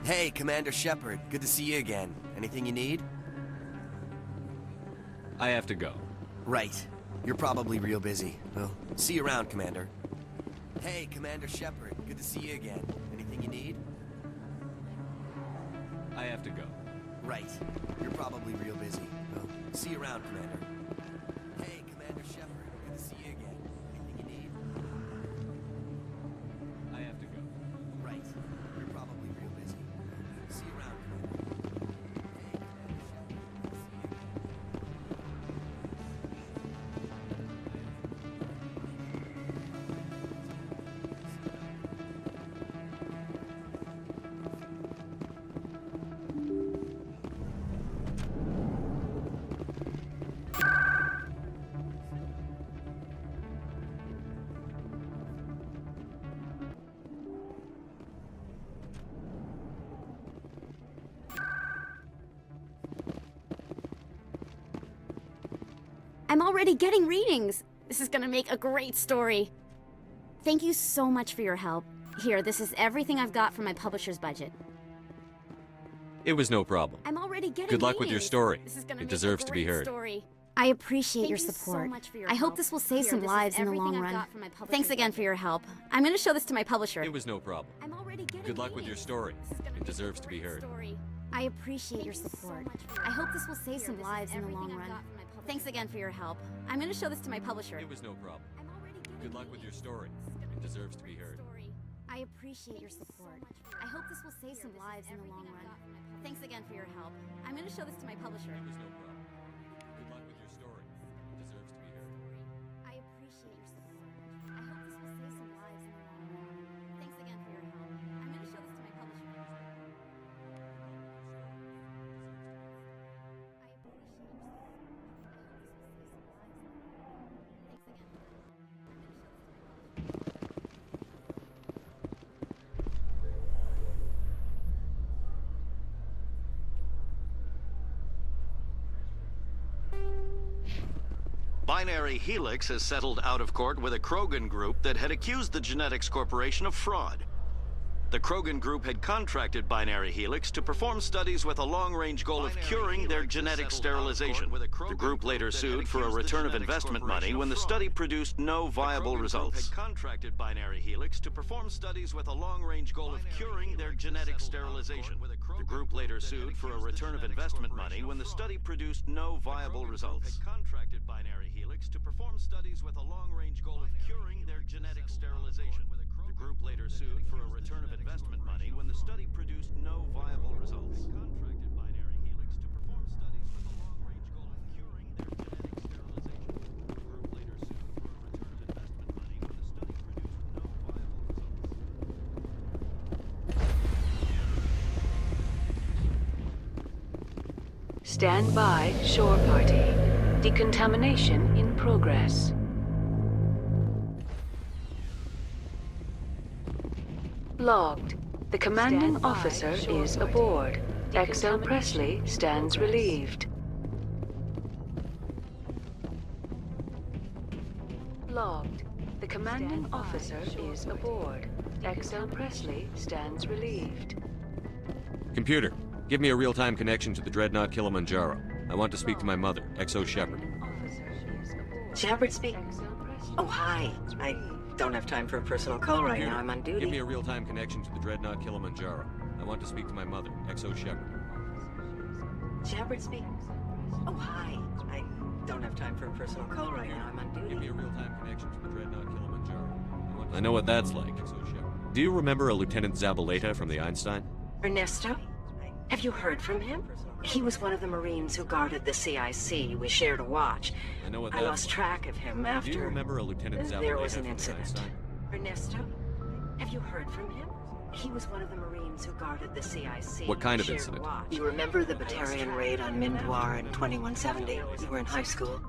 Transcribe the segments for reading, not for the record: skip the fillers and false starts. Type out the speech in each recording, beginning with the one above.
Hey, Commander Shepard. Good to see you again. Anything you need? I have to go. Right. You're probably real busy. Well, see you around, Commander. Hey, Commander Shepard. Good to see you again. Anything you need? I have to go. Right. You're probably real busy. Well, see you around, Commander. Hey, Commander Shepard. Good to see you again. Anything you need? I have to go. Right. You're probably real busy. See you around, Commander. Hey, Commander Shepard. Good to see you again. I'm already getting readings. This is gonna make a great story. Thank you so much for your help. Here, this is everything I've got from my publisher's budget. It was no problem. I'm already getting Good luck with your readings. story. This is gonna It make deserves a to be great heard. story. I appreciate Thank your you so support. much for your I hope help. this will save Here, some this is lives in the everything long I've run. got from my publisher's Thanks again budget. for your help. I'm gonna show this to my publisher. It was no problem. I'm already getting Good luck with your readings. story. This is gonna It make a deserves to be great heard. story. I appreciate your support. I hope this will save some lives in the long run. Thanks again for your help. I'm gonna show this to my publisher. It was no problem. I'm already getting Good luck with your story. It deserves to be heard. I appreciate your support. I hope this will save some lives in the long run. Thanks again for your help. I'm gonna show this to my publisher. It was no problem. Good luck with your story. It deserves to be heard. I appreciate your support. I hope this will save some lives in the long run. Thanks again for your help. I'm gonna show this to my publisher. I appreciate your support. I hope this will save some lives in the long run. Thanks again for your help. I'm gonna show this to my publisher. Binary Helix has settled out of court with a Krogan group that had accused the Genetics Corporation of fraud. The Krogan group had contracted Binary Helix to perform studies with a long-range goal of curing their genetic sterilization. The group later sued for a return of investment money when the study produced no viable results. Had contracted Binary Helix to perform studies with a long-range goal of curing their genetic sterilization. The group later sued for a return of investment money when the study produced no viable results. Had contracted Binary Helix to perform studies with a long-range goal of curing their genetic sterilization. The group later sued for a return of investment money when the study produced no viable results. Contracted Binary Helix to perform studies with a long-range goal of curing their genetic sterilization. The group later sued for a return of investment money when the study produced no viable results. Stand by, shore party. Decontamination in progress. Logged. The commanding officer is aboard. XL Presley stands relieved. Logged. The commanding officer is aboard. XL Presley stands relieved. Computer, give me a real-time connection to the Dreadnought Kilimanjaro. I want to speak to my mother, XO Shepard. Shepard speak. Oh, hi. I don't have time for a personal call right Computer, now. I'm on give me duty. a real-time connection to the Dreadnought Kilimanjaro. I want to speak to my mother, XO Shepard. Shepard speak. Oh, hi. I don't have time for a personal call right now. I'm on Give duty. me a real-time connection to the Dreadnought Kilimanjaro. I know what that's like, XO Shepard. Do you remember a Lieutenant Zabaleta from the Einstein? Ernesto? Have you heard from him? He was one of the Marines who guarded the CIC. We shared a watch. I know what I that's lost like. track of him Do after you remember a Lieutenant Zabaleta there was an from the incident. Einstein? Ernesto? Have you heard from him? He was one of the Marines who guarded the CIC. What kind We of shared a incident? watch. You remember the Batarian raid on Mindwar in 2170? You were in high school.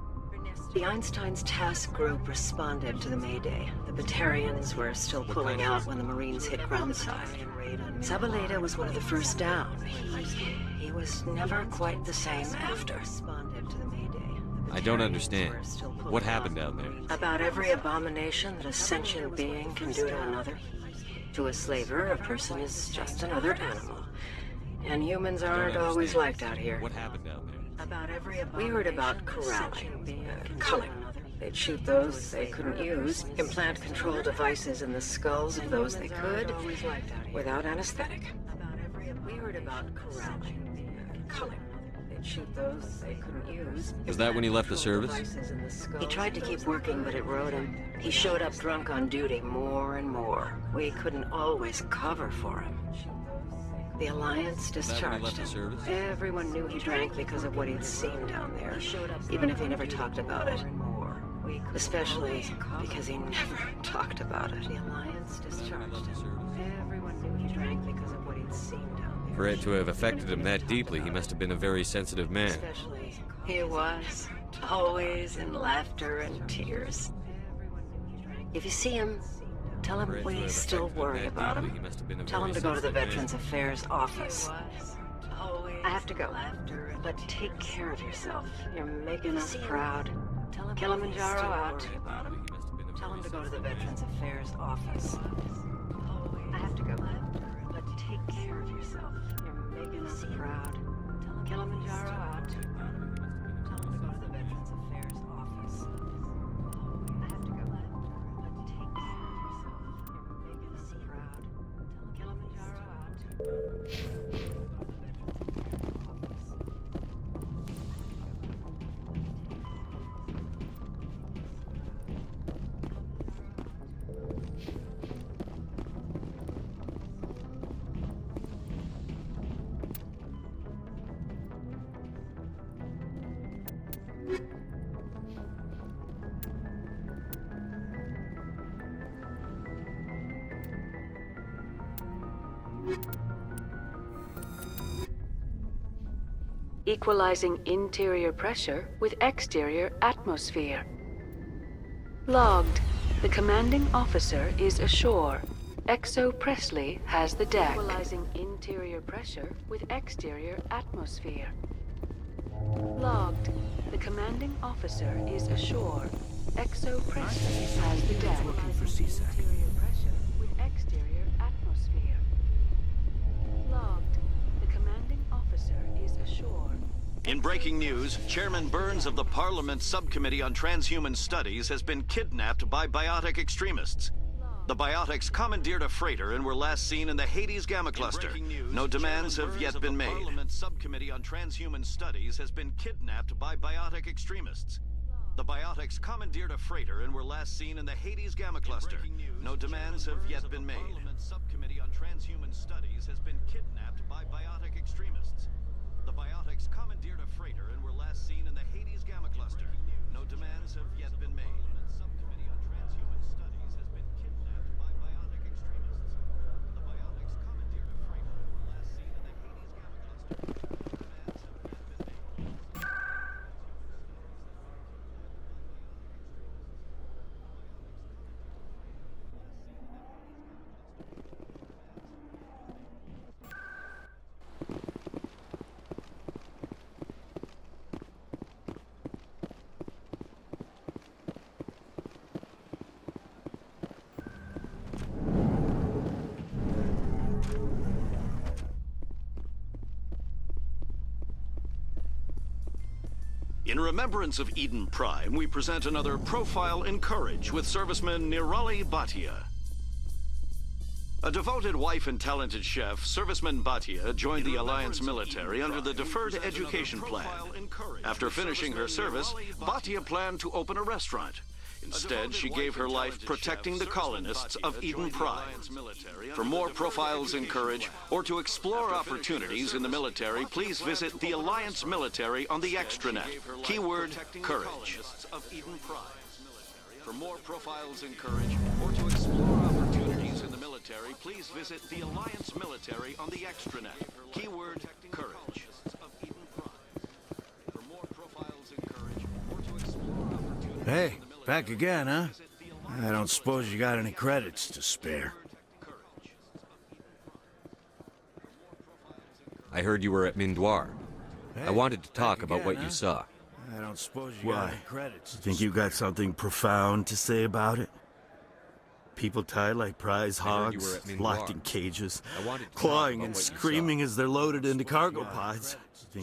The Einstein's task group responded to the Mayday. The Batarians were still pulling out when the Marines hit groundside. Zabaleta was one of the first down. He was never quite the same after. I don't understand. What happened down there? About every abomination that a sentient being can do to another. To a slaver, a person is just another animal. And humans aren't always liked out here. What happened down there? We heard about corralling, culling. They'd shoot those they couldn't use, implant control devices in the skulls of those they could, without anesthetic. We heard about corralling, culling. They'd shoot those they couldn't use. Was that when he left the service? He tried to keep working, but it rode him. He showed up drunk on duty more and more. We couldn't always cover for him. The Alliance Was that when he left discharged the him. service? Everyone knew he drank because of what he'd seen down there, even if he never talked about it. Especially because he never talked about it. The Alliance discharged him. Everyone knew he drank because of what he'd seen down there. For it to have affected him that deeply, he must have been a very sensitive man. Especially, he was always in laughter and tears. If you see him, tell him For it to we have still affected him worry that about deeply, him. he must have been a Tell very him to go to the sensitive man. Veterans Affairs office. I have to go, but take care of yourself. You're making us proud. Kilimanjaro out. Tell him to go to the Veterans Affairs office. I have to go, but take care of yourself. You're making us proud. Kilimanjaro out. Tell him to go to the Veterans Affairs office. I have to go, but take care of yourself. You're making us proud. Kilimanjaro out. Equalizing interior pressure with exterior atmosphere. Logged. The commanding officer is ashore. Exo Presley has the deck. Equalizing interior pressure with exterior atmosphere. Logged. The commanding officer is ashore. Exo Presley has the deck. Looking for C-Sec. Interior pressure with exterior atmosphere. Logged. The commanding officer is ashore. In breaking news, Chairman Burns of the Parliament Subcommittee on Transhuman Studies has been kidnapped by biotic extremists. The biotics commandeered a freighter and were last seen in the Hades Gamma Cluster. No demands have yet been made. The Parliament Subcommittee on Transhuman Studies has been kidnapped by biotic extremists. The biotics commandeered a freighter and were last seen in the Hades Gamma Cluster. No demands have yet been made. The Parliament Subcommittee on Transhuman Studies has been kidnapped by biotic extremists. The biotics commandeered a freighter and were last seen in the Hades Gamma Cluster. No demands have yet been made. The Subcommittee on Transhuman Studies has been kidnapped by biotic extremists. The biotics commandeered a freighter and were last seen in the Hades Gamma Cluster. No demands have yet been made. In remembrance of Eden Prime, we present another Profile in Courage with serviceman Nirali Bhatia. A devoted wife and talented chef, Serviceman Bhatia joined the Alliance military under the Deferred Education Plan. After finishing her service, Bhatia planned to open a restaurant. Instead, she gave her life protecting the colonists of Eden Prime. For more Profiles in Courage, or to explore opportunities in the military, please visit the Alliance military on the extranet. Keyword, courage. For more Profiles in Courage, or to explore opportunities in the military, please visit the Alliance military on the extranet. Keyword, courage. For more Profiles in Courage, or to explore opportunities... Hey, back again, huh? I don't suppose you got any credits to spare. I heard you were at Mindwar. I Hey, wanted to talk back about again, what you huh? saw. I don't suppose you Why? got any credits to Think you got something profound to say about it? People tied like prize I heard you hogs, were at Minwar. locked in cages, I wanted to talk clawing about and what you screaming as they're loaded into cargo pods.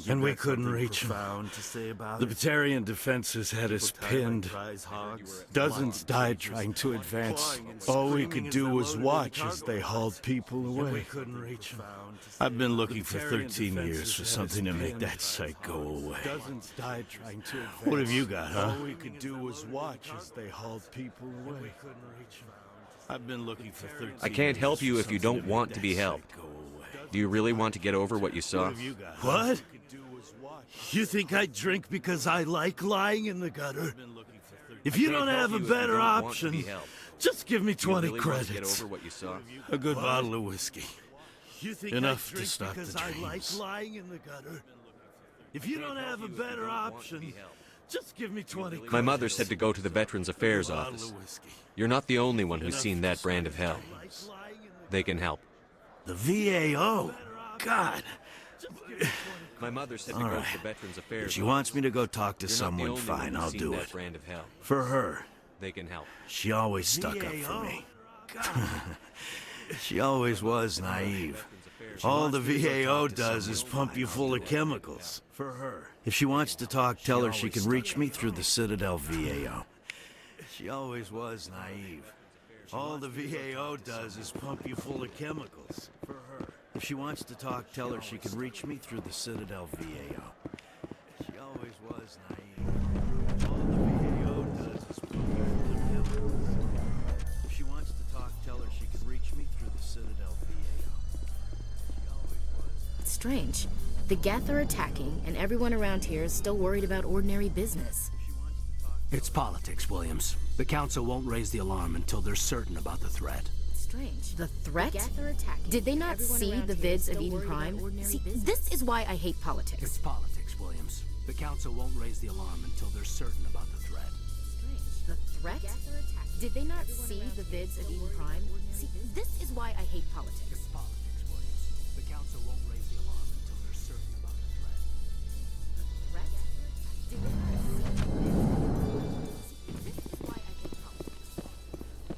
And we couldn't reach them. The Batarian defenses had us pinned. Dozens died trying to advance. All we could do was watch as they hauled people away. I've been looking for 13 years for something to make that sight go away. What have you got, huh? All we could do was watch as they hauled people away. I've been looking for 13 I can't help years you for if you something don't to make want to that be sight helped. go away. Do you really want to get over what you saw? What? You think I drink because I like lying in the gutter? If you don't have a better option, just give me 20 credits. Get over what you saw? A good bottle of whiskey. Enough to start the dreams. Lying in the gutter. If you don't have a better option, just give me 20 credits. My mother said to go to the Veterans Affairs office. You're not the only one who's seen that brand of hell. They can help. The VAO? God. My mother said to go to the Veterans Affairs If she office. wants me to go talk to You're not the someone, only fine, one I'll who's seen do that it. brand of hell. For her. They can help. She always stuck up for me. She always was naive. All the VAO does is pump you full of chemicals. For her. If she wants to talk, tell her she can reach me through the Citadel VAO. She always was naive. All the VAO does is pump you full of chemicals. For her. If she wants to talk, tell her she can reach me through the Citadel VAO. She always was naive. All the VAO does is pump you full of chemicals. If she wants to talk, tell her she can reach me through the Citadel VAO. She always was. Strange. The Geth are attacking, and everyone around here is still worried about ordinary business. It's politics, Williams. The Council won't raise the alarm until they're certain about the threat. Strange. The threat? Did they not see the vids of Eden Prime? See, this is why I hate politics. It's politics, Williams. The Council won't raise the alarm until they're certain about the threat. Strange. The threat? Did they not see the vids of Eden Prime? See, this is why I hate politics. It's politics, Williams. The Council won't raise the alarm until they're certain about the threat. The threat? Did they not see the vids of Eden Prime? See, this is why I hate politics.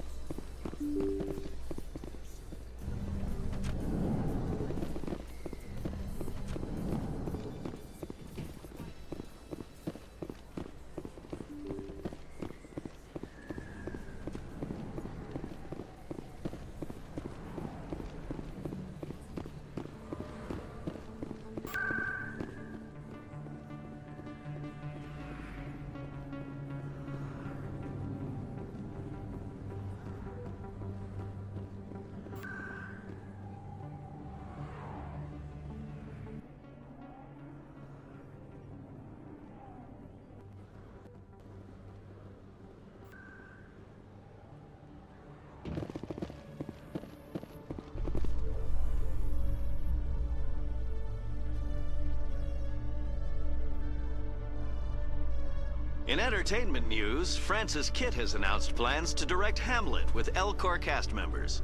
In entertainment news, Francis Kitt has announced plans to direct Hamlet with Elcor cast members.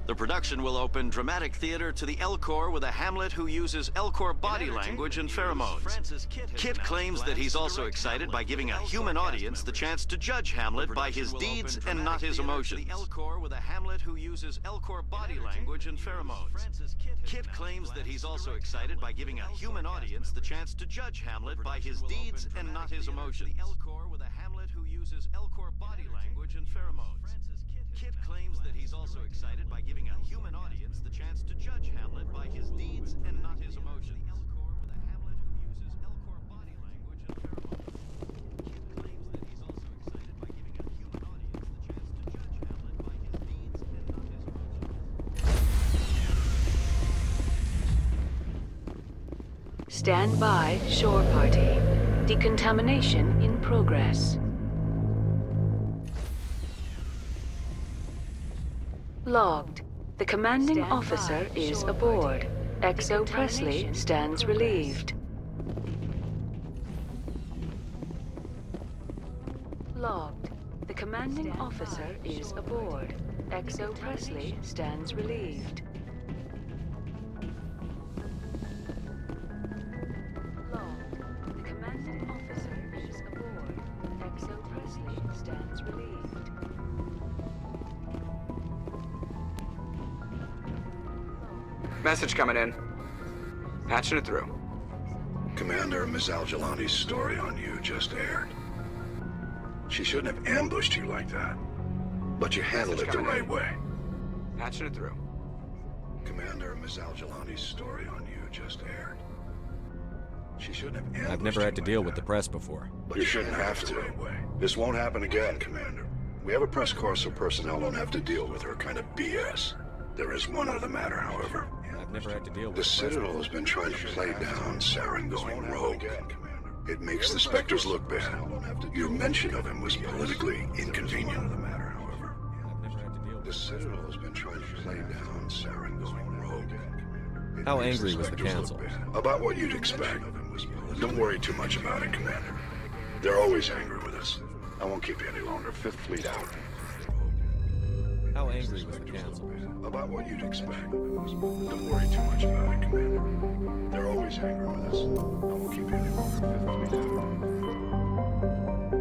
The production will open dramatic theater to the Elcor with a Hamlet who uses Elcor body language and pheromones. Kitt claims that he's also excited by giving a human audience the chance to judge Hamlet by his deeds and not his emotions. Elcor with a Hamlet who uses Elcor body language and pheromones. Kitt claims that he's also excited by giving a human audience the chance to judge Hamlet by his deeds and not his emotions. Elcor with a Hamlet who uses Elcor body language and pheromones. Kitt claims that he's also excited by giving a human audience the chance to judge Hamlet by his deeds and not his emotions. Elcor with a Hamlet who uses Elcor body language and pheromones. Kitt claims that he's also excited by giving a human audience the chance to judge Hamlet by his deeds and not his emotions. Stand by, shore party. Decontamination in progress. Logged. The commanding officer is aboard. XO Presley stands relieved. Logged. The commanding officer is aboard. XO Presley stands relieved. Logged. The commanding officer is aboard. XO Presley stands relieved. Message coming in. Patching it through. Commander, Ms. Al-Jalani's story on you just aired. She shouldn't have ambushed you like that. But you handled it the right way. Patching it through. Commander, Ms. Al-Jalani's story on you just aired. She shouldn't have ambushed I've never had to you deal like with the that. press before. But you shouldn't have to. This won't happen again, Commander. We have a press corps so personnel don't have to deal with her kind of BS. There is one other matter, however. I've never had to deal with The the press Citadel has been trying to play down Saren going rogue. It makes the Spectres look bad. Your mention of him was politically inconvenient. I've never had to deal with The Citadel has been trying to play down Saren going rogue. It How makes angry was the Spectres look Council? bad. About what you'd expect. Don't worry too much about it, Commander. They're always angry with us. I won't keep you any longer. Fifth Fleet out. How angry was the Council? About what you'd expect. Don't worry too much about it, Commander. They're always angry with us. I won't keep you any longer. Fifth Fleet out.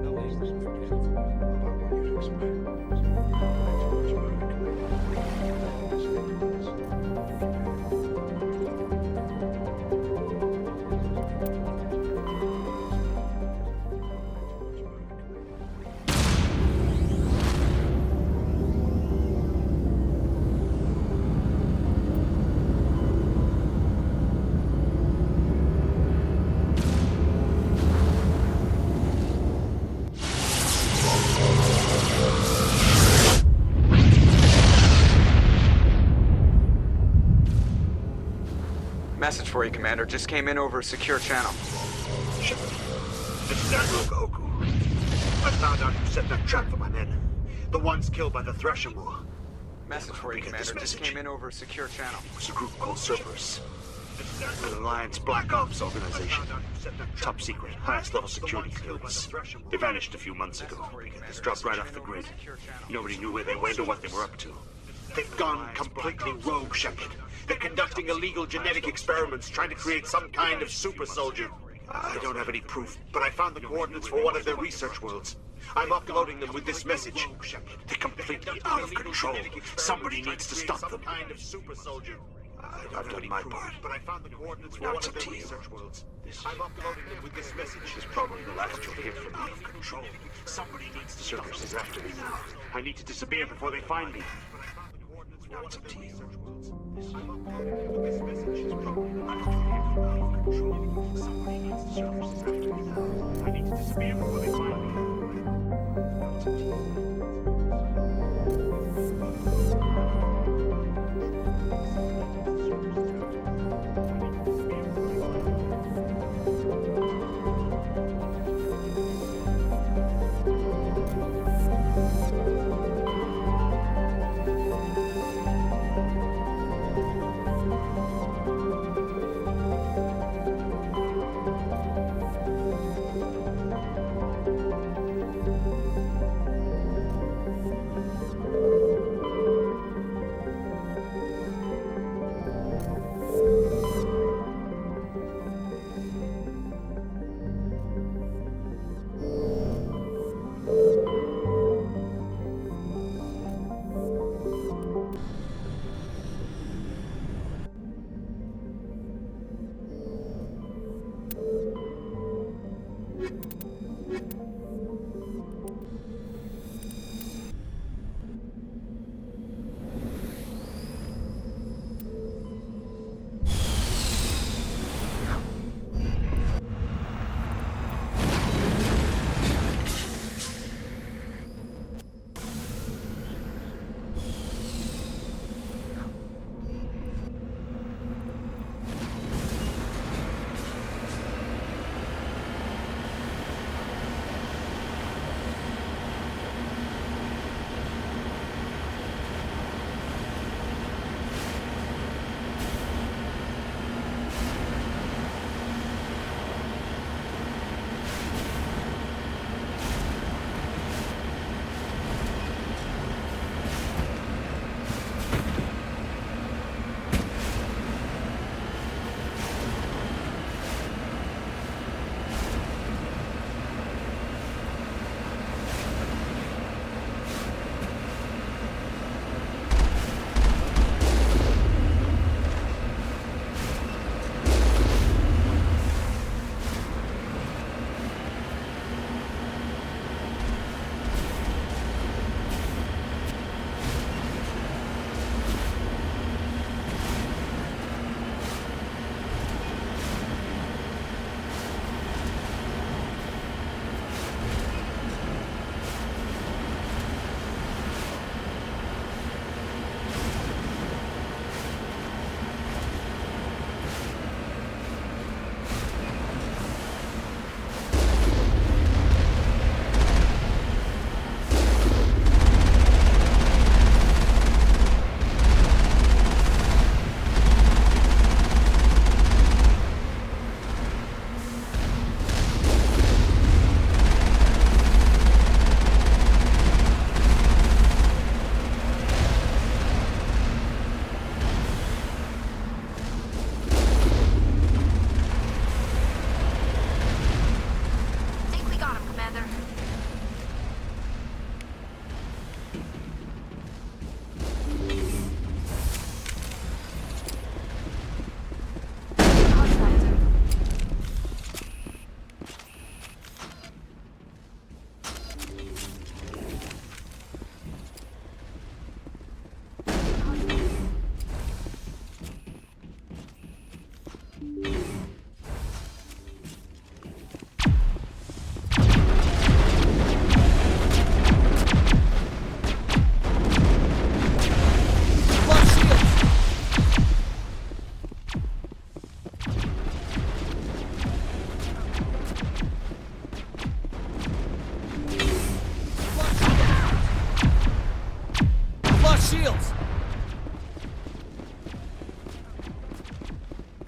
How angry was the Council? About what you'd expect. Don't worry too much about it, Message for you, Commander. Just came in over a secure channel. It's Admiral Goku. I found out you set that trap for my men. The ones killed by the Thresher War. Message for you, Commander. Just came in over a secure channel. It was a group called Cerberus. An Alliance Black Ops organization. Top secret, highest level security clearance. They vanished a few months ago. Just dropped right off the grid. Nobody knew where they went or what they were up to. They've gone completely rogue, Shepard. They're conducting illegal genetic experiments, trying to create some kind of super soldier. I don't have any proof, but I found the coordinates for one of their research worlds. I'm uploading them with this message. They're completely out of control. Somebody needs to stop them. I've done my part, but I found the coordinates for one of their research worlds. I'm uploading them with this message. This is probably the last you'll hear from me. Out of control. Somebody needs to stop this after me now. I need to disappear before they find me. Now it's up to you. I'm uploading them with this message. This is probably the last you'll hear from me. Out of control. Somebody needs to stop this after me now. I need to disappear before they find me. Now it's up to you.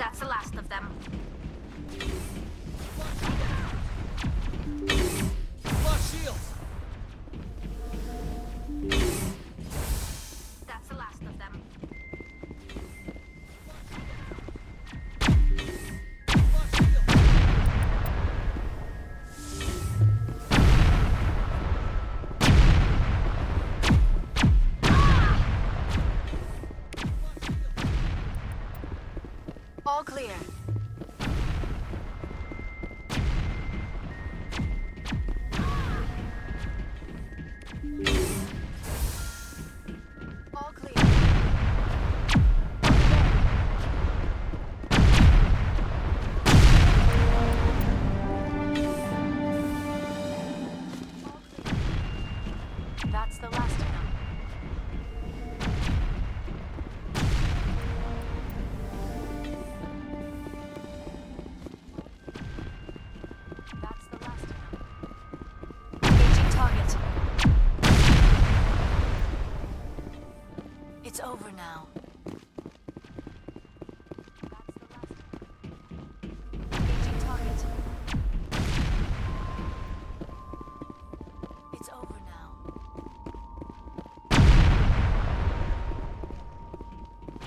That's the last of them. Lost shields! That's the last of them. All clear. All clear. That's the last of them. That's the last of them. Engaging target. It's over now. That's the last of them. Engaging target. It's over now.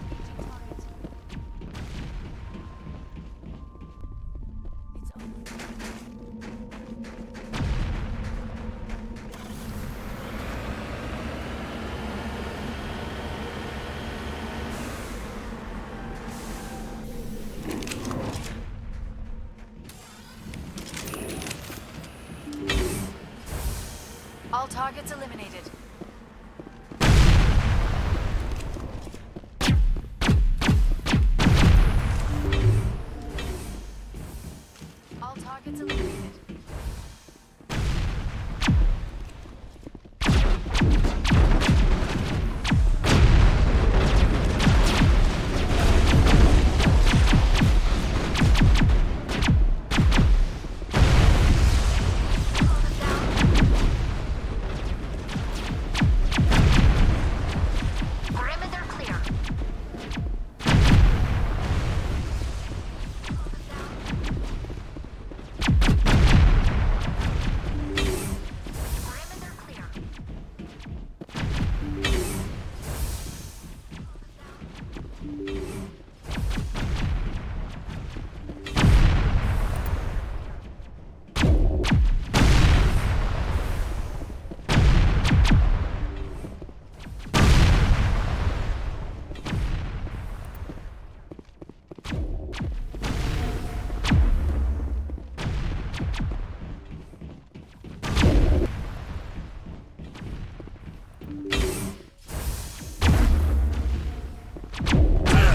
Engaging target. It's over. All targets eliminated. All targets eliminated. Perimeter clear. Perimeter clear.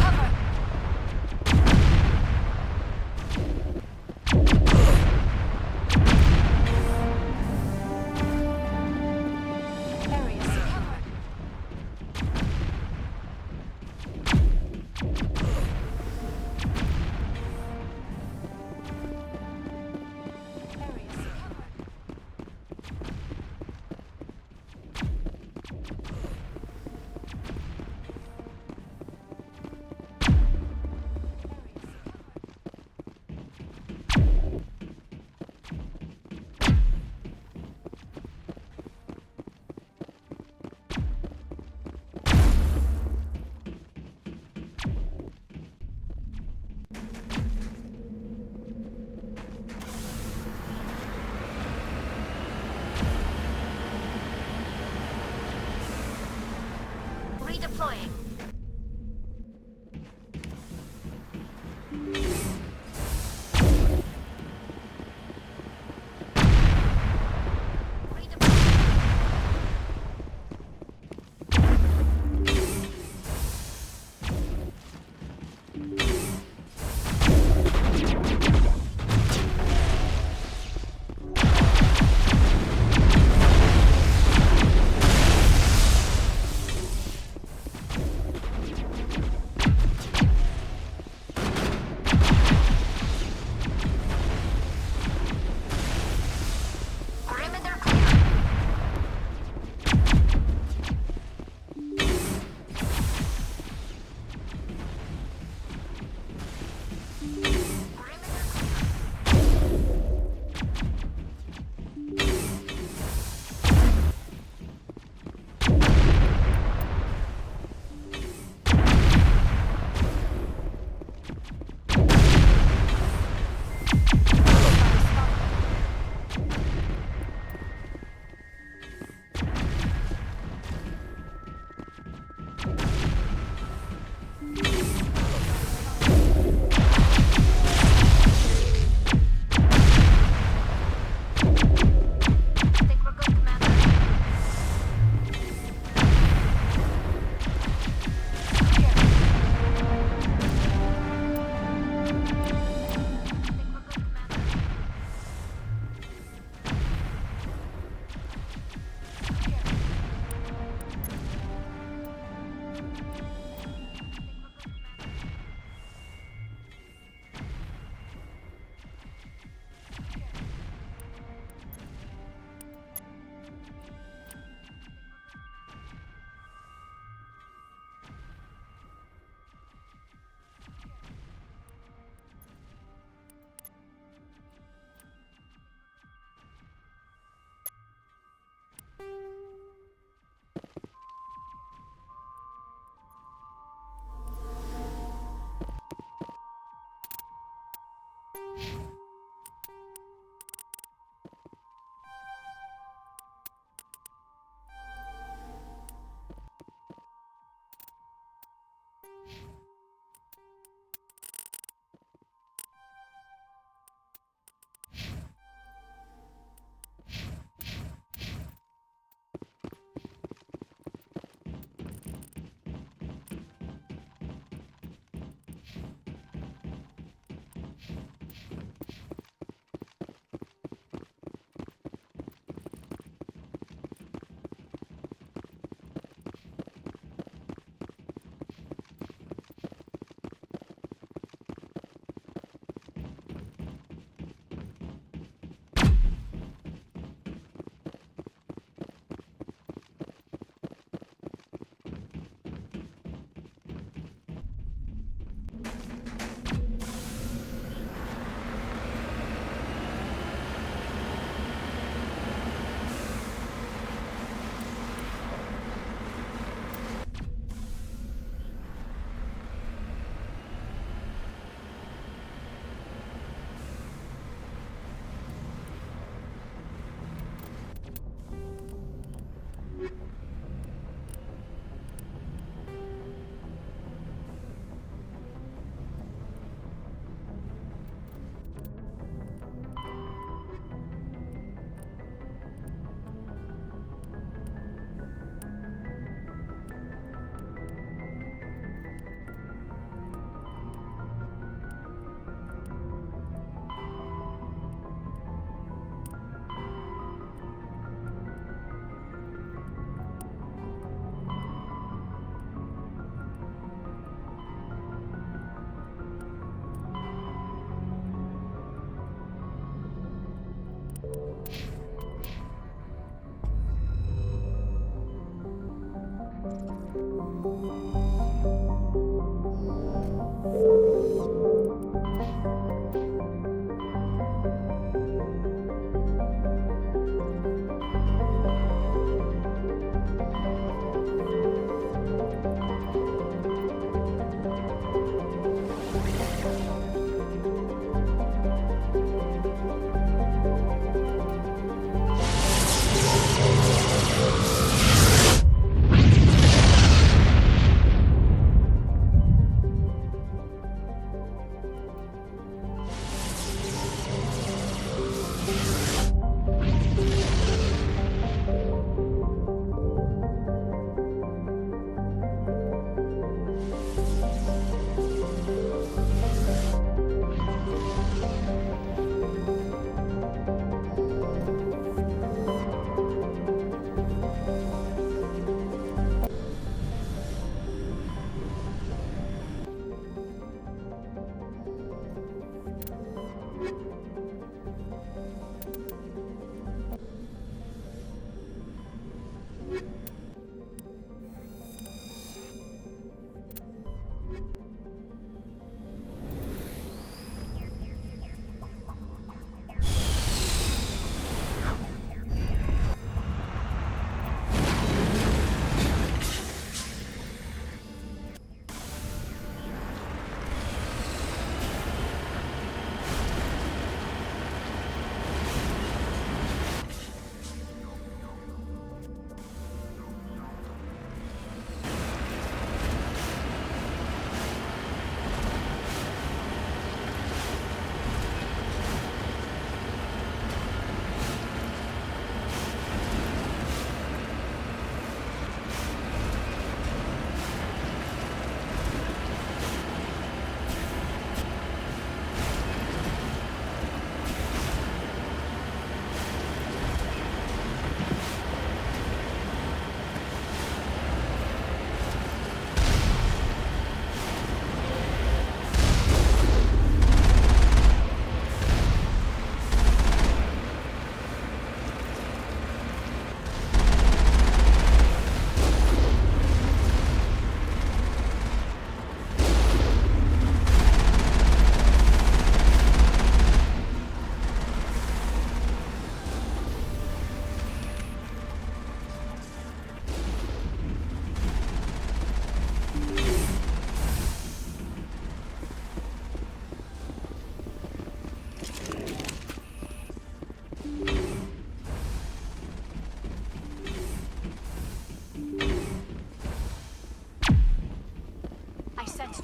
Cover. Area covered. Area covered. Redeploying.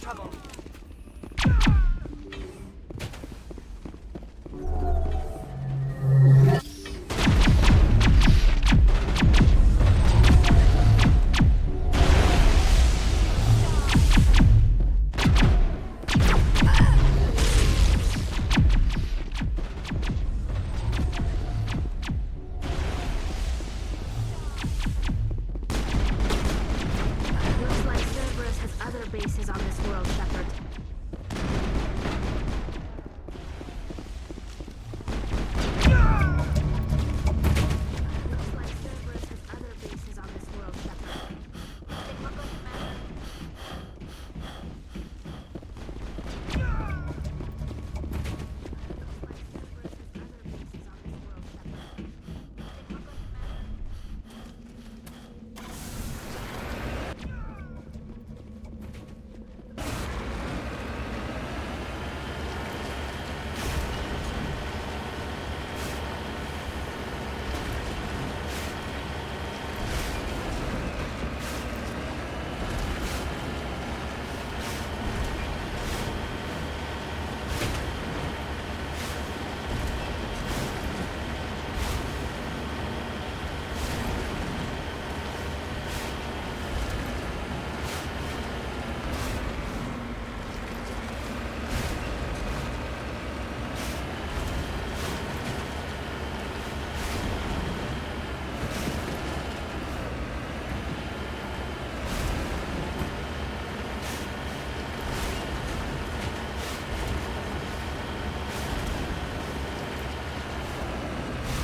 trouble. Looks like Cerberus has other bases on this world, Shepard. Looks like Cerberus has other bases on this world, Shepard. Take a look, Commander. Looks like Cerberus has other bases on this world, Shepard. Take a look,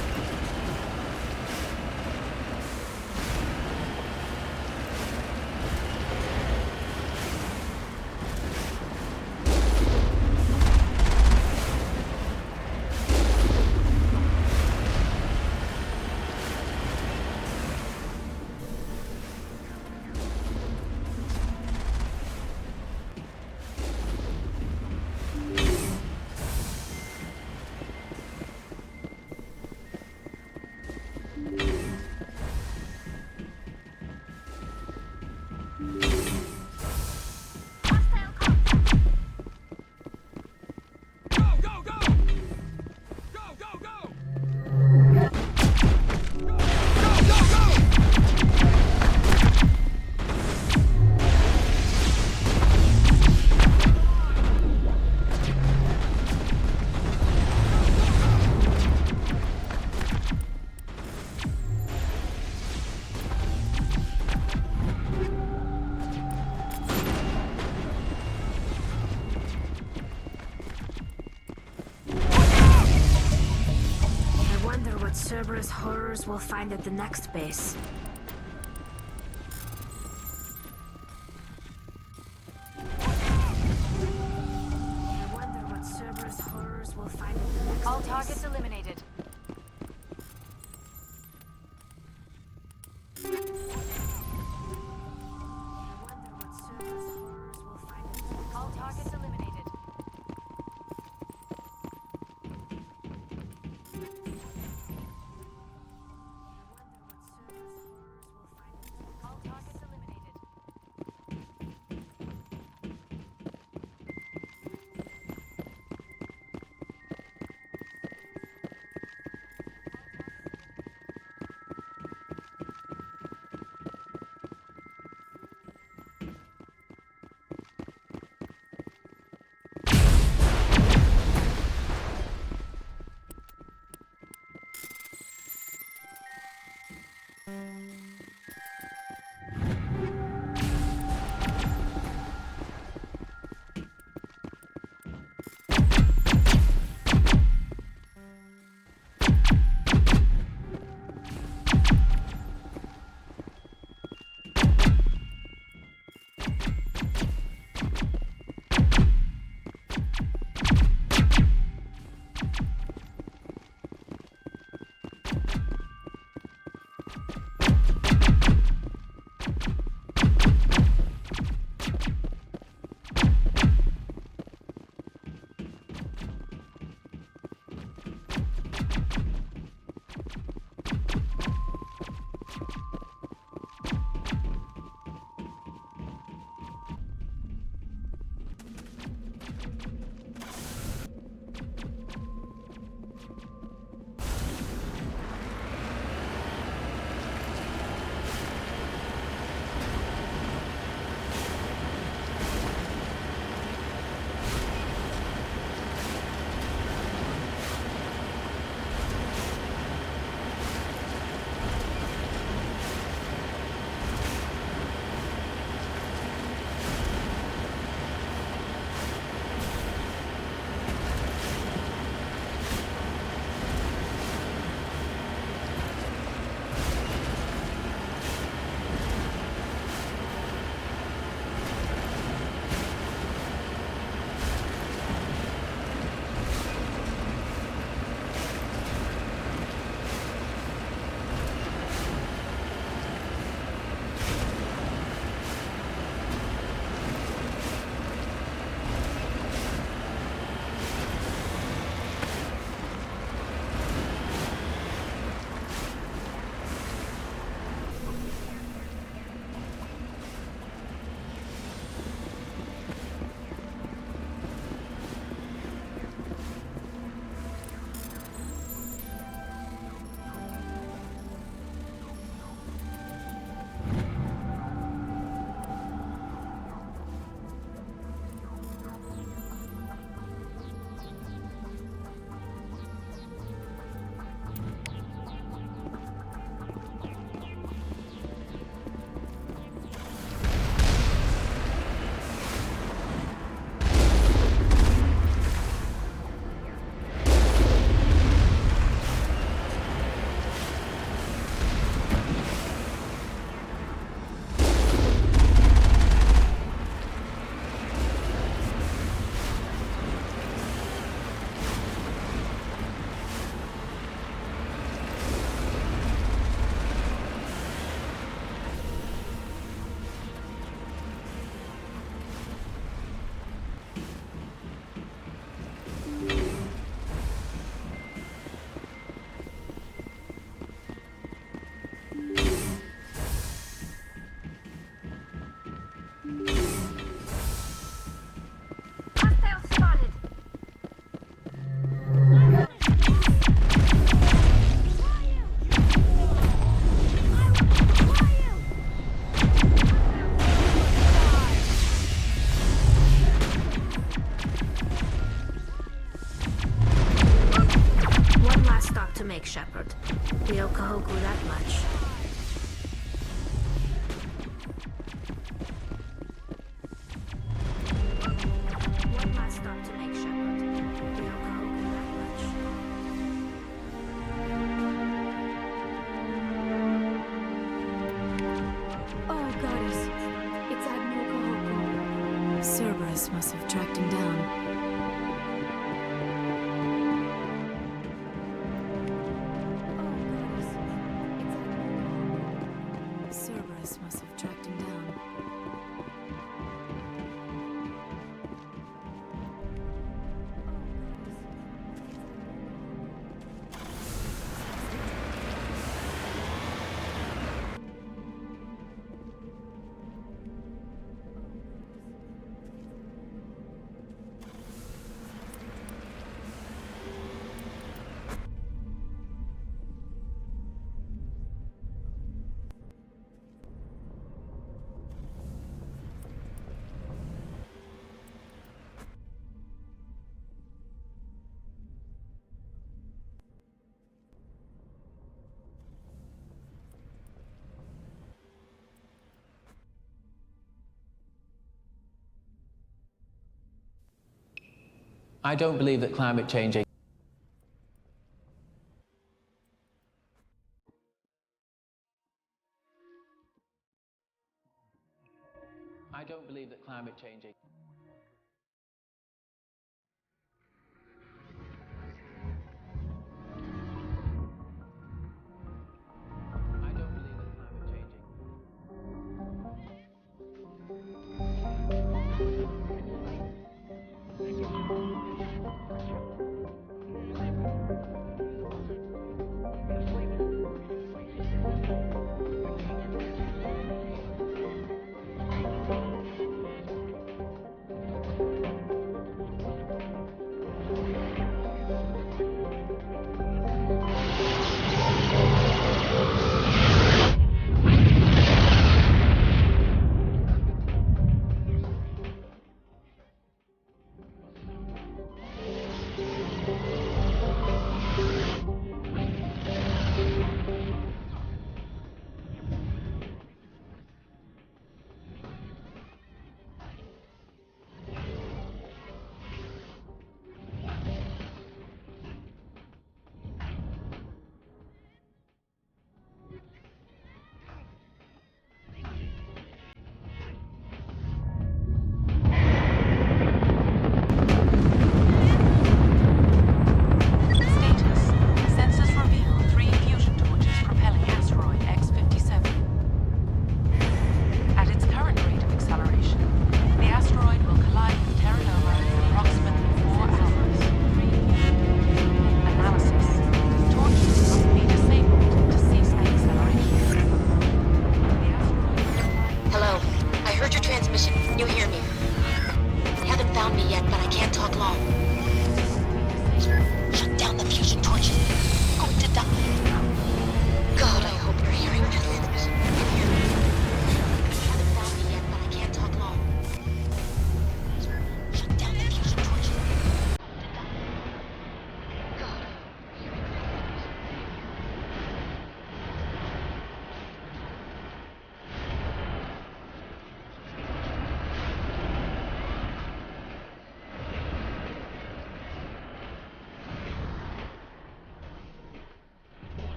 Commander. I wonder what Cerberus horrors we'll find at the next base. I wonder what Cerberus horrors we'll find at the next All base. targets eliminated. I wonder what Cerberus horrors we'll find at the next All base. targets eliminated. All targets eliminated. stop to make, Shepard? We owe Kahoku that much. One last stop to make, Shepard. We owe Kahoku that much. Oh, Goddess. It's Admiral Kahoku. Cerberus must have tracked him down. Cerberus must have tracked him down. I don't believe that climate change I don't believe that climate change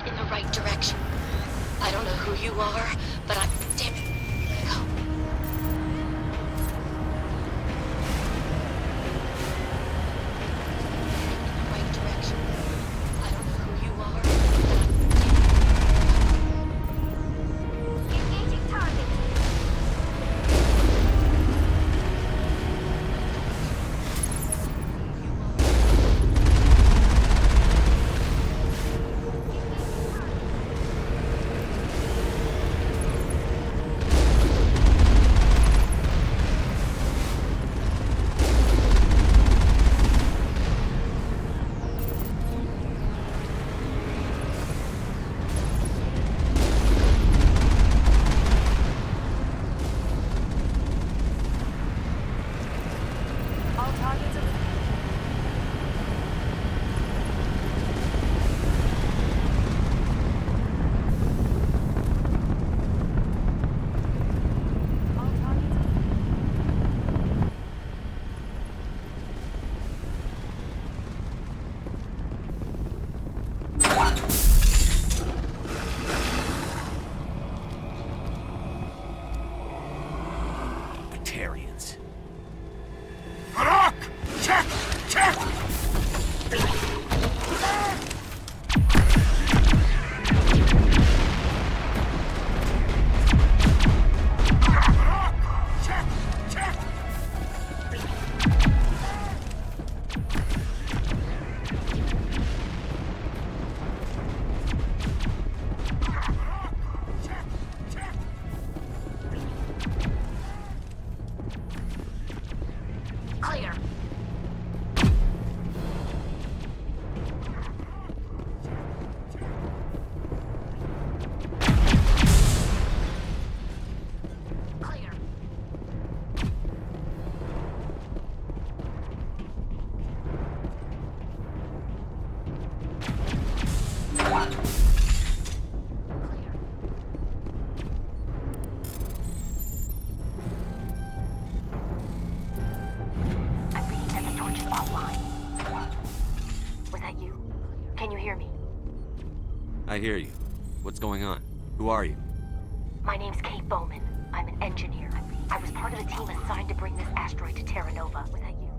head in the right direction. I don't know who you are, but I'm... Damn it. Go. In the right direction. I don't know who you are, but I'm... Engaging target. Batarians. Harak! Check! Check! Clear. Clear. I'm reading that the torch is offline. Was that you? Can you hear me? I hear you. What's going on? Who are you? My name's Kate Bowman. I'm an engineer. I was part of the team assigned to bring this asteroid to Terra Nova. Was that you?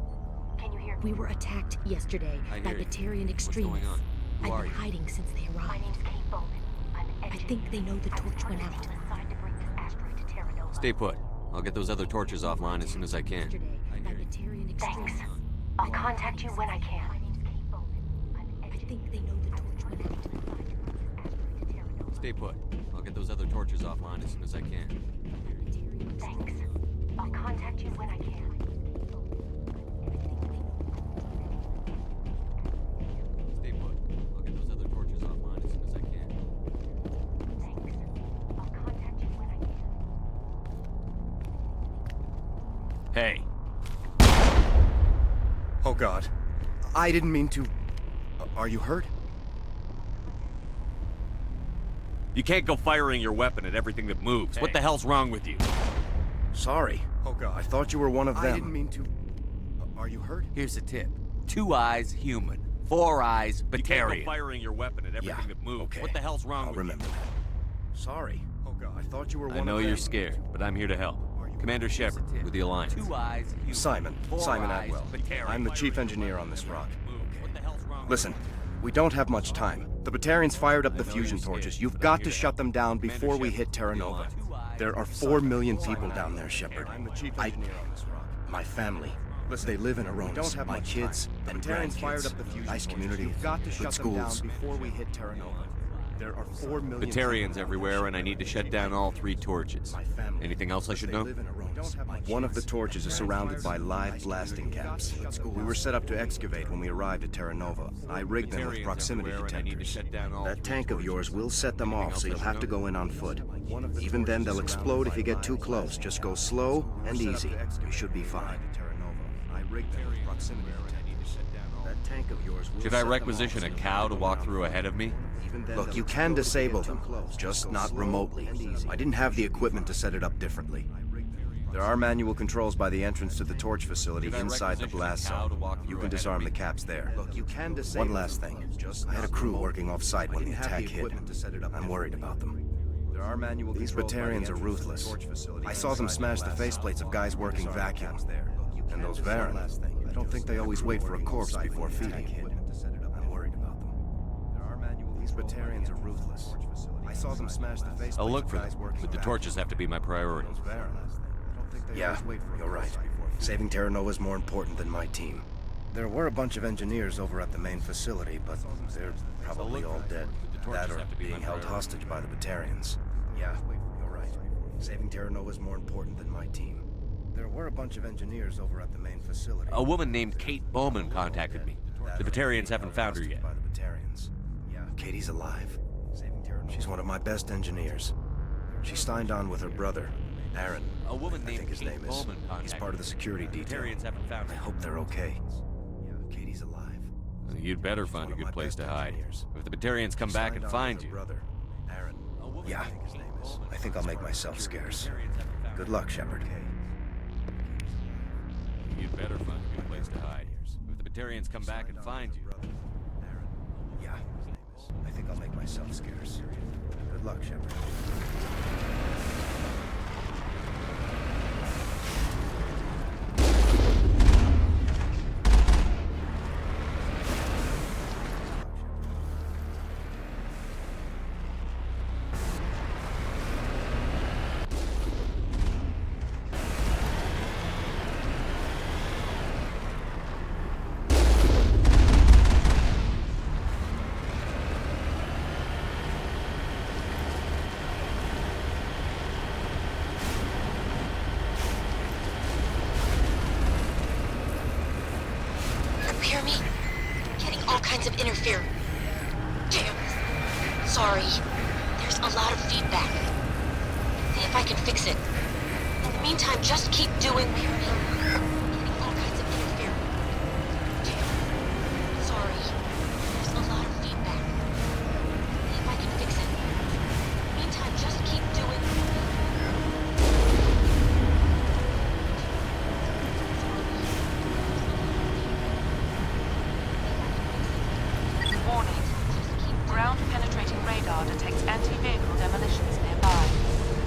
Can you hear me? We were attacked yesterday I by hear you. Batarian What's extremists. going on? Who I've are been you? hiding since they My arrived. name's Kate Bowman. I'm an I engineer. think they know the I was torch part went of the out. team assigned to bring this asteroid to Terra Nova. Stay put. I'll get those other torches offline as soon as I can. Yesterday I by hear you. Batarian Thanks. extremists. I'll contact you when I can. My name's Kate Bowman. I'm an I engineer. think they know the torch went out. Assigned to bring this asteroid to Terra Nova. Stay put. I'll get those other torches offline as soon as I can. Thanks. I'll contact you when I can. Stay put. I'll get those other torches offline as soon as I can. Thanks. I'll contact you when I can. Hey. Oh God. I didn't mean to... Are you hurt? You can't go firing your weapon at everything that moves. What Hey. the hell's wrong with you? Sorry. Oh God. I thought you were one of them. I didn't mean to... Are you hurt? Here's a tip. 2 eyes, human. 4 eyes, You can't Batarian. go firing your weapon at everything that moves. Okay. What the hell's wrong I'll with remember that. Sorry. Oh God. I thought you were one you? of I them. know you're scared, but I'm here to help. Commander Shepard, with the Alliance. 2 eyes, human. Simon. 4 Simon eyes, Atwell. Batarian. I'm the chief engineer on this rock. What the hell's wrong Listen, we don't have much time. The Batarians fired up the fusion torches. You've got to shut them down before we hit Terra Nova. There are 4 million people down there, Shepard. I'm the chief engineer on this rock. My family. They live in Aronis. My kids and grandkids. Nice community. Good schools. Before we hit Terra Nova. There are 4 million Batarians everywhere, and I need to shut down all 3 torches. Anything else I should know? One of the torches is surrounded by live blasting camps. We were set up to excavate when we arrived at Terra Nova. I rigged them with proximity detectors. That tank of yours will set them off, so you'll have to go in on foot. Even then, they'll explode if you get too close. Just go slow and easy. You should be fine. I rigged them with proximity detectors. That tank of yours will Should I set them requisition off, a so cow to you'll walk have to through go ahead of me? Look, you can disable them, just not remotely. I didn't have the equipment to set it up differently. There are manual controls by the entrance to the torch facility inside the blast zone. You can disarm the caps there. Look, you can disable One last thing. I had a crew working off-site when the attack hit. I'm worried about them. There are manual These Batarians are ruthless. I saw them smash the faceplates of guys working vacuum. And those Varen, I don't think they always wait for a corpse before feeding. I'm worried about them. These Batarians are ruthless. I saw them smash the faceplates I'll look of for guys them, working but the vacuum. torches have to be my priority. Yeah, you're right. Saving Terra Nova is more important than my team. There were a bunch of engineers over at the main facility, but they're probably all dead. That or being held hostage by the Batarians. Yeah, you're right. Saving Terra Nova is more important than my team. There were a bunch of engineers over at the main facility. A woman named Kate Bowman contacted me. The Batarians haven't found her yet. By the Batarians. Yeah, Katie's alive. She's one of my best engineers. She signed on with her brother, Aaron. A woman I named think his Kate name is. Bowman contacted He's part of the security me. detail. Batarians haven't found I her. hope they're okay. Katie's alive. You'd better find a good place to hide. If the Batarians come back and find you, Aaron. Yeah, I think I'll make myself scarce. Good luck, Shepard. you'd better find a good place to hide. If the Batarians come back and find you, Yeah, I think I'll make myself scarce. Good luck, Shepard. Hear me? Getting all kinds of interference. Damn. Sorry. There's a lot of feedback. See if I can fix it. In the meantime, just keep doing. Hear me? Getting all kinds of interference. Damn. Sorry. There's a lot of feedback. See if I can fix it. In the meantime, just keep doing. Warning. Ground-penetrating radar detects anti-vehicle demolitions nearby.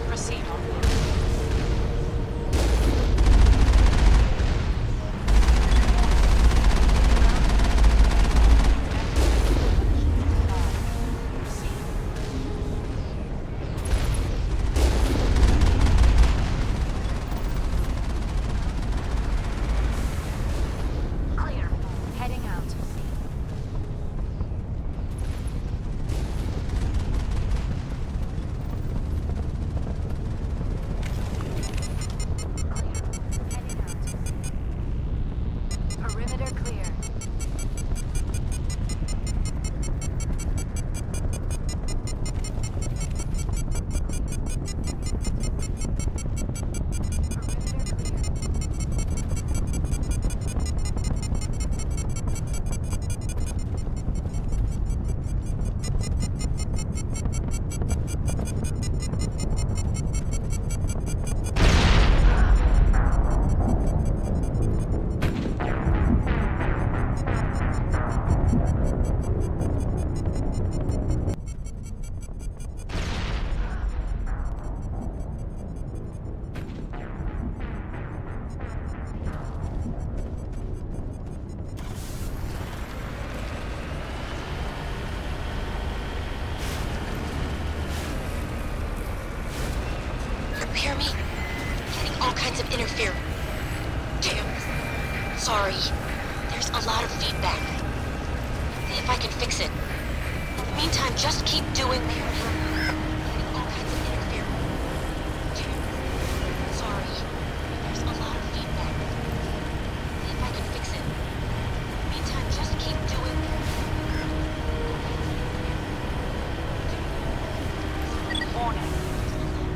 Proceed onward. Clear. Heading out. Perimeter clear. Hear me? Getting all kinds of interference. Damn. Sorry. There's a lot of feedback. See if I can fix it. In the meantime, just keep doing. Getting all kinds of interference. Damn. Sorry. There's a lot of feedback. See if I can fix it. In the meantime, just keep doing. Warning.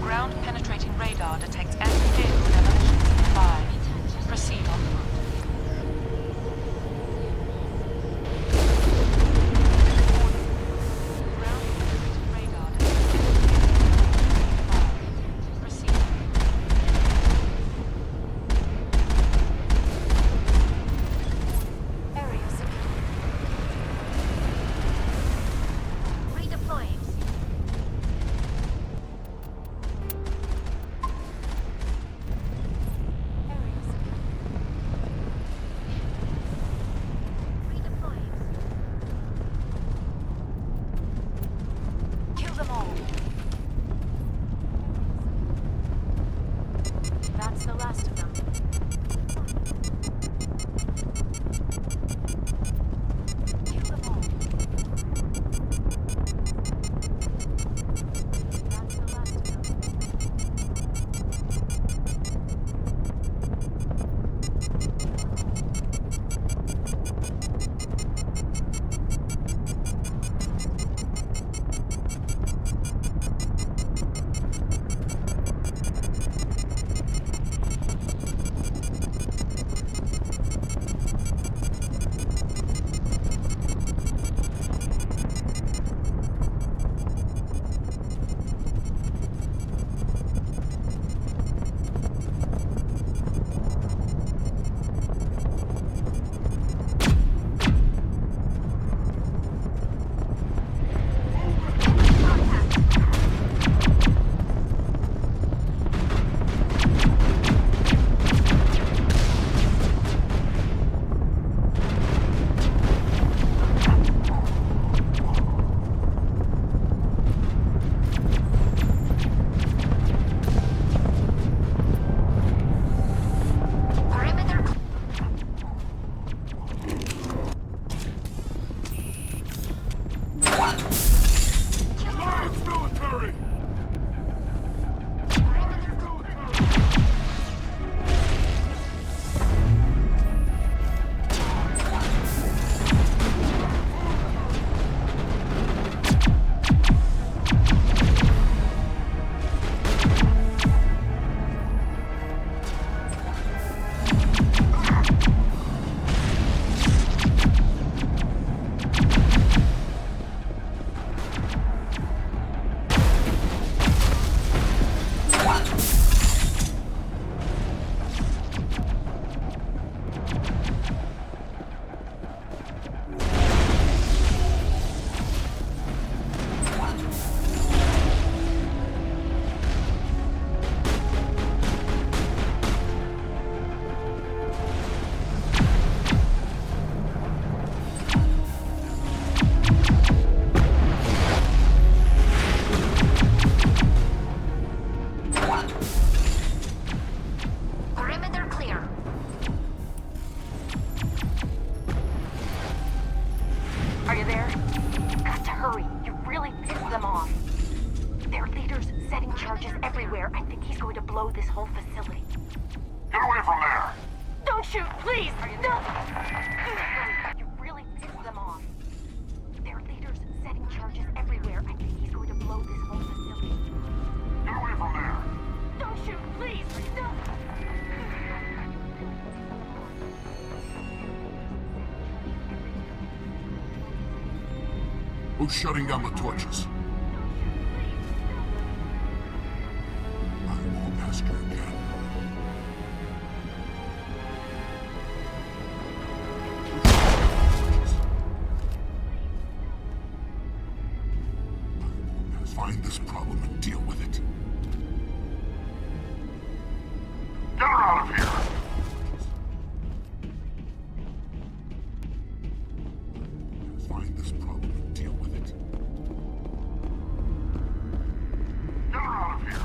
Ground-penetrating radar detects anti-vehicle demolitions nearby. Proceed onward. Ground-penetrating radar detects piss them off. Their leader's setting charges everywhere. I think he's going to blow this whole facility. Get away from there! Don't shoot, please! No! You really pissed them off. Their leader's setting charges everywhere. I think he's going to blow this whole facility. Get away from there! Don't shoot, please! No! Who's shutting down the torches? I won't ask you again. Find this problem and deal with it. Get her out of here! Find this problem and deal with it. Get her out of here!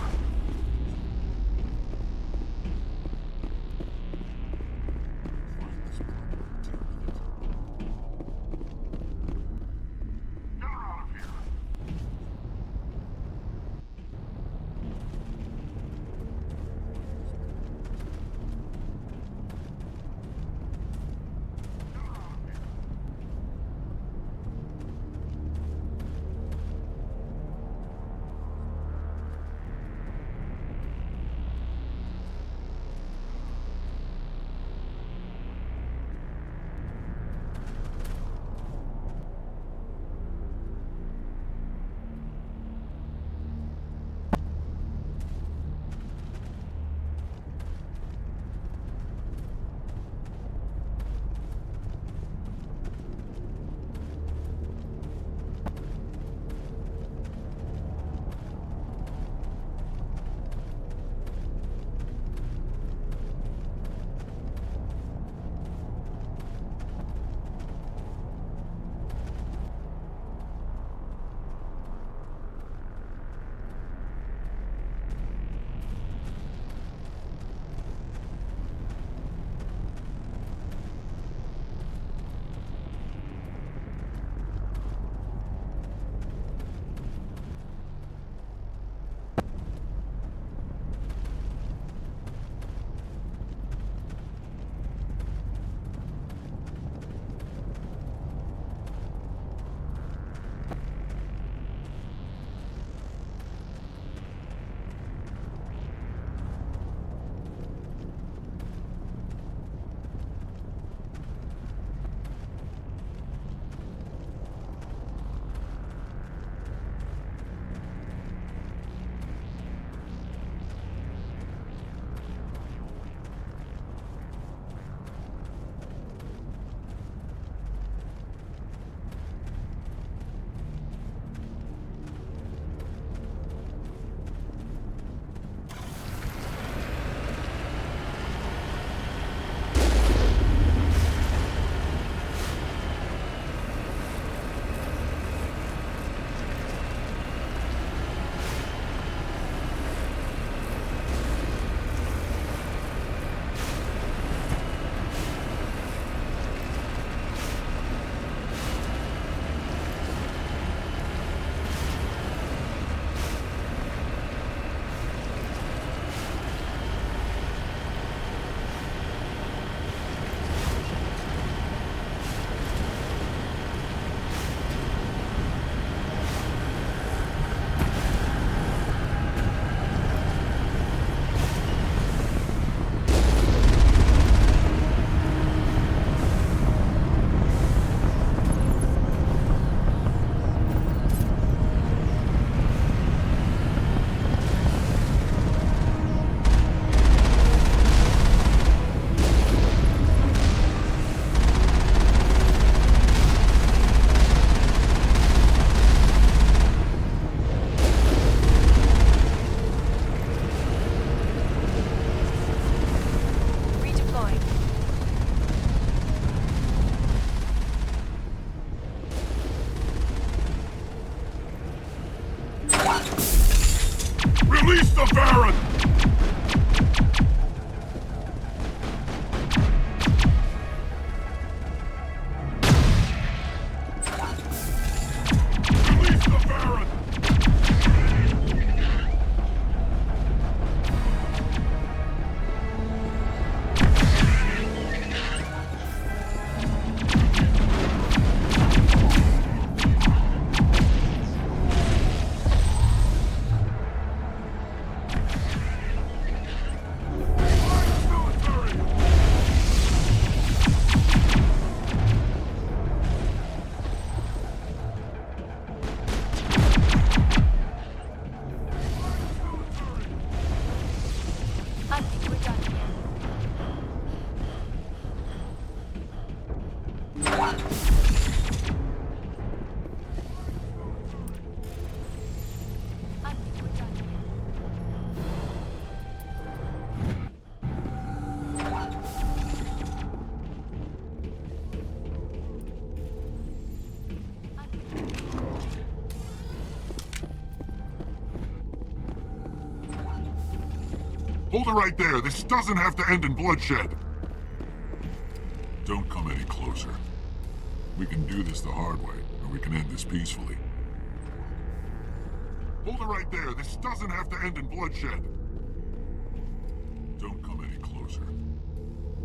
Release the Baron! Release the Baron! Hold it right there. This doesn't have to end in bloodshed. Don't come any closer. We can do this the hard way, or we can end this peacefully. Hold it right there. This doesn't have to end in bloodshed. Don't come any closer.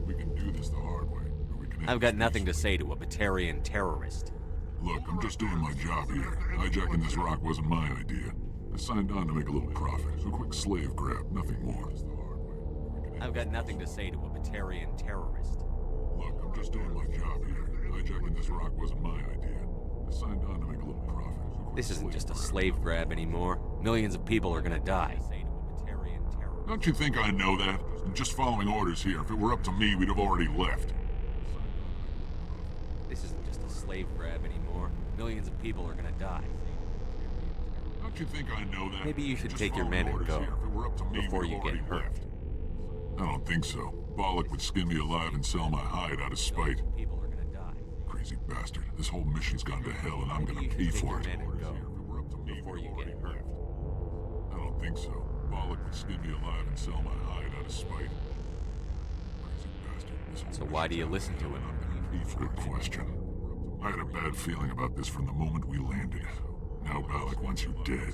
We can do this the hard way, or we can end I've got nothing to say to a Batarian terrorist. Look, I'm just doing my job here. Hijacking this rock wasn't my idea. I signed on to make a little profit. A quick slave grab, nothing more. I've got nothing to say to a Batarian terrorist. Look, I'm just doing my job here. Hijacking this rock wasn't my idea. I signed on to make a little profit. This isn't just a slave grab anymore. Millions of people are gonna die. Don't you think I know that? I'm just following orders here. If it were up to me, we'd have already left. This isn't just a slave grab anymore. Millions of people are gonna die. Don't you think I know that? Maybe you should Just take your following men and orders go here. If it were up to me, before we'd you have get already hurt. left. I don't think so. Bollock would skin me alive and sell my hide out of spite. People are gonna die. Crazy bastard. This whole mission's gone to hell and I'm gonna pay for it. Before you get hurt. I don't think so. Bollock would skin me alive and sell my hide out of spite. Crazy bastard. This whole So why do you listen to him? Good question. I had a bad feeling about this from the moment we landed. Now Balak wants you dead.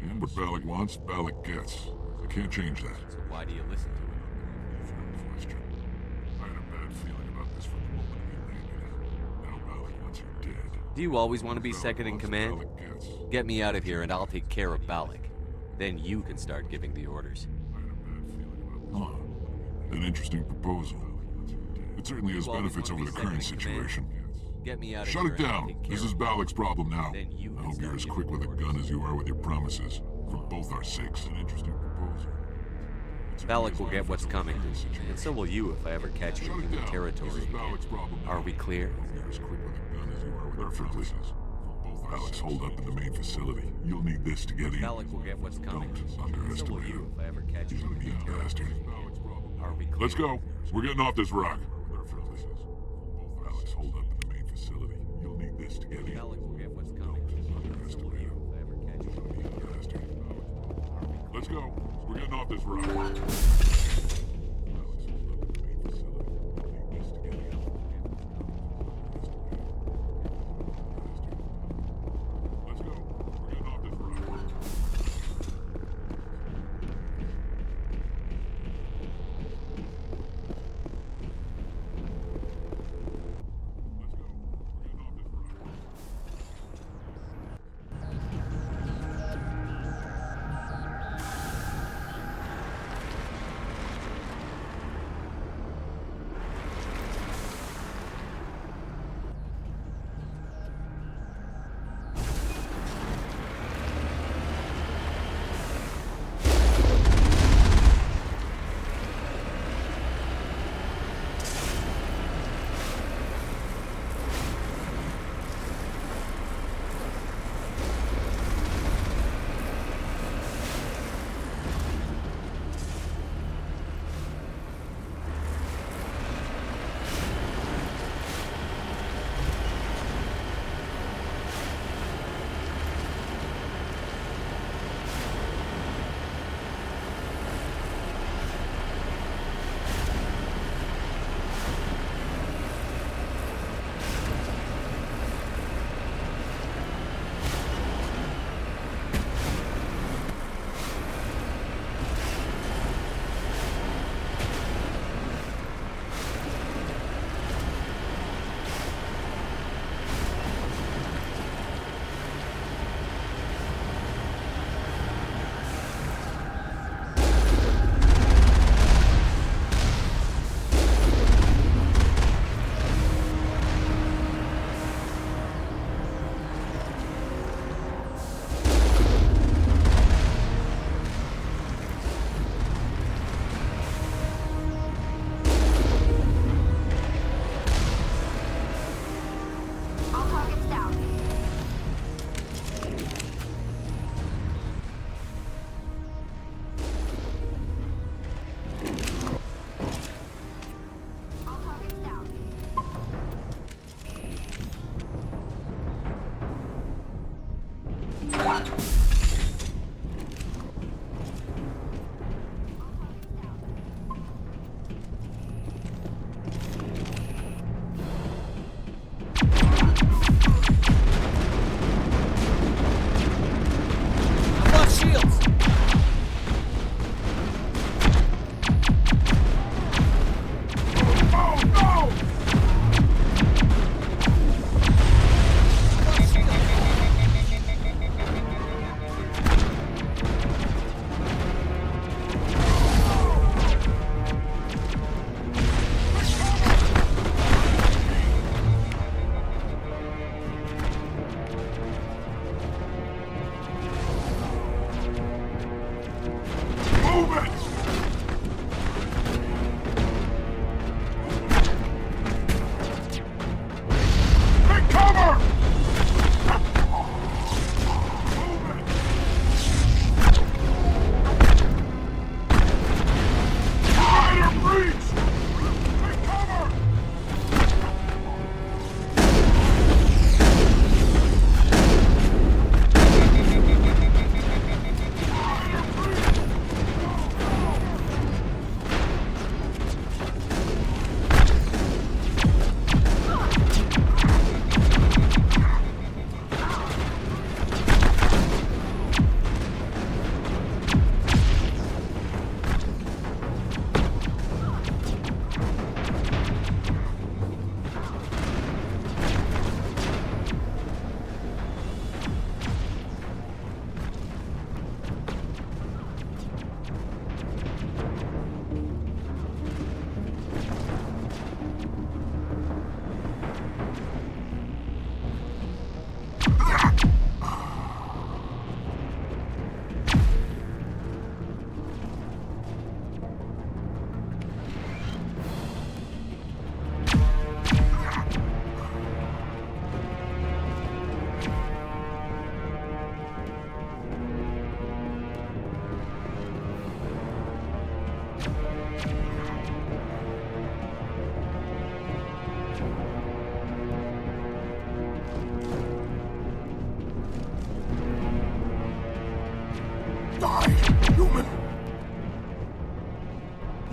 And what Balak wants, Balak gets. I can't change that. So why do you listen to him? Good question. I had a bad feeling about this from the moment we landed. Now Balak wants you dead. Do you always want to be second in command? Get me out of here and I'll take care of Balak. Then you can start giving the orders. Huh. An interesting proposal. It certainly has You always benefits wanna over be the current second in command? situation. Get me out of Shut here it and I'll down. take care This is of Balak's problem now. Then you I can hope you're start as giving quick with a gun as you are with your promises. For both our sakes. An interesting proposal. Balak will get what's coming, and so will you if I ever catch you in human territory again. Are we clear? You're as quick with a gun as you are with your promises. Alex, hold up in the main facility. You'll need this to get in. Balak will get what's coming. Don't So will underestimate you him. if I ever catch you He's a in mean human territory. bastard. Are we clear? Let's go. We're getting off this rock. Alex, hold up in the main facility. You'll need this to get in. Balak will get what's coming. So will you if I ever catch you in human territory. Let's go. We're getting off this rock.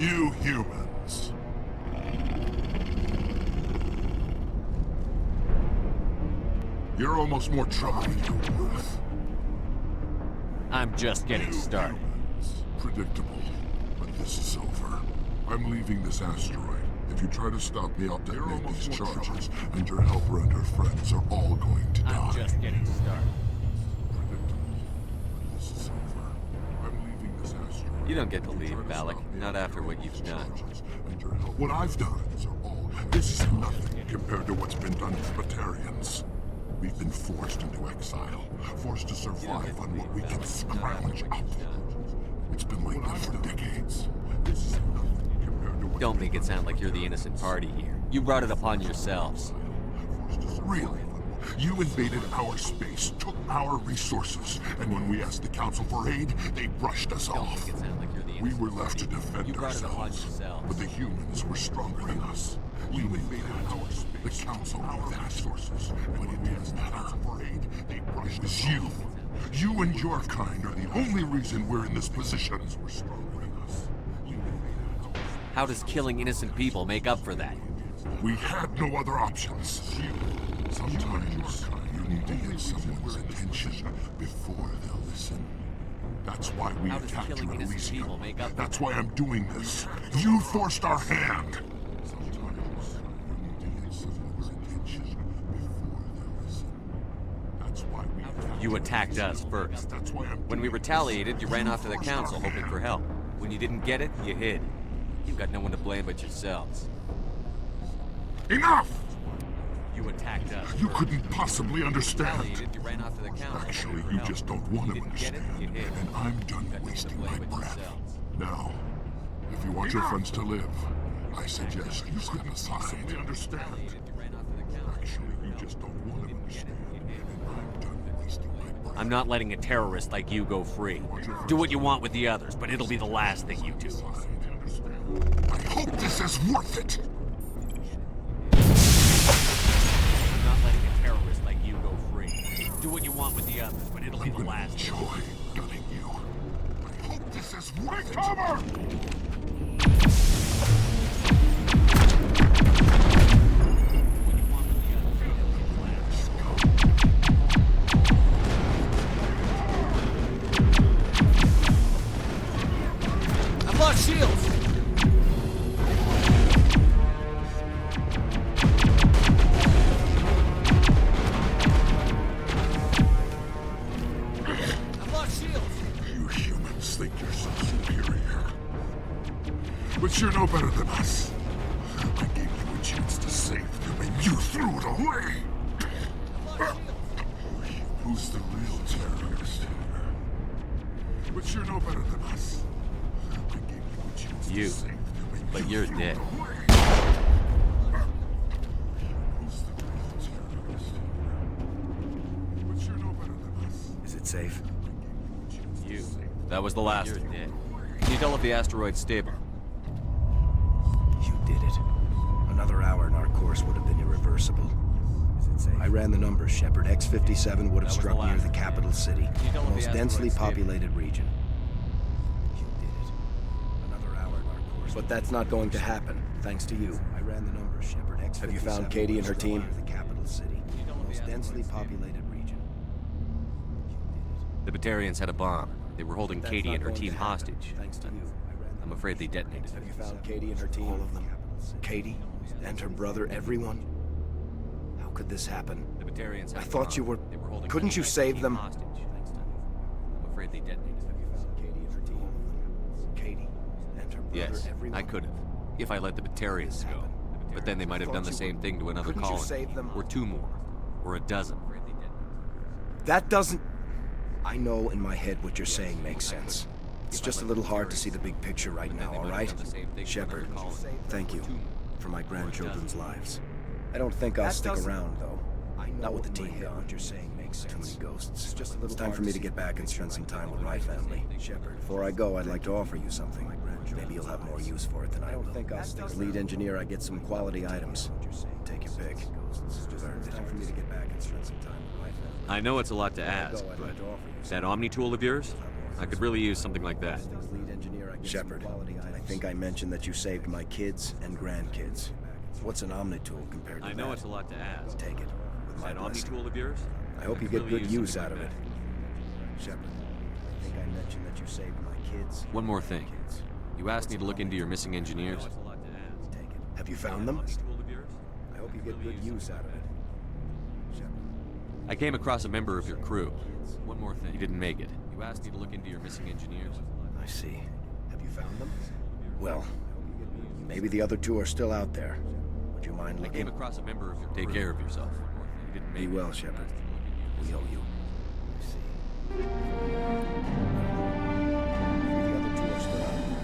You humans. You're almost more trouble than you're worth. I'm just getting started. Predictable, but this is over. I'm leaving this asteroid. If you try to stop me, I'll detonate these charges, and your helper and her friends are all going to die. I'm just getting started. Predictable, but this is over. I'm leaving this asteroid. You don't get to leave, Balak. Not after what you've done. What I've done, this is nothing compared to what's been done to the Batarians. We've been forced into exile, forced to survive on what we can scrounge up. It's been like that for decades. This is nothing compared to what... Don't make it sound like you're the innocent party here. You brought it upon yourselves. Really? You invaded our space, took our resources, and when we asked the Council for aid, they brushed us off. We were left to defend ourselves, but the humans were stronger than us. You invaded our space. The Council had the resources, and when we asked the Council for aid, they brushed us off. You and your kind are the only reason we're in this position. How does killing innocent people make up for that? We had no other options. Sometimes you need to get someone's attention before they'll listen. That's why we attacked you at Elysium. That's why I'm doing this. You forced our hand. Sometimes you need to get someone's attention before they'll listen. That's why we You attacked us first. When we retaliated, you ran off to the Council hoping for help. When you didn't get it, you hid. You've got no one to blame but yourselves. Enough! You attacked us. You couldn't possibly understand. You ran off to the Council. Actually, you just don't want to understand. And I'm done wasting my breath. Now, if you want your friends to live, I suggest you step aside. Understand. Actually, you just don't want to understand. And I'm done wasting my breath. I'm not letting a terrorist like you go free. Do what you want with the others, but it'll be the last thing you do. I hope this is worth it. I'm not letting a terrorist like you go free. Do what you want with the others, but it'll be the last. Enjoy gutting you. I hope this is worth it. Cover! I've lost shields! You humans think you're so superior. But you're no better than us. I gave you a chance to save them and you threw it away! Who's the real terrorist here? But you're no better than us. I gave you a chance to save them and but you're dead. Who's the real terrorist here? But you're no better than us. Is it safe? You. That was the last one. Can you tell if the asteroid's stable? You did it. Another hour and our course would have been irreversible. Is it safe? I ran the numbers, Shepard. X-57 would have struck near the capital city, the most densely populated region. You did it. Another hour in our course. But that's not going to happen, thanks to you. I ran the numbers, Shepard. X-57 have you found Katie and her team? The capital city, the most densely populated region. The Batarians had a bomb. They were holding Katie and her team hostage. Thanks to you. I'm afraid they detonated. Have you found Katie and her team? All of them. Katie and her brother, everyone? How could this happen? The Batarians had I a thought bomb. you were... They were holding Couldn't Katie you and her save team them? hostage. I'm afraid they detonated. Have you found Katie and her team? Katie and her brother, Yes, everyone? I could have. If I let the Batarians go. But then they might have done the same thing to another Couldn't you colony. save them? Or two more. Or a dozen. That doesn't... I know in my head what you're saying makes sense. It's just a little hard to see the big picture right now, all right? Shepard, thank you for my grandchildren's lives. I don't think I'll stick around, though. Not with the team gone. What you're saying makes sense. Too many ghosts. It's time for me to get back and spend some time with my family. Shepard, before I go, I'd like to offer you something. Maybe you'll have more use for it than I will. As lead engineer, I get some quality items. Take your pick. It's time for me to get back and spend some time with my family. I know it's a lot to ask, but that Omni tool of yours? I could really use something like that. Shepard, I think I mentioned that you saved my kids and grandkids. What's an Omnitool compared to that? I know it's a lot to ask. Take it, with my That blessing. Omnitool of yours? I hope you could get really good use use out something of like it. Shepard, I think I mentioned that you saved my kids. One more thing. You asked me to look into your missing engineers. Take it. Have you found them? I hope you get good use out of it. I came across a member of your crew. One more thing. You didn't make it. You asked me to look into your missing engineers. I see. Have you found them? Well, maybe the other two are still out there. Would you mind I looking? came across a member of your crew. Take care of yourself. One more thing. You didn't make Be it. well, Shepard. We owe you. I see. Maybe the other two are still out there.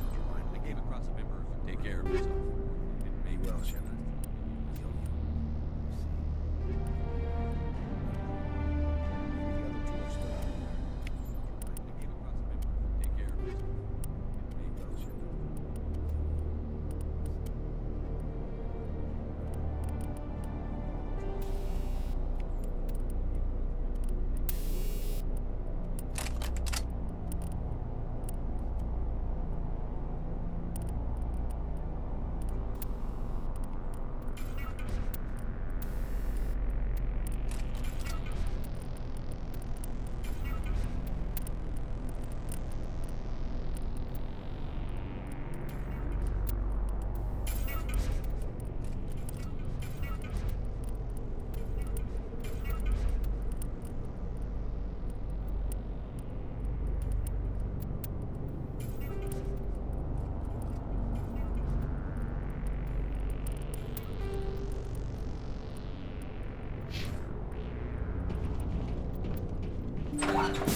Would you mind I came across a member of your Take care of yourself. You didn't make Be well, Shepard. We owe you. I see. Maybe the other two are still out there. I came across a member of your Take care of yourself. Be well, Shepard.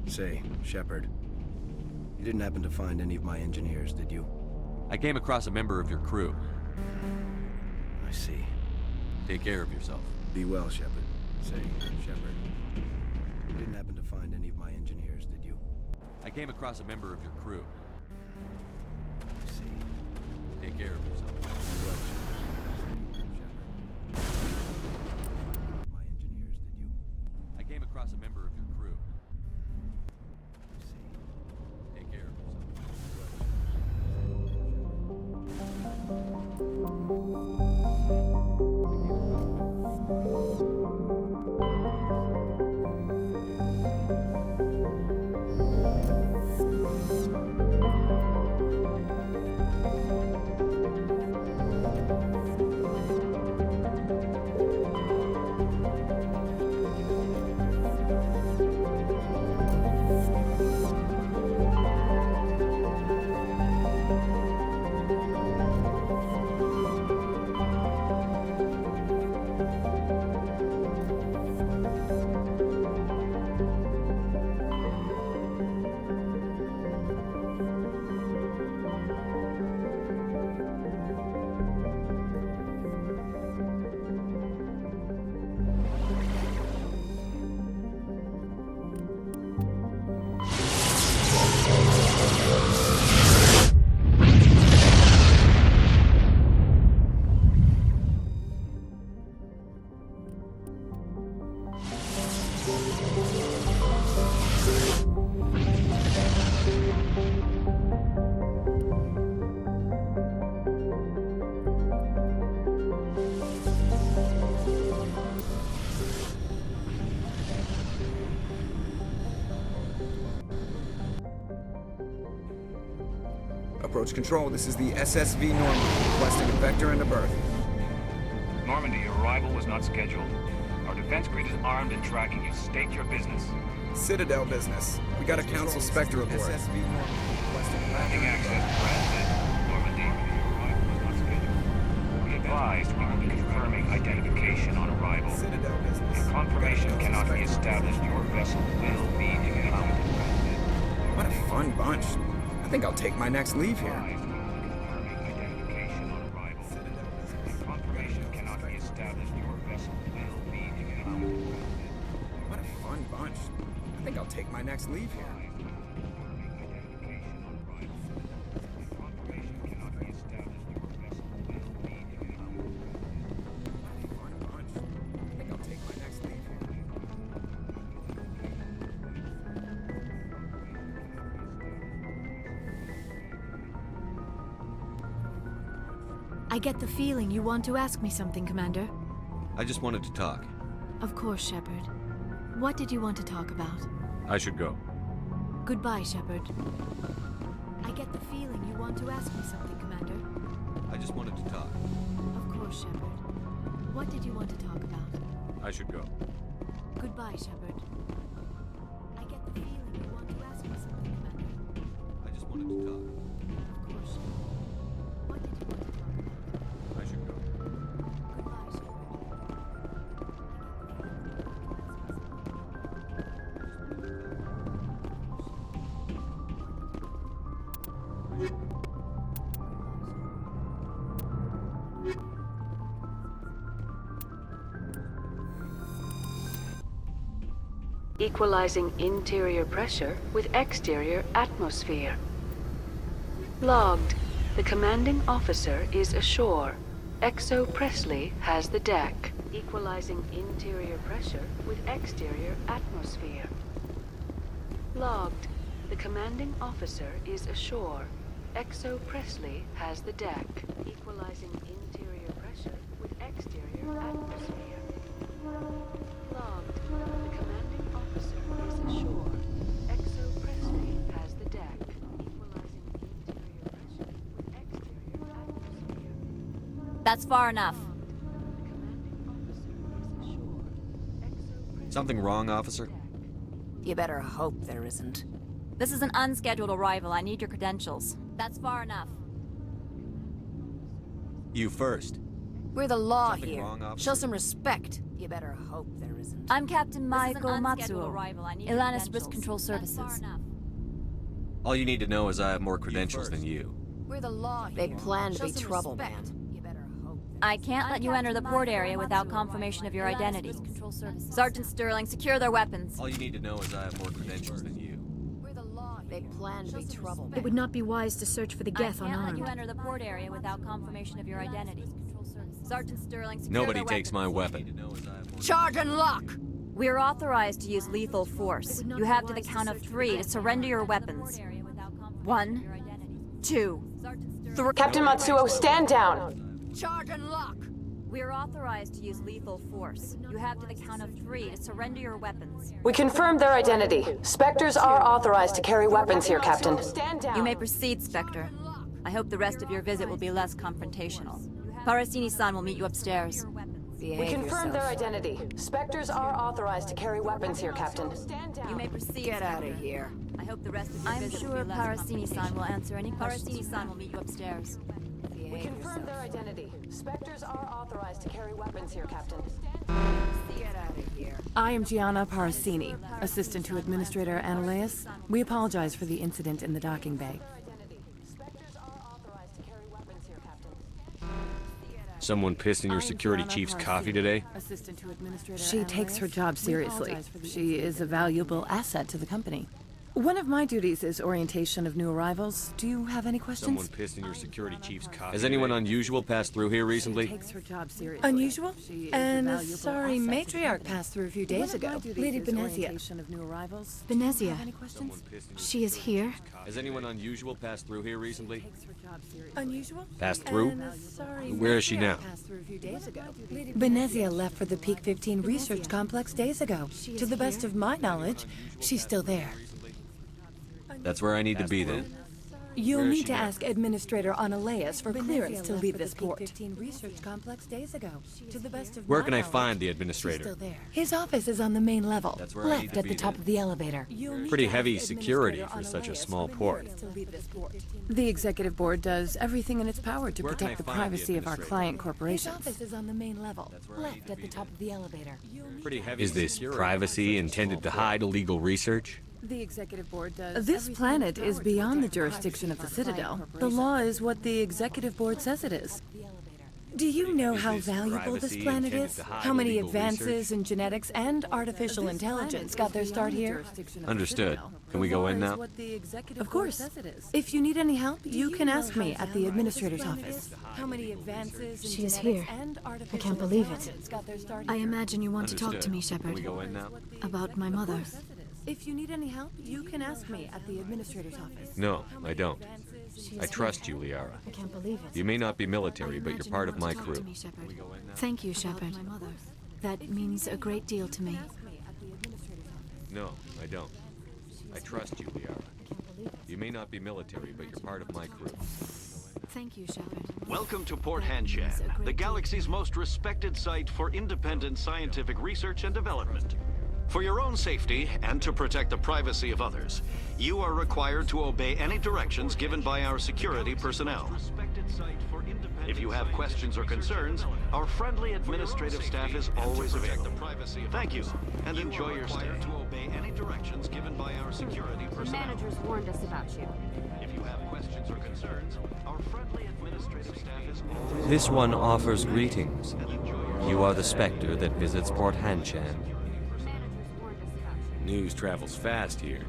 Say, Shepard, you didn't happen to find any of my engineers, did you? I came across a member of your crew. I see. Take care of yourself. Be well, Shepard. Say, Shepard, you didn't happen to find any of my engineers, did you? I came across a member of your crew. I see. Take care of yourself. Be well, Shepard. My engineers, did you? I came across a member of your crew. I see. Take care of yourself. Be well, Shepard. Approach control, this is the SSV Normandy, requesting a vector and a berth. Normandy, your arrival was not scheduled. Our defense grid is armed and tracking you. State your business. Citadel business. We got a Council Spectre report. SSV Normandy, requesting Granting access to Transit. Normandy, your arrival was not scheduled. Be advised, we will be confirming identification on arrival. Citadel business. If confirmation cannot be established, your vessel will be impounded. What a fun bunch. I think I'll take my next leave here. What a fun bunch. I think I'll take my next leave here. I get the feeling you want to ask me something, Commander. I just wanted to talk. Of course, Shepard. What did you want to talk about? I should go. Goodbye, Shepard. I get the feeling you want to ask me something, Commander. I just wanted to talk. Of course, Shepard. What did you want to talk about? I should go. Goodbye, Shepard. I get the feeling you want to ask me something, Commander. I just wanted to talk. Of course, Shepard. What did you want to talk about? I should go. Goodbye, Shepard. Equalizing interior pressure with exterior atmosphere. Logged. The commanding officer is ashore. XO Presley has the deck. Equalizing interior pressure with exterior atmosphere. Logged. The commanding officer is ashore. XO Presley has the deck. Equalizing interior pressure with exterior atmosphere. Logged. The commanding officer is ashore. XO Presley has the deck. Equalizing interior pressure with exterior atmosphere. That's far enough. Something wrong, officer? You better hope there isn't. This is an unscheduled arrival. I need your credentials. That's far enough. You first. We're the law Something here. wrong, officer? Show some respect. You better hope there isn't. I'm Captain Maiko Matsuo, Ilanis Risk Control Services. All you need to know is I have more credentials than you. We're the law here. They plan to Show be some trouble, respect. man. I can't let you enter the port area without confirmation of your identity. Sergeant Sterling, secure their weapons. All you need to know is I have more credentials than you. They plan to be trouble. It would not be wise to search for the Geth I can't let unarmed. you enter the port area without confirmation of your identity. Sergeant Sterling, secure Nobody their takes my weapons. weapon. Charge and lock! We're authorized to use lethal force. You have to the count of 3 to surrender your weapons. 1, 2, 3. Captain Matsuo, stand down! Charge and lock! We're authorized to use lethal force. You have to the count of 3 to surrender your weapons. We confirmed their identity. Spectres are authorized to carry weapons here, Captain. You may proceed, Spectre. I hope the rest of your visit will be less confrontational. Parasini-san will meet you upstairs. We confirmed their identity. Spectres are authorized to carry weapons here, Captain. You may proceed. Get out of here. I hope the rest of your visit will be less Parasini-san will answer any questions. Parasini-san will meet you upstairs. We confirmed their identity. Spectres are authorized to carry weapons here, Captain. Get out of here. I am Gianna Parasini, assistant to Administrator Analeus. We apologize for the incident in the docking bay. Someone pissed in your security chief's coffee today? Assistant to Administrator She takes her job seriously. She is a valuable asset to the company. One of my duties is orientation of new arrivals. Do you have any questions? Someone pissed in your security chief's coffee. Has anyone unusual passed through here recently? Takes her job seriously. Unusual? And sorry, matriarch passed through a few days ago. Lady Benezia. Benezia. She is here? Has anyone unusual passed through here recently? Unusual? Passed through? Where is she now? Benezia left for the Peak 15 research complex days ago. To the best of my knowledge, she's still there. That's where I need to be then. You'll Where is need she to now? ask Administrator Analeas for clearance Benezia to left leave for the this port. P-15 research complex days ago. To the best of Where my can I knowledge, find the she's administrator? still there. His office is on the main level, That's where I need left to at the be top then. of the elevator. Pretty heavy security for such a small port. The executive board does everything in its power to Where can I protect the find the privacy of our administrator? client corporations. His office is on the main level, left at the top of the elevator. Pretty heavy. Is this privacy intended to hide illegal research? The executive board does. This planet is beyond the jurisdiction of the Citadel. The law is what the executive board says it is. Do you know how this valuable this privacy planet intended is? to hide How many illegal advances research? in genetics and artificial intelligence got their start here? Understood. Can we go in now? Of course. If you need any help, you can ask me at the administrator's office. How many advances in She is genetics here. and I artificial can't believe it. intelligence got their start I here? imagine you want to talk to me, Understood. Can we Shepard. go in now? About my mother. If you need any help, you can ask me at the administrator's office. No, I don't. I trust you, Liara. I can't believe it. You may not be military, but you're part of my crew. To me, Shepard. Thank you, Shepard. That means a great deal to me. No, I don't. I trust you, Liara. You may not be military, but you're part of my crew. Thank you, Shepard. Welcome to Port Hanshan, the galaxy's most respected site for independent scientific research and development. For your own safety and to protect the privacy of others, you are required to obey any directions given by our security personnel. If you have questions or concerns, our friendly administrative staff is always available. Thank you, and enjoy your stay. To obey any directions given by our security The personnel. managers warned us about you. If you have questions or concerns, our friendly administrative staff is always This one offers greetings. You are the Spectre that visits Port Hanshan. News travels fast here.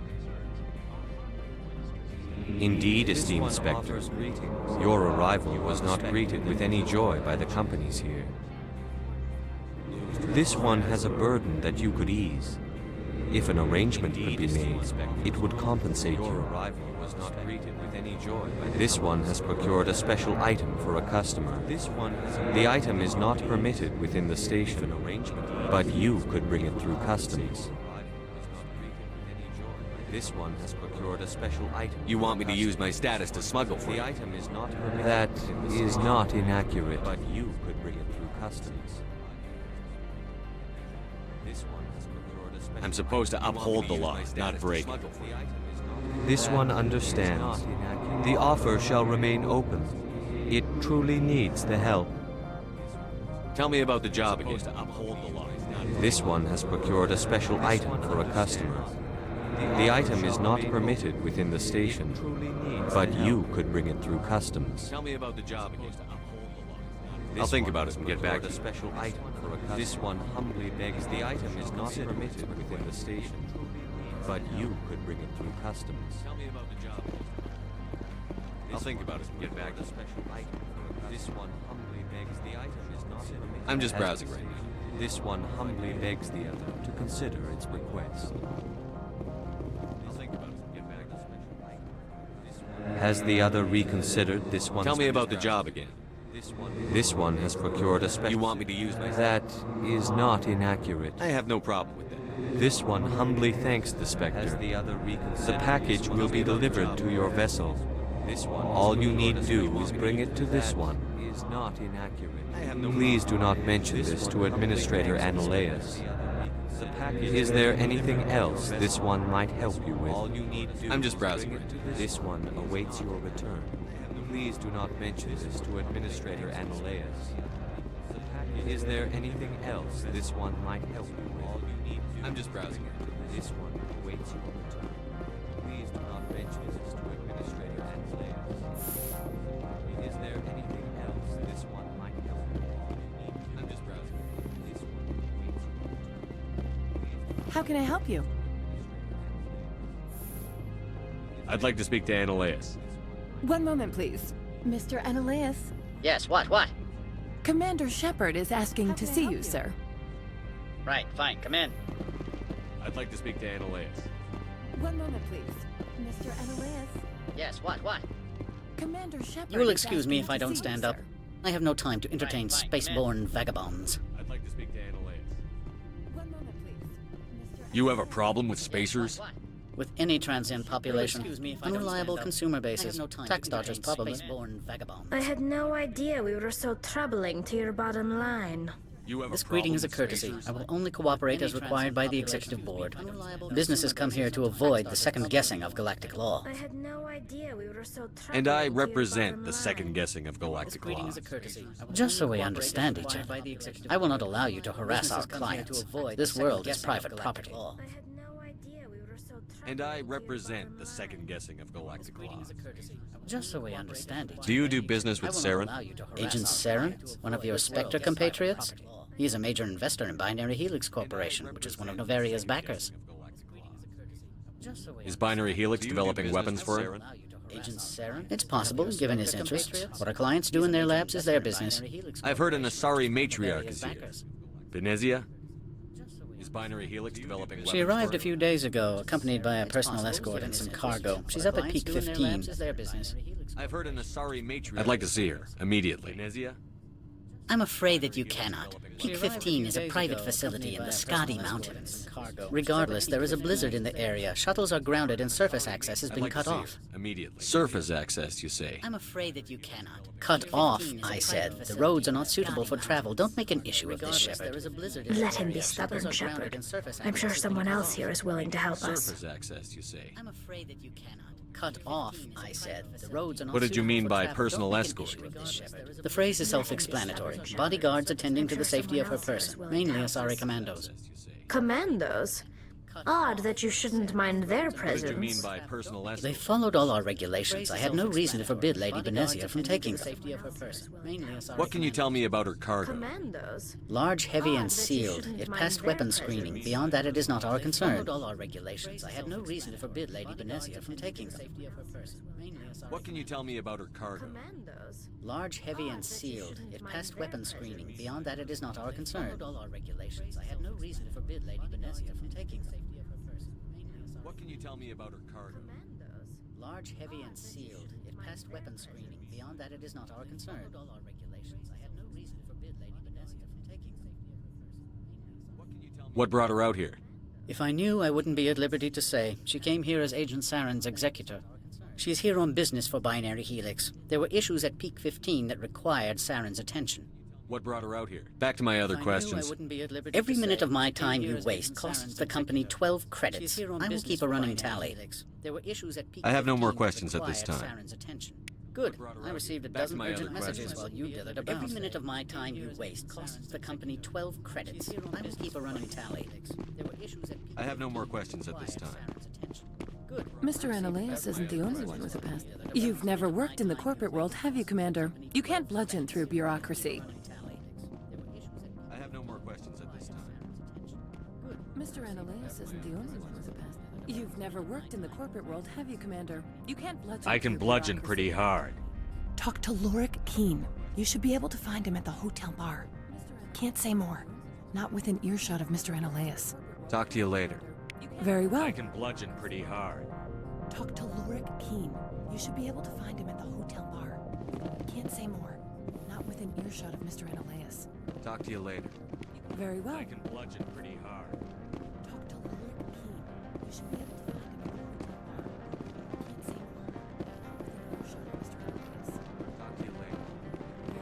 Indeed, esteemed Spectre. Your arrival was not greeted with any joy by the companies here. This one has a burden that you could ease. If an arrangement could be made, it would compensate you. Your arrival was not greeted with any joy. This one has procured a special item for a customer. The item is not permitted within the station, but you could bring it through customs. This one has procured a special item. You want me to use my status to smuggle for the item is not permitted. That is not inaccurate, but you could bring it through customs. This one has procured a special I'm supposed to uphold the law, not break it. This one understands. The offer shall remain open. It truly needs the help. Tell me about the job again. To uphold the law. This one has procured a special item for a customer. The item is not permitted within the station, but you could bring it through customs. Tell me about the job again. I'll think about it and get back to you. A special item for a customer. This one humbly begs the item is not permitted within the station, but you could bring it through customs. Tell me about the job. I'll think about it and get back to special item. This one humbly begs the item is not permitted. I'm just browsing right now. This one humbly begs the other to consider its request. Has the other reconsidered this one? Tell me about the job again. This one has procured a special... You want me to use my... That is not inaccurate. I have no problem with that. This one humbly thanks the Spectre. Has the other reconsidered... The package will be delivered to your vessel. This one... All you need do is bring it to this one. Is not inaccurate. Please do not mention this to Administrator Analeas. Is there anything else this one might help you with? I'm just browsing. This one awaits your return. Please do not mention this to Administrator Analeas. Is there anything else this one might help you with? I'm just browsing. This one awaits your return. Please do not mention this to Administrator Analeas. Is there anything else this one might help you with? I'm just browsing. This one awaits your return. How can I help you? I'd like to speak to Analeas. One moment, please. Mr. Analeas. Yes, what? Commander Shepard is asking to see you, sir. Right, fine, come in. I'd like to speak to Analeas. One moment, please. Mr. Analeas. Yes, what? Commander Shepard. You will is excuse me asking if I to don't see stand you, up. sir. I have no time to entertain Right, fine, spaceborne vagabonds. I'd like to speak to Analeas. One moment, please. Mr. You have a problem with spacers? with any transient population. Unreliable consumer bases. Tax dodgers, probably. Space-born vagabonds. I had no idea we were so troubling to your bottom line. This greeting is a courtesy. I will only cooperate as required by the Executive Board. Businesses come here to avoid the second guessing of galactic law. I had no idea we were so troubling. And I represent the second guessing of galactic law. Just so we understand each other, I will not allow you to harass our clients. This world is private property. And I represent the second guessing of galactic law. Just so we understand each other. Do you do business with Saren? Agent Saren? One of your Spectre compatriots? He is a major investor in Binary Helix Corporation, which is one of Novaria's backers. Is Binary Helix developing weapons for him? Agent Saren? It's possible, given his interests. What our clients do in their labs is their business. I've heard an Asari matriarch is here. Benezia? Is Binary Helix developing weapons She arrived for a few days ago, accompanied by a personal escort and some cargo. She's up at Peak 15. I've heard an Asari matriarch. I'd like to see her, immediately. Benezia? I'm afraid that you cannot. Peak 15 is a private facility in the Scotty Mountains. Regardless, there is a blizzard in the area. Shuttles are grounded and surface access has been cut off. Immediately. Surface access, you say? I'm afraid that you cannot. Cut off, I said. The roads are not suitable for travel. Don't make an issue of this, Shepard. Let him be stubborn, Shepard. I'm sure someone else here is willing to help us. Surface access, you say? I'm afraid that you cannot. Cut off, I said. The roads are not What did you mean by suitable for personal travel. Don't escort? make an issue of this, Shepard. The phrase is self-explanatory. Bodyguards attending to the safety of her person, mainly Asari commandos. Commandos? Odd that you shouldn't mind their What presence. did you mean by personal escort? They followed all our regulations. I had no reason to forbid Lady Benezia from taking them. What can you tell me about her cargo? Commandos? Large, heavy, and that you sealed. shouldn't It mind passed their weapons screening. presence. Beyond that, it is not our concern. All our regulations. I had no reason to forbid Lady Benezia from taking them. What can you tell me about her cargo? Commandos? Large, heavy, and sealed. It passed weapons screening. Beyond that, it is not our concern. All our regulations. I had no reason to forbid Lady Benezia from taking them. What can you tell me about her cargo? Large, heavy, and sealed. It passed weapons screening. Beyond that, it is not our concern. All our regulations. I had no reason to forbid Lady Benezia from taking them. What brought her out here? If I knew, I wouldn't be at liberty to say. She came here as Agent Saren's executor. She's here on business for Binary Helix. There were issues at Peak 15 that required Saren's attention. What brought her out here? Back to my other questions. Every minute of my time you waste costs the company 12 credits. I will keep a running tally. There were issues at Peak I have no more 15 questions that at this required time. Saren's attention. Good. I received a Back to dozen my urgent other messages questions. while you dithered about. Every minute of my time you waste costs the company 12 credits. I will keep a running tally. There were issues at Peak I have no more questions at this time. Mr. Ananias isn't the only one with a past. You've never worked in the corporate world, have you, Commander? You can't bludgeon through bureaucracy. I have no more questions at this time. Mr. Ananias isn't the only one with a past. You've never worked in the corporate world, have you, Commander? You can't bludgeon I can through bludgeon bureaucracy. pretty hard. Talk to Lorik Keen. You should be able to find him at the hotel bar. Can't say more. Not within earshot of Mr. Ananias. Talk to you later. Very well. I can bludgeon pretty hard. Talk to Lorik Keen. You should be able to find him at the hotel bar. Can't say more. Not within earshot of Mr. Ananias. Talk to you later. Very well. I can bludgeon pretty hard. Talk to Lorik Keen. You should be able to find him at the hotel bar. Can't say more. Not within earshot of Mr. Ananias. Talk to you later. Very well.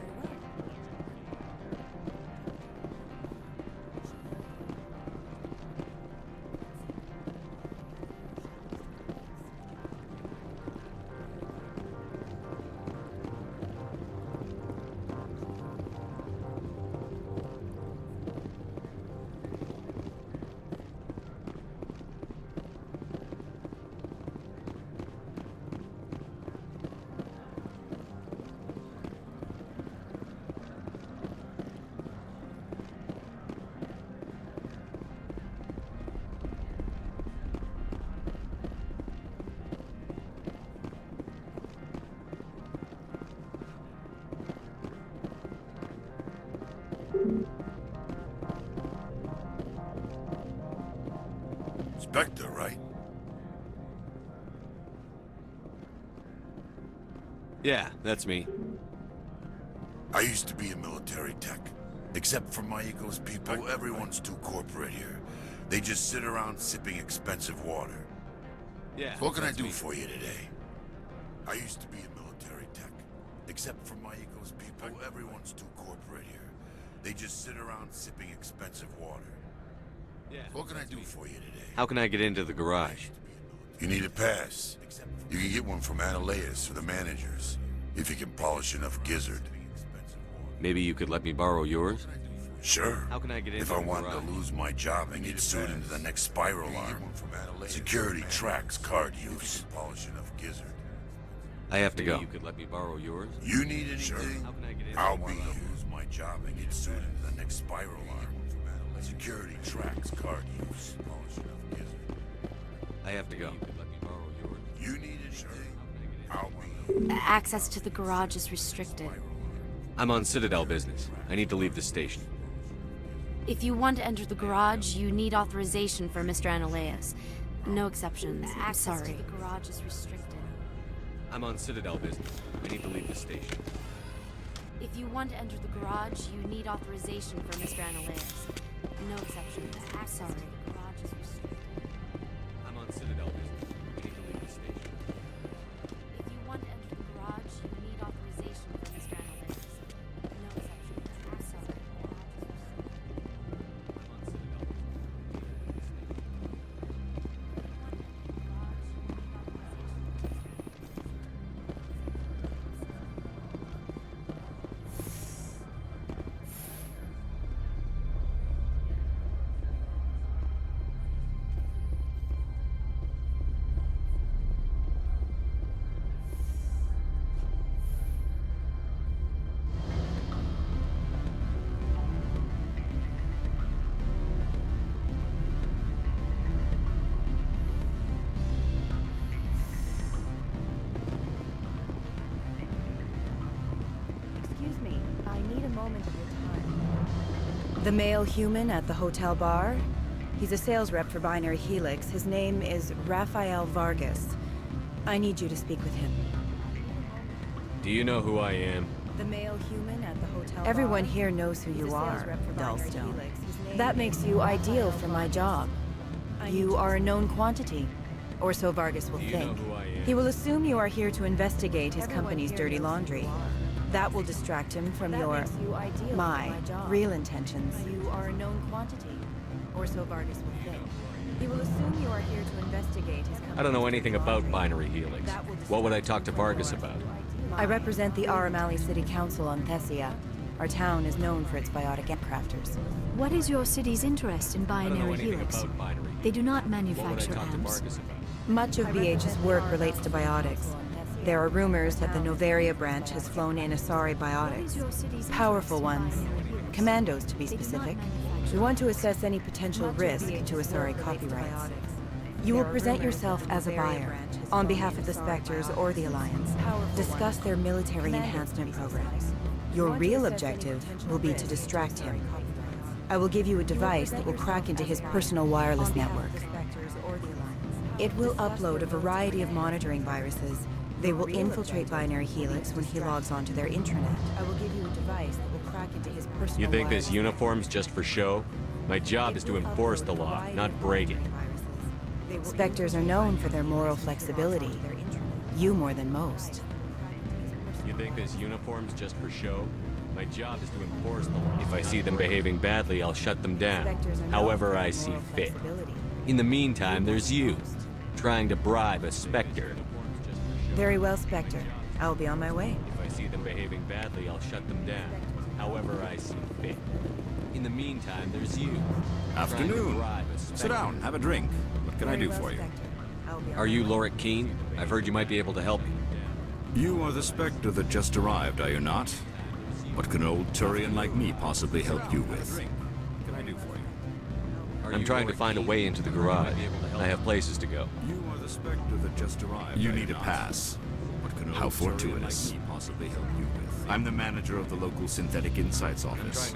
Spectre, right? Yeah, that's me. I used to be a military tech. Except for Maiko's people, everyone's too corporate here. They just sit around sipping expensive water. Yeah. What can I do for you today? I used to be in military tech. Except for Maiko's people, everyone's too corporate here. They just sit around sipping expensive water. Yeah. What can I do for you today? How can I get into the garage? You need a pass. You can get one from Analeas or the managers, if you can polish enough gizzard. Maybe you could let me borrow yours? Sure. How can I get into If I the wanted garage? to lose my job and get sued into the next spiral arm, security tracks card use. Polish enough gizzard. I have to Maybe go. you could let me borrow yours? You need anything? Sure. How can I get in? I'll be here. Lose my job and get sued into the next spiral arm. Security tracks card use. Polish enough gizzard. I have to go. You need anything? I'll be here. Access to the garage is restricted. I'm on Citadel business. I need to leave the station. If you want to enter the garage, you need authorization for Mr. Analeas. No exceptions. Sorry. Access to the garage is restricted. I'm on Citadel business. I need to leave the station. If you want to enter the garage, you need authorization for Mr. Analeas. No exceptions. Sorry. The garage is restricted. I'm on Citadel business. I need to leave the station. If you want to enter the garage, you need authorization for Mr. Analeas. No exceptions. Sorry. Excuse me, I need a moment of your time. The male human at the hotel bar? He's a sales rep for Binary Helix. His name is Rafael Vargas. I need you to speak with him. Do you know who I am? The male human at the hotel bar? Everyone here knows who you are, Dullstone. That makes you ideal for my job. You are a known quantity, or so Vargas will Do you know think. who I am? He will assume you are here to investigate his company's dirty laundry. That will distract him from my real intentions. You are a known quantity, or so Vargas will think. He will assume you are here to investigate his company's I don't know anything dirty about laundry. Binary Helix. What would I talk to Vargas about? I represent the Aramali City Council on Thessia. Our town is known for its biotic crafters. What is your city's interest in I don't know Binary anything Helix? about Binary They do not What would I manufacture talk to amps. Vargas about? Much of BH's work relates to biotics. There are rumors that the Novaria branch has flown in Asari biotics. Powerful ones. Commandos, to be specific. We want to assess any potential risk to Asari copyrights. You will present yourself as a buyer, on behalf of the Spectres or the Alliance. Discuss their military enhancement programs. Your real objective will be to distract him. I will give you a device that will crack into his personal wireless network. It will upload a variety of monitoring viruses. They will infiltrate Binary Helix when he logs onto their intranet. I will give you a device that will crack into his personal You think this wireless uniform's just for show? My job is to enforce the law, not break it. Spectres are known for their moral flexibility. You more than most. You think this uniform's just for show? My job is to enforce the law. If I see them behaving badly, I'll shut them down, however I see fit. In the meantime, there's you, trying to bribe a Spectre. Very well, Spectre. I will be on my way. If I see them behaving badly, I'll shut them down, however I see fit. In the meantime, there's you. Afternoon. Sit down, have a drink. What can I do for you? Are you Lorik Keene? I've heard you might be able to help me. You are the Spectre that just arrived, are you not? What can an old Turian like me possibly help you with? What can I do for you? I'm trying to find a way into the garage. I have places to go. You are the Spectre that just arrived. You need a pass. What can an old Turian like me possibly help you with? I'm the manager of the local Synthetic Insights office.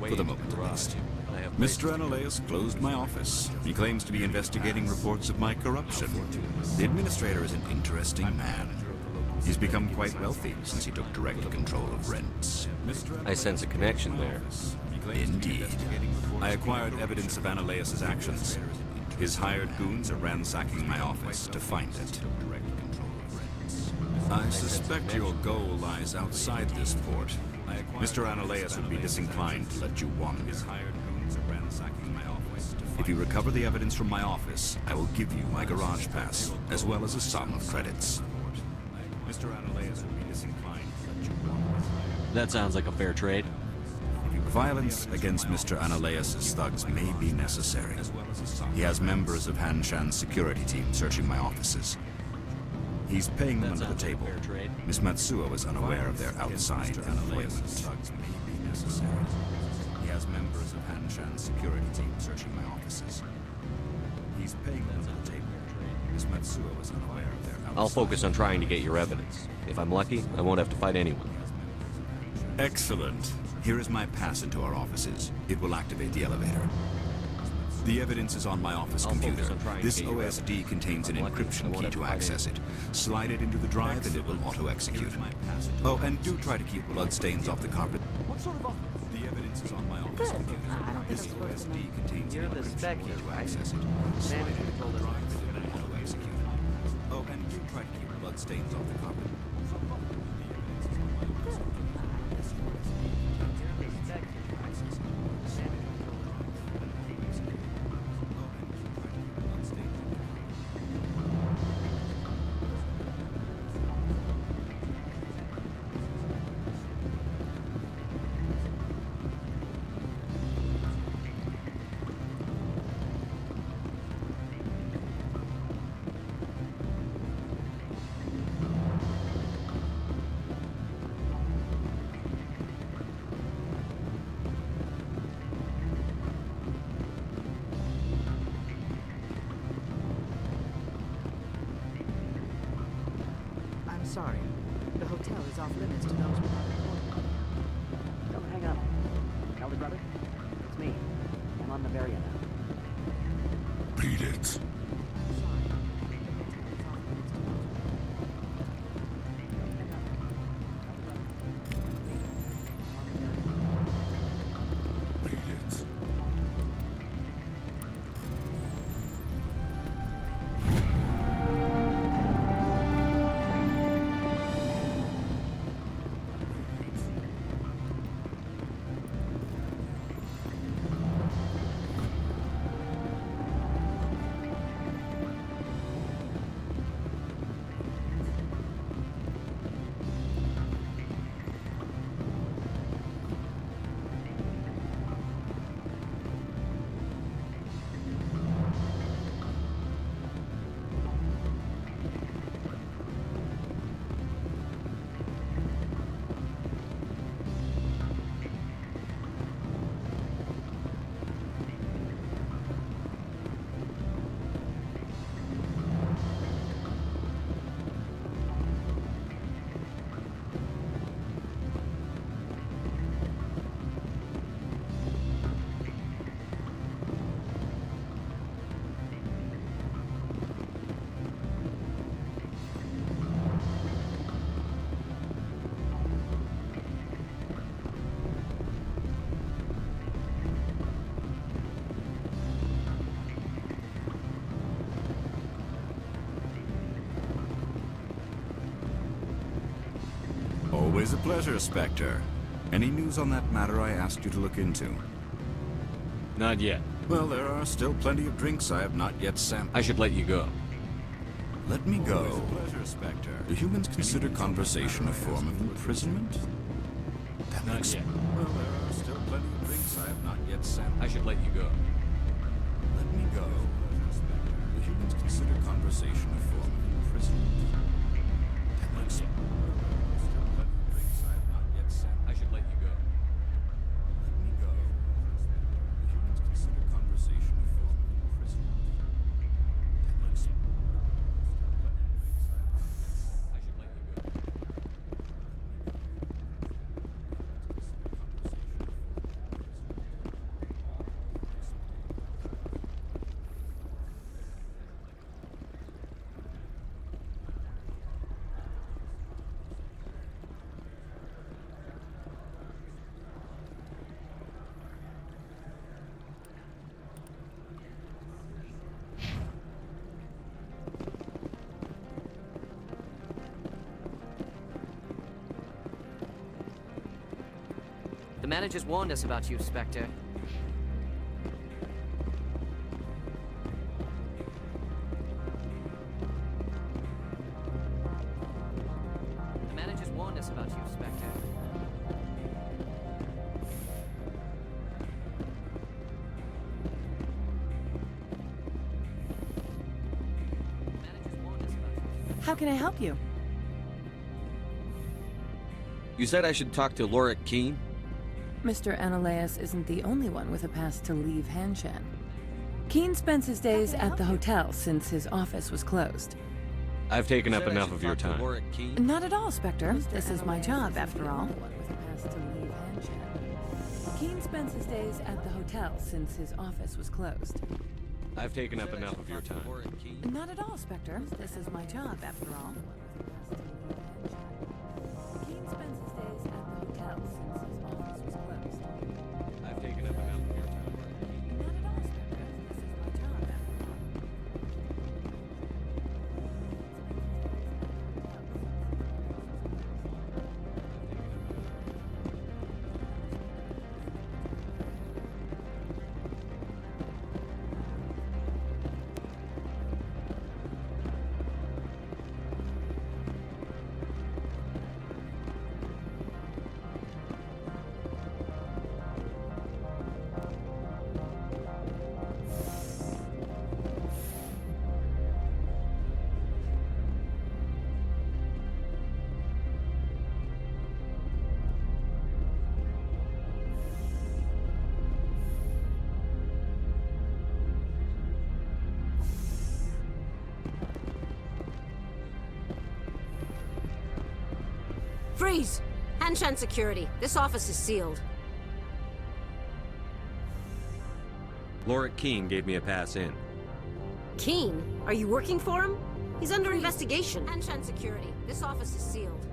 For the moment, at least. Mr. Analeas closed my office. He claims to be investigating reports of my corruption. The administrator is an interesting man. He's become quite wealthy since he took direct control of rents. I sense a connection there. Indeed. I acquired evidence of Analeas' actions. His hired goons are ransacking my office to find it. I suspect your goal lies outside this port. Mr. Ananias would be disinclined to let you wander. If you recover the evidence from my office, I will give you my garage pass, as well as a sum of credits. Mr. Ananias would be disinclined to let you wander. That sounds like a fair trade. Violence against Mr. Ananias' thugs may be necessary. He has members of Han Shan's security team searching my offices. He's paying them under the table. Miss Matsuo is unaware of their outside employment. Thugs may be necessary. He has members of Han Shan's security team searching my offices. He's paying them under the table. Miss Matsuo is unaware of their outside. I'll focus on trying to get your evidence. If I'm lucky, I won't have to fight anyone. Excellent. Here is my pass into our offices. It will activate the elevator. The evidence is on my office computer. This OSD contains an encryption key to access it. Slide it into the drive and it will auto-execute. Oh, and do try to keep bloodstains off the carpet. The evidence is on my office computer. This OSD contains an encryption key to access it. Slide it into the drive and it will auto-execute. Oh, and do try to keep bloodstains off the carpet. Sorry, the hotel is off limits to those without a quarter. Don't hang up. Elder brother, it's me. I'm on Bavaria now. Beat it. Always a pleasure, Spectre. Any news on that matter I asked you to look into? Not yet. Well, there are still plenty of drinks I have not yet sampled. I should let you go. Let me go. Always a pleasure, Spectre. Do humans consider conversation a form of imprisonment? That Not yet. Well, there are still plenty of drinks I have not yet sampled. I should let you go. Let me go. Do humans consider conversation a form of imprisonment? Not yet. I should let you go. Let me go. Do humans consider conversation a form of imprisonment? Not yet. I should let you go. The managers warned us about you, Spectre. The managers warned us about you, Spectre. How can I help you? You said I should talk to Lorik Keene? Mr. Ananias isn't the only one with a pass to leave Hanshan. Keene spends his days at the hotel since his office was closed. I've taken up enough of your time. Not at all, Spectre. This is my job, after all. Keene spends his days at the hotel since his office was closed. I've taken up enough of your time. Not at all, Spectre. This is my job, after all. Keene spends his days at the hotel since his office was closed. I've taken up enough of your time. Not at all, Spectre. This is my job, after all. Freeze! Hanshan security. This office is sealed. Lorik Keene gave me a pass in. Keene? Are you working for him? He's under investigation. Hanshan security. This office is sealed.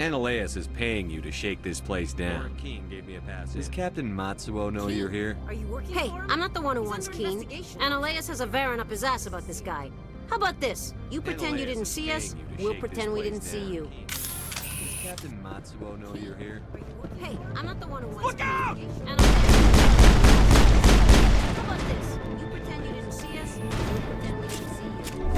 Ananias is paying you to shake this place down. Lorik Keene gave me a pass in. Does Captain Matsuo know you're here? Are you working for him? I'm not the one who wants Keene. Ananias has a Varen up his ass about this guy. How about this? You pretend you didn't see us, we'll pretend we didn't see you. Does Captain Matsuo know you're here? Hey, I'm not the one who wants Look out! How about this? You pretend you didn't see us, we'll pretend we didn't see you.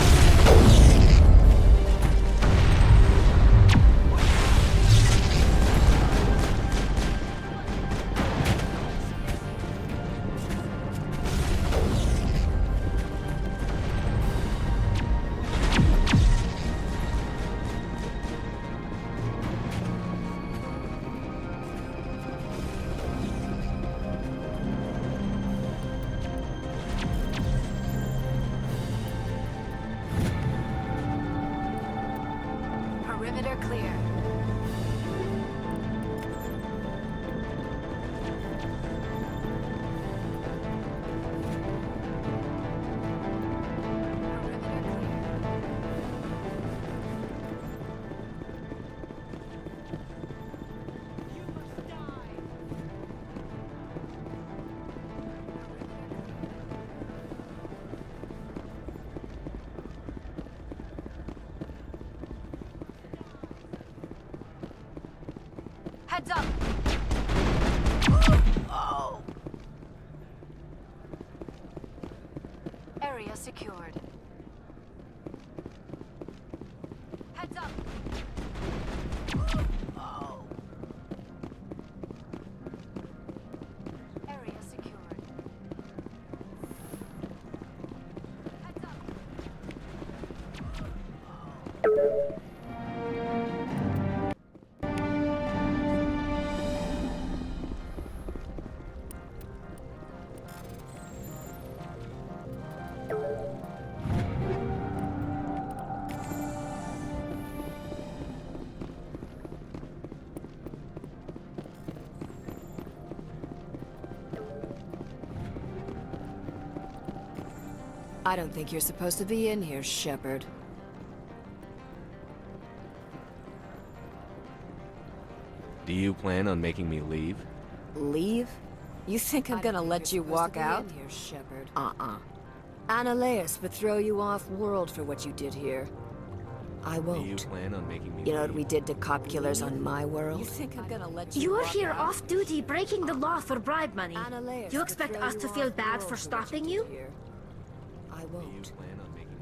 Perimeter clear. Heads up! Oh. Area secured. Heads up! Oh. Area secured. Heads up! I don't think you're supposed to be in here, Shepard. Do you plan on making me leave? Leave? You think I'm gonna let you walk out? Here, Shepard. Ananias would throw you off-world for what you did here. I won't. You plan on making me You know what we did to cop killers on my world? You think I'm gonna let you You're walk here out? off duty, breaking the law for bribe money. You expect us to feel bad for stopping you? I won't.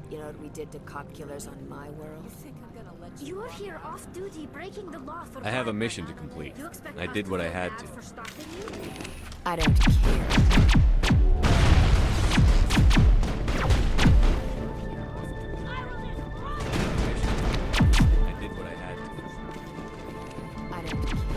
You know what we did to cop killers on my world? You're here off duty, breaking the law for I have a bribe mission to money. complete. You expect I us did to what I feel had bad to. for stopping you? I don't care. I did what I had to. I don't care.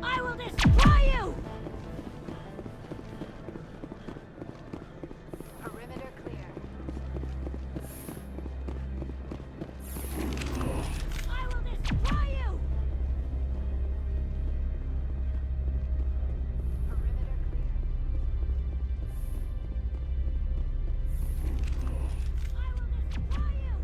I will destroy you! Perimeter clear. I will destroy you! Perimeter clear. I will destroy you!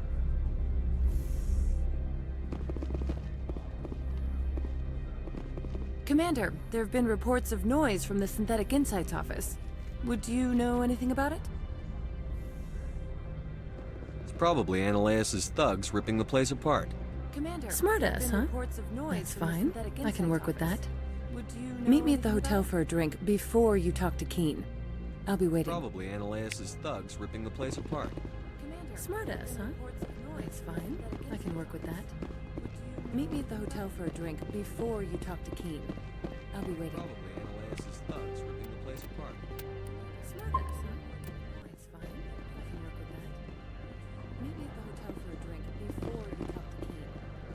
Commander, there have been reports of noise from the Synthetic Insights office. Would you know anything about it? It's probably Ananias' thugs ripping the place apart. Commander, Smartass, huh? That's fine. I can work with that. Meet me at the hotel for a drink before you talk to Keen. I'll be waiting. Probably Ananias' thugs ripping the place apart. Smartass, huh? That's fine. I can work with that. Meet me at the hotel for a drink before you talk to Keen. I'll be waiting. Probably Ananias' thugs ripping the place apart. Smartass, huh? That's fine. I can work with that. Meet me at the hotel for a drink before you talk to Keen. I'll be waiting.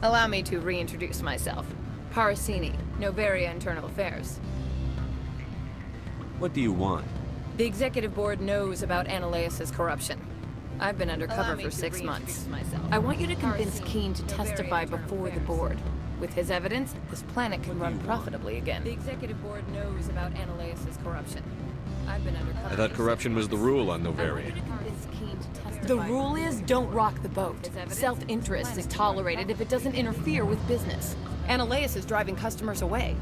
Allow me to reintroduce myself. Parasini, Novaria Internal Affairs. What do you want? The executive board knows about Ananias' corruption. I've been undercover Allow me for to 6 months. myself. I want you to convince Parasini, Keen to Novaria testify Internal before the Affairs. board. With his evidence, this planet can run profitably again. The executive board knows about Ananias' corruption. I've been undercover. I thought corruption was the rule on Novaria. The rule is don't rock the boat. Self-interest is tolerated if it doesn't interfere with business. Ananias is driving customers away.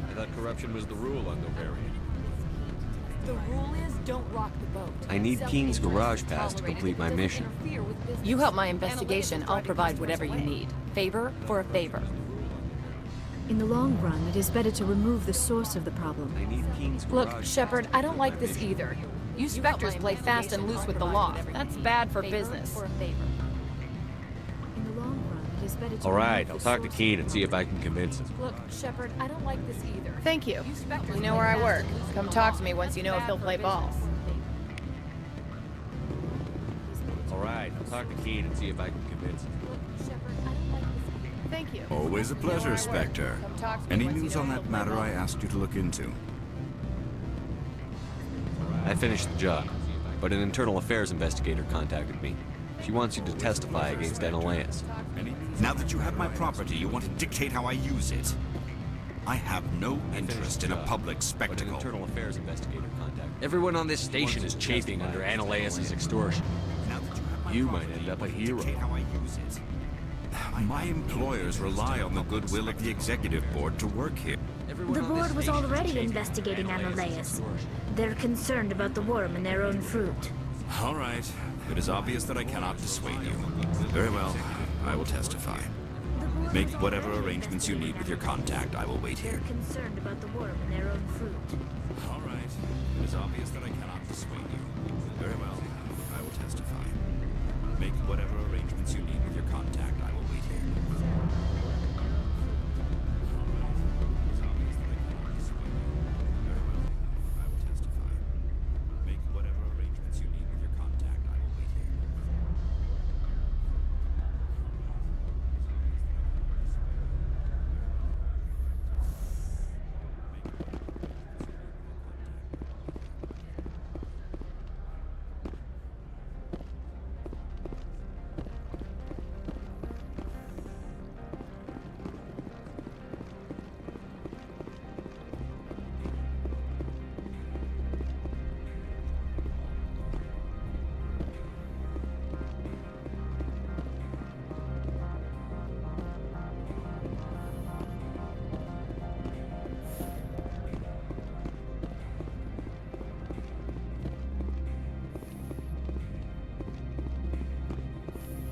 I thought corruption was the rule on Novaria. The rule is don't rock the boat. I need Keen's garage pass to complete my mission. You help my investigation, I'll provide whatever you need. Favor for a favor. In the long run, it is better to remove the source of the problem. I need Keen's garage Look, Shepard, I don't like this either. You Spectres play fast and loose with the law. That's bad for business. In the long run, it is better to All right, I'll remove the talk to source Keen of and the see if I can convince him. Look, Shepard, I don't like this either. Thank you. You know where I work. Come talk to me once you know if he'll play ball. All right, I'll talk to Keen and see if I can convince him. Thank you. Always a pleasure, Spectre. Any news on that matter I asked you to look into? I finished the job, but an internal affairs investigator contacted me. She wants you to testify against Ananias. Now that you have my property, you want to dictate how I use it. I have no interest in a public spectacle. But an internal affairs investigator contacted. Everyone on this station is chafing under Ananias' extortion. You might end up a hero. My employers rely on the goodwill of the executive board to work here. The board was already investigating Ananias. They're concerned about the worm in their own fruit. All right. It is obvious that I cannot dissuade you. Very well. I will testify. Make whatever arrangements you need with your contact. I will wait here. They're concerned about the worm in their own fruit. All right. It is obvious that I cannot dissuade you. Very well. I will testify. Make whatever arrangements you need with your contact. I will wait here.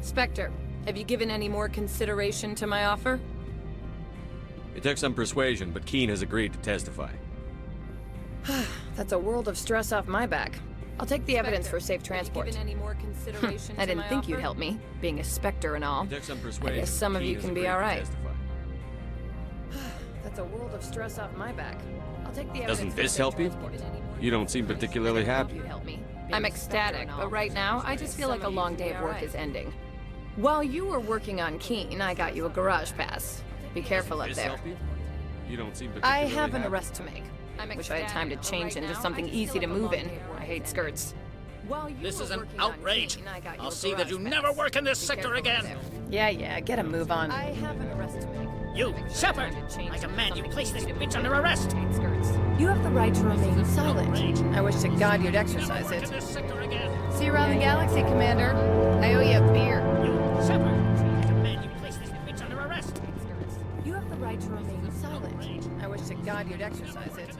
Spectre, have you given any more consideration to my offer? It took some persuasion, but Keen has agreed to testify. That's a world of stress off my back. I'll take the evidence for safe transport. Given any more consideration I didn't think you'd offer? help me, being a Spectre and all. It took some I persuasion. guess some of Keen you has can be agreed to alright. testify. That's a world of stress off my back. I'll take the evidence Doesn't for this safe help you? transport. You don't seem particularly happy. You'd help me. I'm ecstatic, but right now, I just feel like a long day of work is ending. While you were working on Keen, I got you a garage pass. Be careful up Does this there. help you? You don't seem I particularly have an happy. arrest to make. Wish I had time to change into something easy to move in. I hate skirts. This is an outrage. I'll see that you never work in this sector again. Yeah, get a move on. I have an arrest to make. You, Shepard! I command you place this bitch under arrest! You have the right to remain silent. I wish to God you'd exercise it. See you around the galaxy, Commander. I owe you a beer. You, Shepard! I command you place this bitch under arrest! You have the right to remain silent. I wish to God you'd exercise it.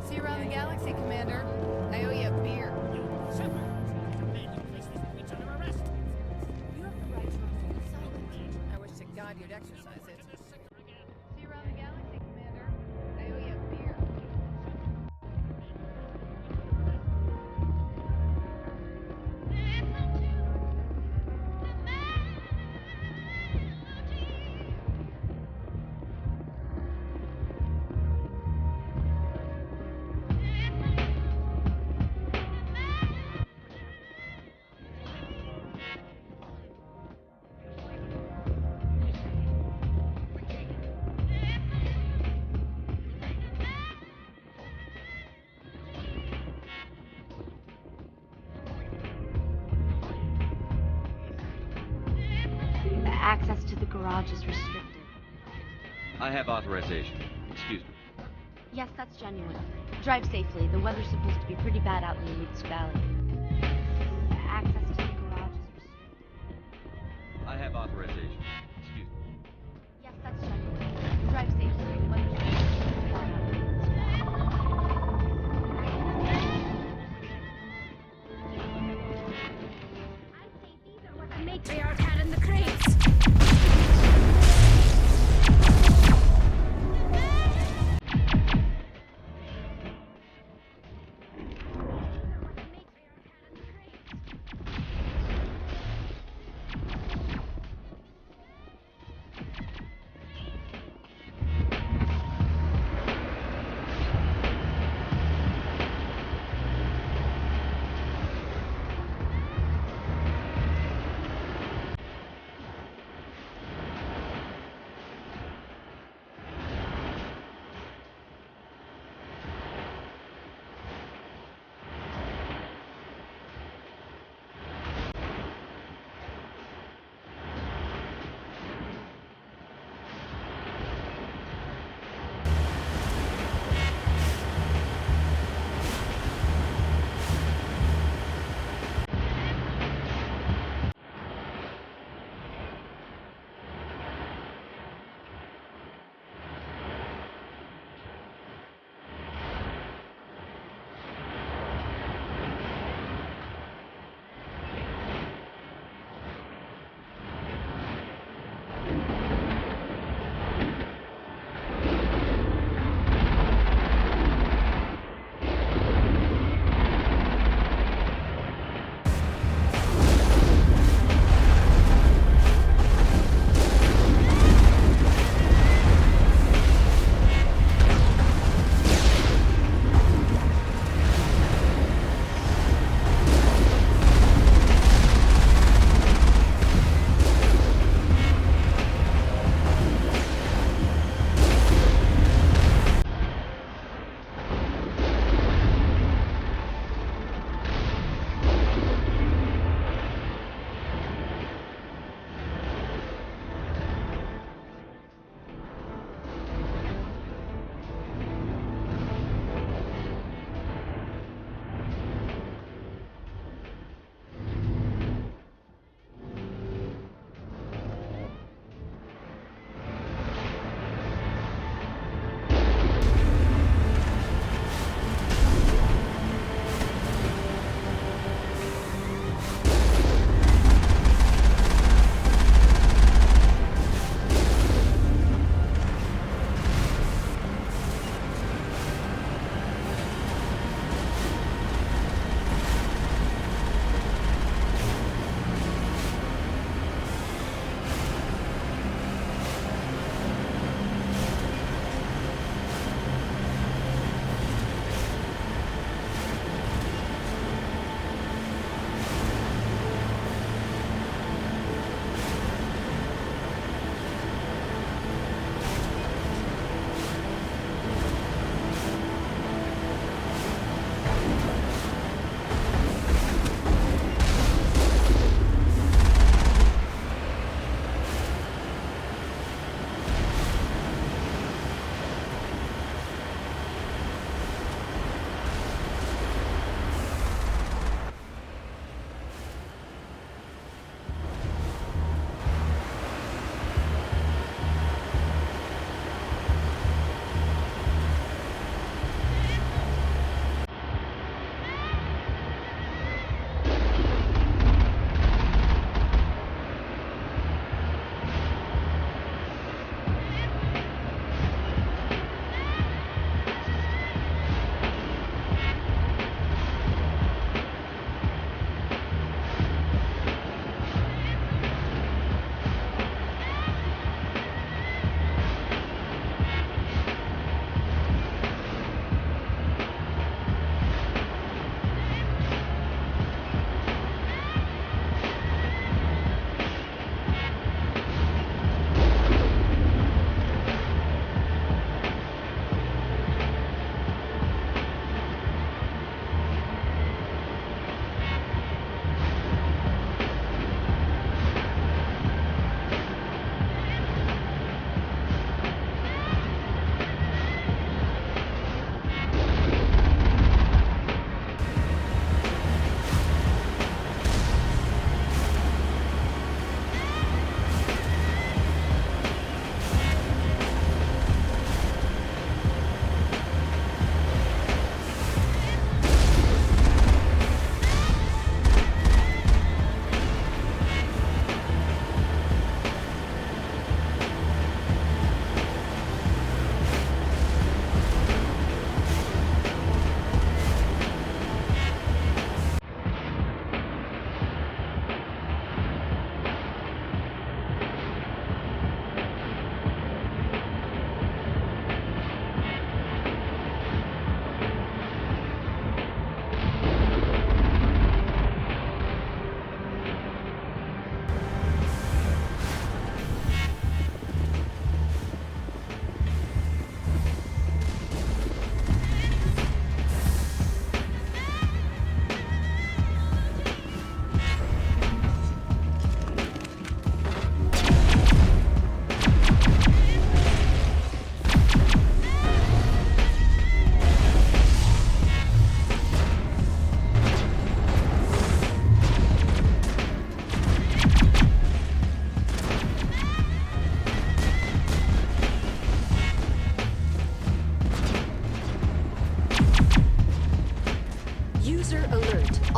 See you around the galaxy, Commander. I owe you a beer. You, Shepard! I command you place this bitch under arrest! You have the right to remain silent. I wish to God you'd exercise it. See you around the galaxy, Commander. I owe you a beer. Access to the garage is restricted. I have authorization. Excuse me. Yes, that's genuine. Drive safely. The weather's supposed to be pretty bad out in the Luke's Valley. Access to the garage is restricted. I have authorization. Excuse me. Yes, that's genuine.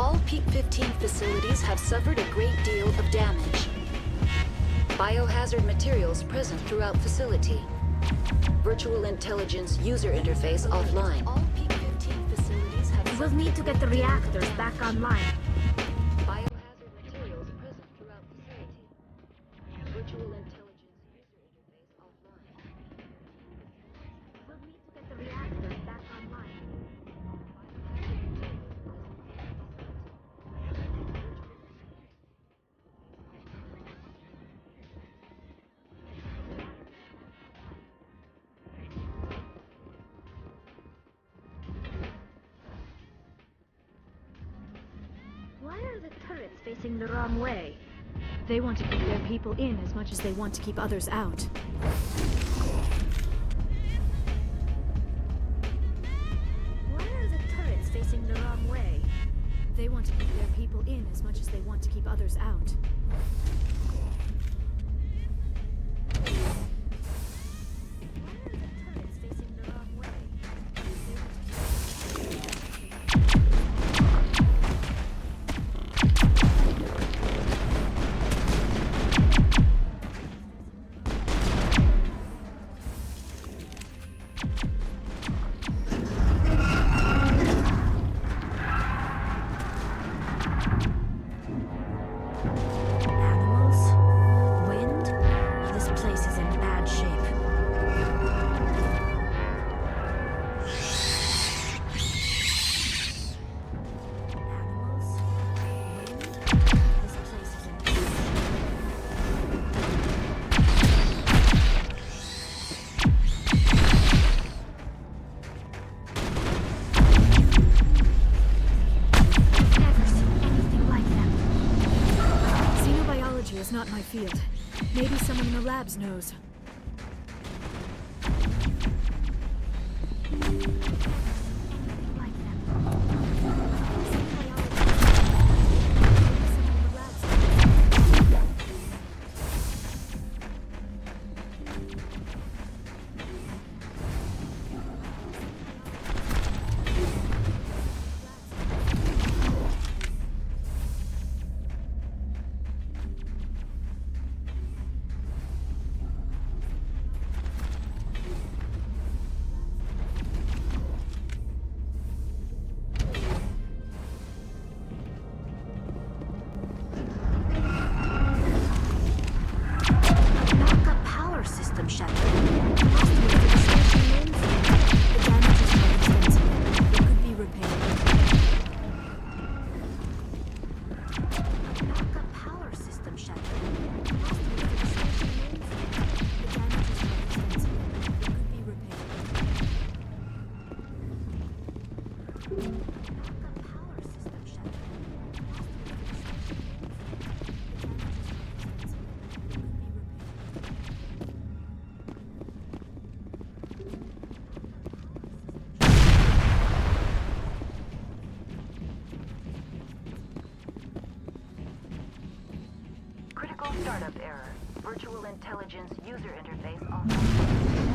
All Peak 15 facilities have suffered a great deal of damage. Biohazard materials present throughout facility. Virtual intelligence user interface offline. All Peak 15 facilities have We'll need to get the reactors back online. Biohazard materials present throughout facility. Virtual intelligence user interface offline. We'll need to get the reactors back online. Why are the turrets facing the wrong way? They want to keep their people in as much as they want to keep others out. Why are the turrets facing the wrong way? They want to keep their people in as much as they want to keep others out. Not my field. Maybe someone in the labs knows. Startup error. Virtual intelligence user interface offline.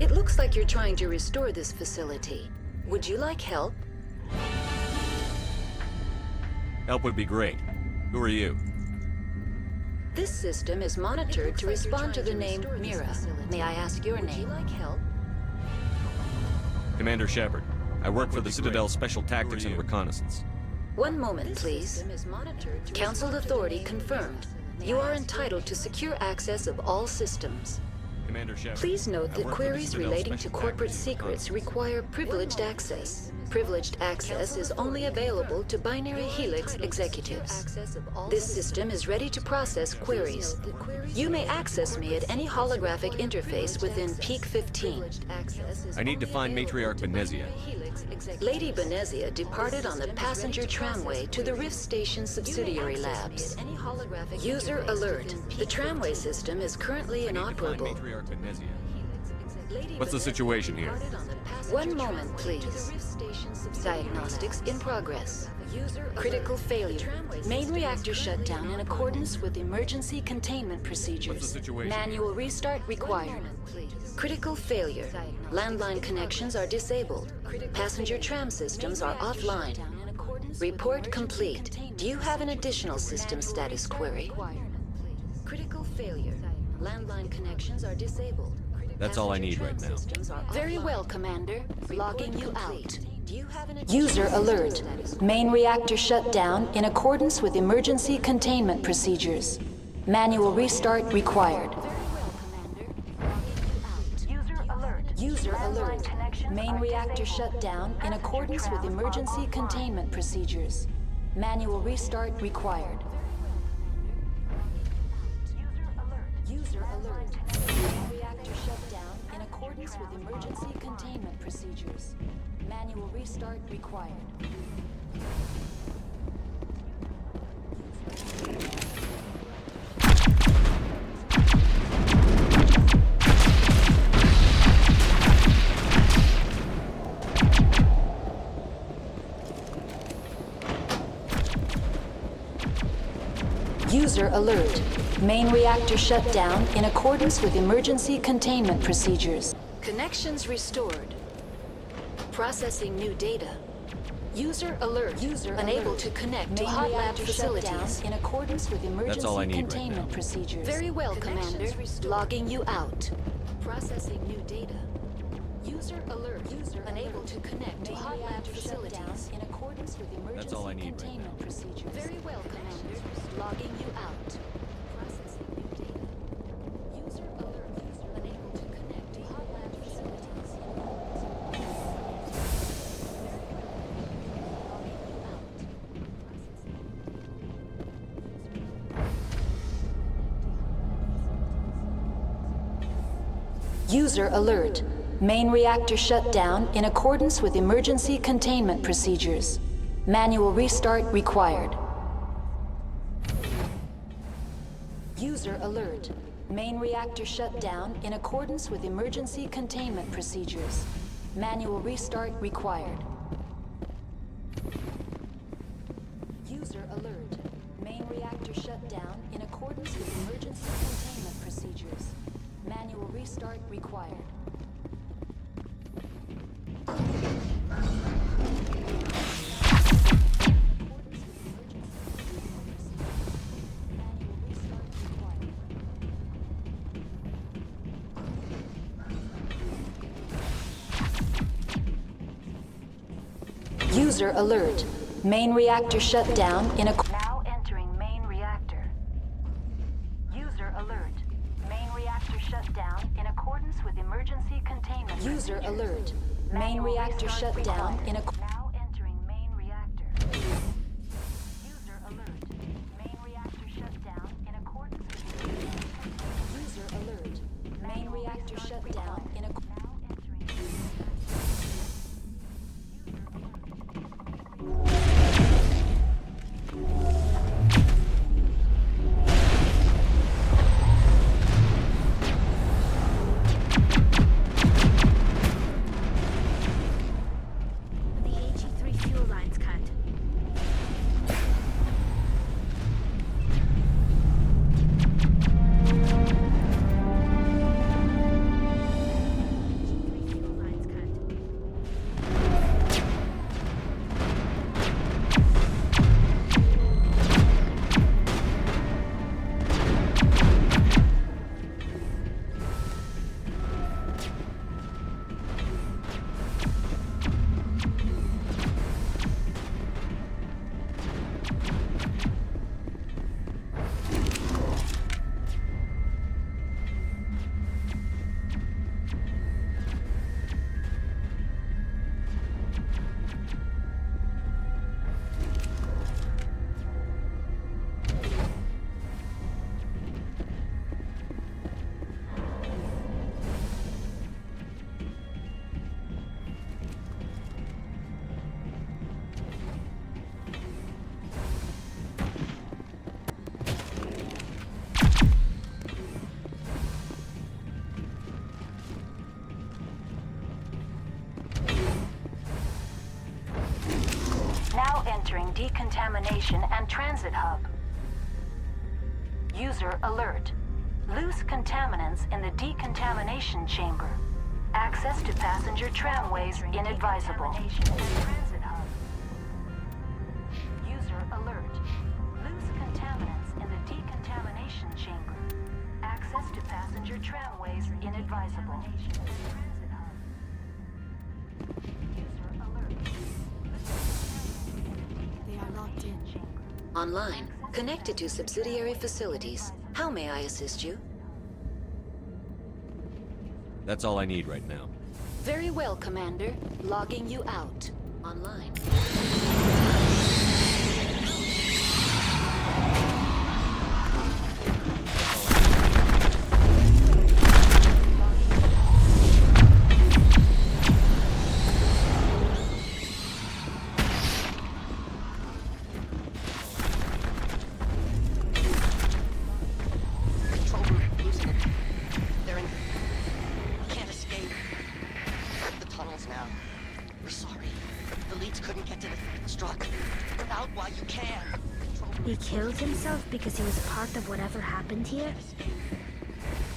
It looks like you're trying to restore this facility. Would you like help? Help would be great. Who are you? This system is monitored to respond to the name Mira. May I ask your name? Would you like help? Commander Shepard. I work for the Citadel Special Tactics and Reconnaissance. One moment, please. Council authority confirmed. You are entitled to secure access of all systems. Commander Shepard. Please note that queries relating to corporate secrets require privileged access. Privileged access is only available to Binary Helix executives. This system is ready to process queries. You may access me at any holographic interface within Peak 15. I need to find Matriarch Benezia. Lady Benezia departed on the passenger tramway to the Rift Station subsidiary labs. User alert. The tramway system is currently inoperable. What's the situation here? One moment, please. Diagnostics in progress. Critical failure. Main reactor shut down in accordance with emergency containment procedures. Manual restart required. Critical failure. Landline connections are disabled. Passenger tram systems are offline. Report complete. Do you have an additional system status query? Critical failure. Landline connections are disabled. That's all I need right now. Very well, Commander. Logging you out. User alert. Main reactor shut down in accordance with emergency containment procedures. Manual restart required. User alert. Main reactor shut down in accordance with emergency containment procedures. Manual restart required. User alert. Main reactor shut down in accordance with emergency containment procedures. Manual restart required. User alert. Main reactor shut down in accordance with emergency containment procedures. Connections restored. Processing new data. User alert. User unable to connect to hot lab facilities in accordance with emergency containment procedures. Very well, Commander. Logging you out. Processing new data. User alert. User unable to connect to hot lab facilities in accordance with emergency containment procedures. Very well, Commander. Logging you out. Processing new data. User alert. User unable to connect to hot lab facilities in accordance with User alert. Main reactor shut down in accordance with emergency containment procedures. Manual restart required. User alert. Main reactor shut down in accordance with emergency containment procedures. Manual restart required. User alert. Main reactor shut down in accordance with emergency containment procedures. Manual restart required. User alert. Main reactor shut down in a... Now entering main reactor. User alert. Main reactor shut down in accordance with emergency containment. User alert. Main reactor shut down in a... Now entering main reactor. User alert. Main reactor shut down in accordance with... User alert. Main reactor shut down in a... Now entering... Entering decontamination and transit hub. User alert. Loose contaminants in the decontamination chamber. Access to passenger tramways inadvisable. Transit hub. User alert. Loose contaminants in the decontamination chamber. Access to passenger tramways inadvisable. Transit hub. User alert. Online, connected to subsidiary facilities. How may I assist you? That's all I need right now. Very well, Commander. Logging you out. Online. He killed himself because he was a part of whatever happened here?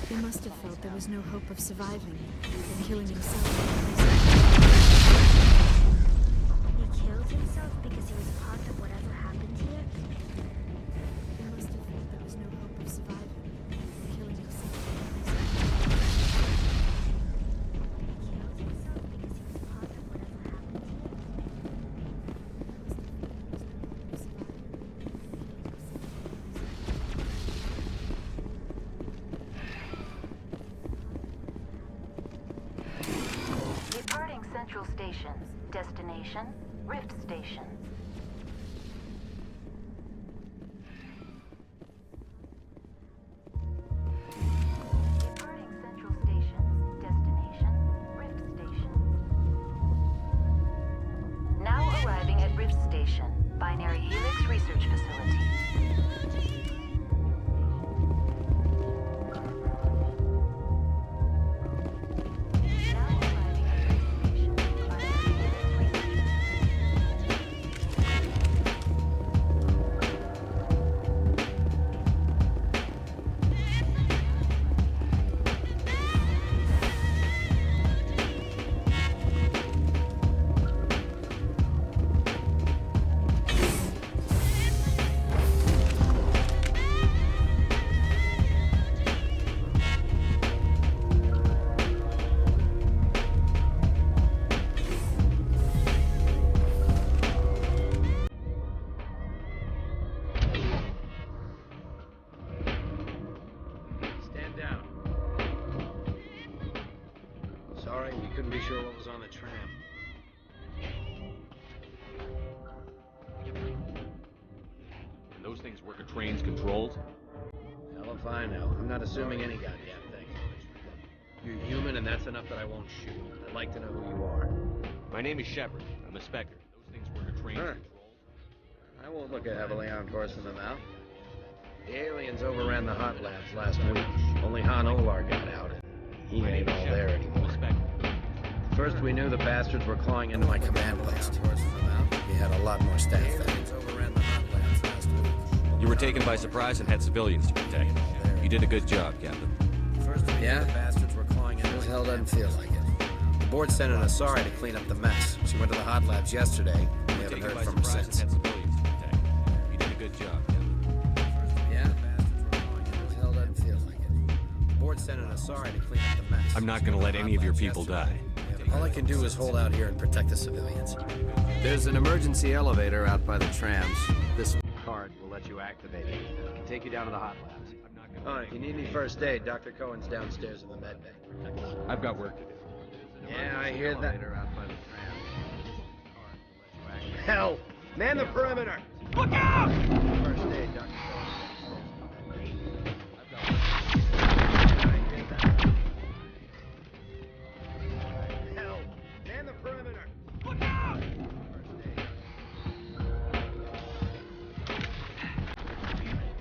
He must have felt there was no hope of surviving, and killing himself. He killed himself? station. Destination, Rift Station. Departing Central Station. Destination, Rift Station. Now arriving at Rift Station, Binary Helix Research Facility. Couldn't be sure what was on the tram. And those things work at trains controlled? Hell if I know. I'm not assuming any goddamn thing. You're human, and that's enough that I won't shoot. I'd like to know who you are. My name is Shepard. I'm a Spectre. Those things work at trains controlled? I won't look a heavily armed horse in the mouth. The aliens overran the hot labs last week. Only Han Olar got out, and he ain't all there anymore. First we knew the bastards were clawing into my command post. He had a lot more staff then. You were taken by surprise and had civilians to protect. You did a good job, Captain. Yeah? Sure as hell doesn't feel like it. The board sent an Asari to clean up the mess. She went to the hot labs yesterday. We haven't heard from her since. You did a good job, Captain. Yeah? Sure as hell doesn't feel like it. The board sent an Asari to clean up the mess. I'm not gonna let any of your people die. All I can do is hold out here and protect the civilians. There's an emergency elevator out by the trams. This card will let you activate it. It can take you down to the hot labs. Oh, if you need any first aid, Dr. Cohen's downstairs in the med bay. I've got work to do. Yeah, I hear that. Hell! Man the perimeter! Look out! First aid, Dr.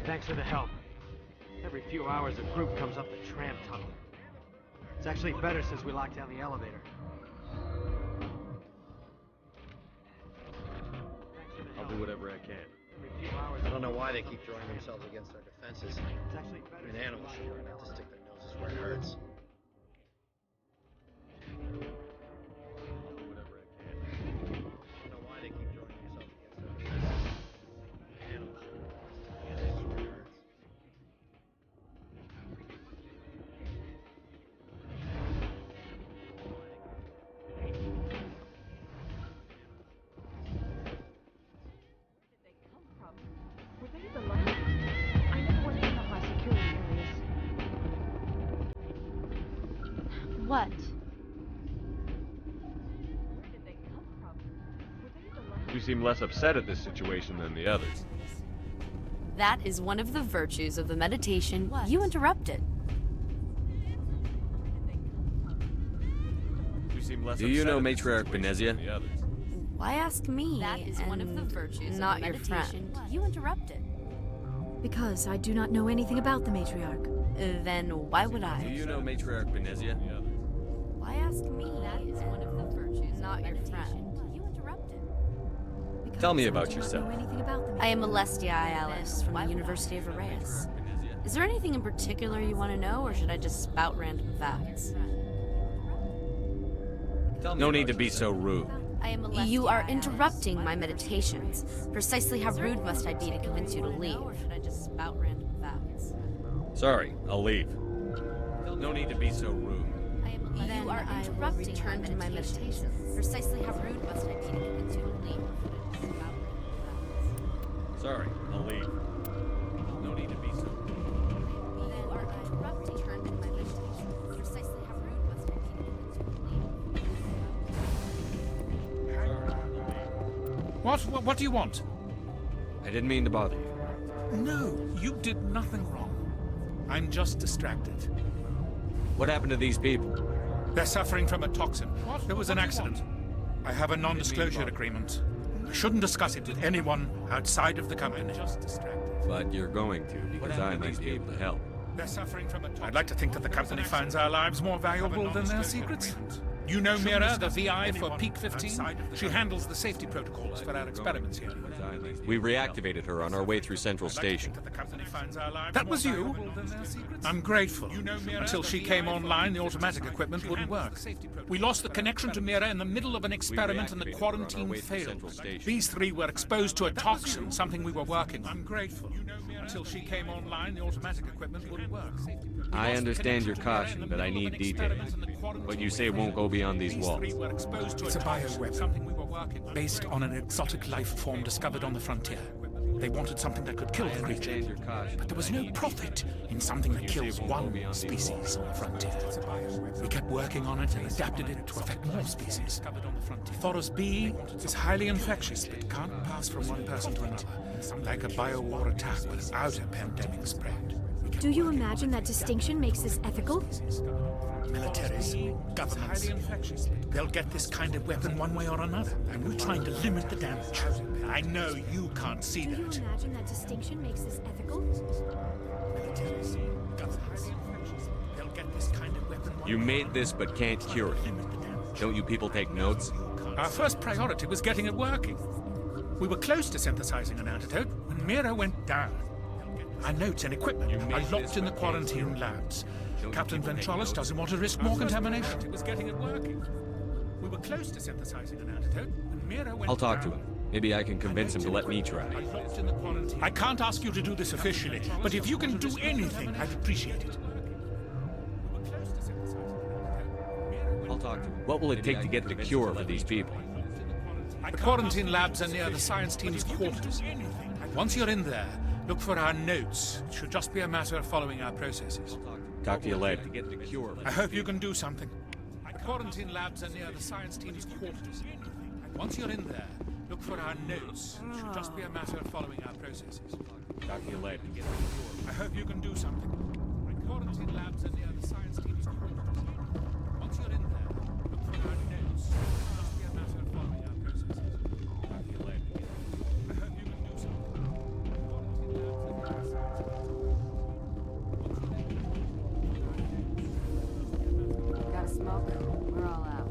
Thanks for the help. Every few hours, a group comes up the tram tunnel. It's actually better since we locked down the elevator. I'll do whatever I can. I don't know why they keep throwing themselves against our defenses. I mean, animals should learn not to stick their noses where it hurts. What? You seem less upset at this situation than the others. That is one of the virtues of the meditation you interrupted. You seem less Do you know upset at this Matriarch situation Benezia? than the others. Why ask me? That is one of the virtues not of your meditation friend. you interrupted. Because I do not know anything about the matriarch. Then why would Do I? you know Matriarch Benezia? Why ask me? That is one of the virtues not of your meditation friend. you interrupted. Tell me Because about I do not yourself. know anything about the I am Alestia Alice from the University of Arraeus. Is there anything in particular you want to know, or should I just spout random facts? No need to be so rude. You are interrupting my meditations. Precisely how rude must I be to convince you to leave? Or should I just spout random facts? Sorry, I'll leave. No need to be so rude. You are interrupting my meditations. Precisely how rude must I be to convince you to leave? Sorry, I'll leave. No need to be so rude. You are interrupting my meditations. Precisely how rude must I be to convince you to leave? What do you want? I didn't mean to bother you. No, you did nothing wrong. I'm just distracted. What happened to these people? They're suffering from a toxin. There was an accident. I have a non-disclosure agreement. I shouldn't discuss it with anyone outside of the company. Just distracted. But you're going to, because I might be able to help. They're suffering from a toxin. I'd like to think that the company finds our lives more valuable than their secrets. You know Mira, the VI for Peak 15? She handles the safety protocols for our experiments here. We reactivated her on our way through Central Station. That was you? I'm grateful. Until she came online, the automatic equipment wouldn't work. We lost the connection to Mira in the middle of an experiment and the quarantine failed. These three were exposed to a toxin, something we were working on. I'm grateful. Until she came online, the automatic equipment wouldn't work. I understand your caution, but I need details. What you say won't go beyond these walls. It's a bioweapon, based on an exotic life form discovered on the frontier. They wanted something that could kill the creature, but there was no profit in something that kills one species on the frontier. We kept working on it and adapted it to affect more species. Thoros B is highly infectious, but can't pass from one person to another, like a biowar attack without a pandemic spread. Do you imagine that distinction makes this ethical? Militaries, governments, they'll get this kind of weapon one way or another, and we're trying to limit the damage. I know you can't see that. Do you imagine that distinction makes this ethical? Militaries, governments, they'll get this kind of weapon one You way made this but can't cure it. Don't you people take notes? Our first priority was getting it working. We were close to synthesizing an antidote when Mira went down. Our notes and equipment are locked in the quarantine labs. Captain Ventralis doesn't want to risk more contamination. It was getting it working. We were close to synthesizing an antidote when Mira went I'll talk to down. him. Maybe I can convince him to let me try. I can't ask you to do this officially, but if you can do anything, I'd appreciate it. I'll talk to him. What will it take to get the cure for these people? The quarantine labs are near the science team's quarters. Once you're in there, look for our notes. It should just be a matter of following our processes. Talk to you later. I hope you can do something. The quarantine labs are near the science team's quarters. Once you're in there, look for our notes. It should just be a matter of following our processes. Talk to you later. I hope you can do something. The quarantine labs are near the science team's quarters. Once you're in there, look for our notes. It should just be a matter of following our processes. Talk to you later. I hope you can do something. The quarantine labs are near the science team's Got a smoke? We're all out.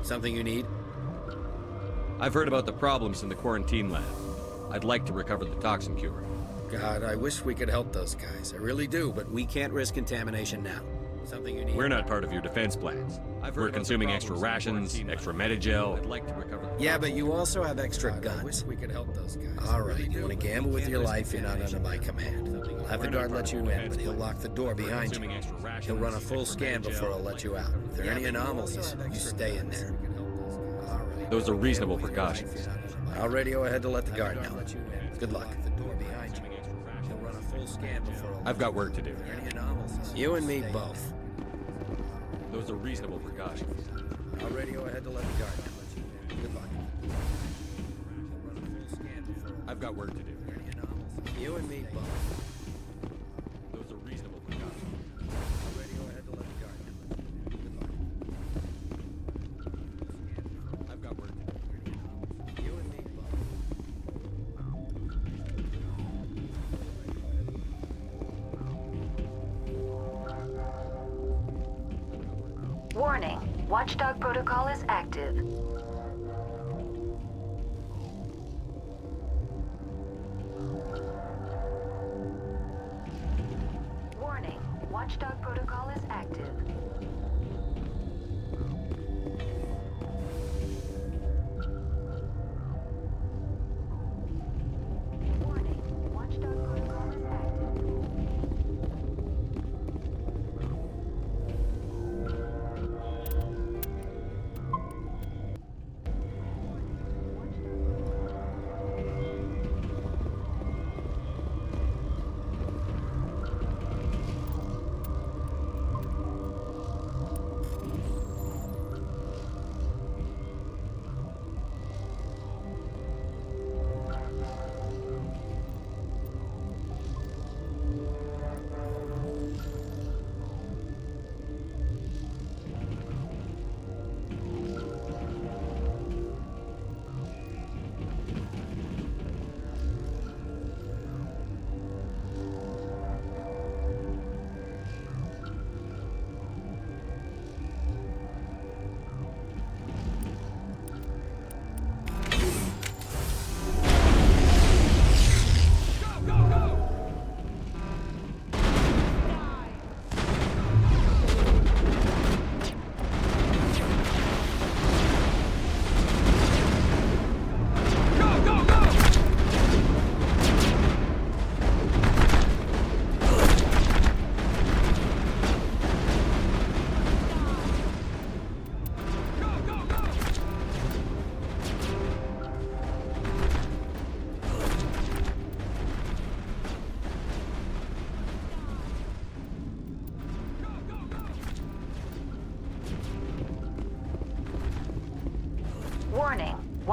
Something you need? I've heard about the problems in the quarantine lab. I'd like to recover the toxin cure. God, I wish we could help those guys. I really do, but we can't risk contamination now. Something you need? We're not part of your defense plans. We're consuming extra rations, extra Metagel. I'd like to recover the Yeah, but you also have extra guns. I wish we could help those guys. All right, you want to gamble with your life, you're not under my command. I'll have the guard let you in, but he'll lock the door behind you. He'll run a full scan before he'll let you out. If there are any anomalies, you stay in there. All right. Those are reasonable precautions. I'll radio ahead to let the guard know. Good luck. I've got work to do. You and me both. Those are reasonable precautions. I'll radio ahead to let the guard know. Good luck. I've got work to do. You and me both. Those are reasonable precautions. I'll radio ahead to let the guard know. Good luck. I've got work to do. You and me both. Warning, Watchdog protocol is active. Warning, Watchdog protocol is active.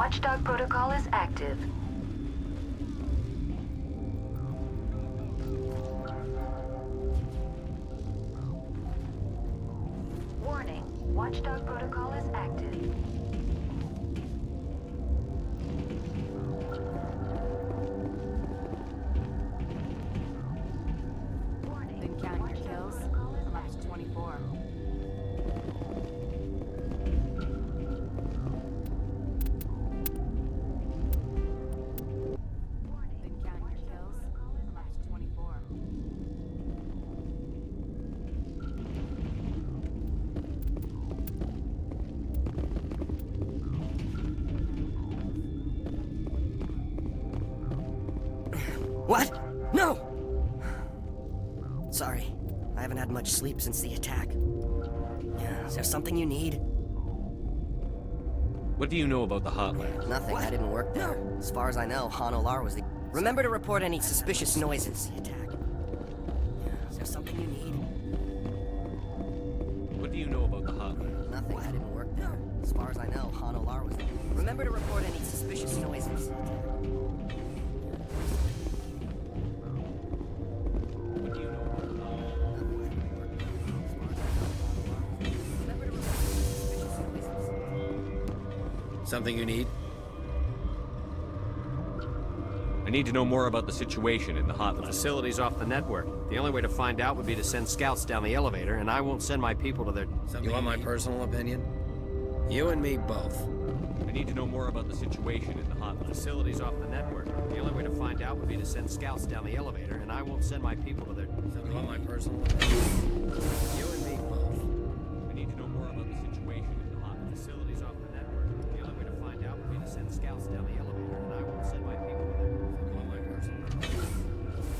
Watchdog protocol is active. Warning, Watchdog protocol is active. Been counting your kills? I'm up to 24. Been counting your kills? I'm up to 24. What? No! Sorry, I haven't had much sleep since the attack. Is there something you need? What do you know about the Hot Labs? Nothing, I didn't work there. As far as I know, Han Olar was the... Remember to report any suspicious noises. The attack. Is there something you need? What do you know about the Hot Labs? Nothing, I didn't work there. As far as I know, Han Olar was the... Remember to report any suspicious noises. The attack. Something you need? I need to know more about the situation in the Hot The Labs. facility's off the network. The only way to find out would be to send scouts down the elevator, and I won't send my people to their... You want my personal opinion? You and me both. I need to know more about the situation in the Hot The Labs. facility's off the network. The only way to find out would be to send scouts down the elevator, and I won't send my people to their... You want my personal opinion? You and me both. I need to know more about the situation in the Hot The Labs. facility's off the network. The only way to find out would be to send scouts down the elevator, and I won't send my people to their... You want my personal opinion? You and me both.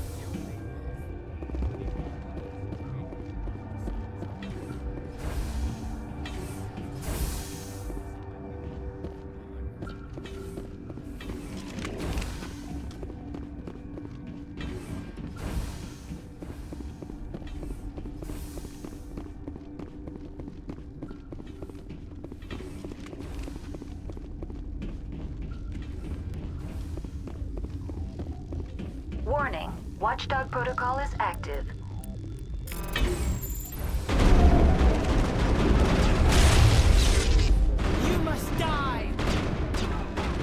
Warning, Watchdog protocol is active. You must die!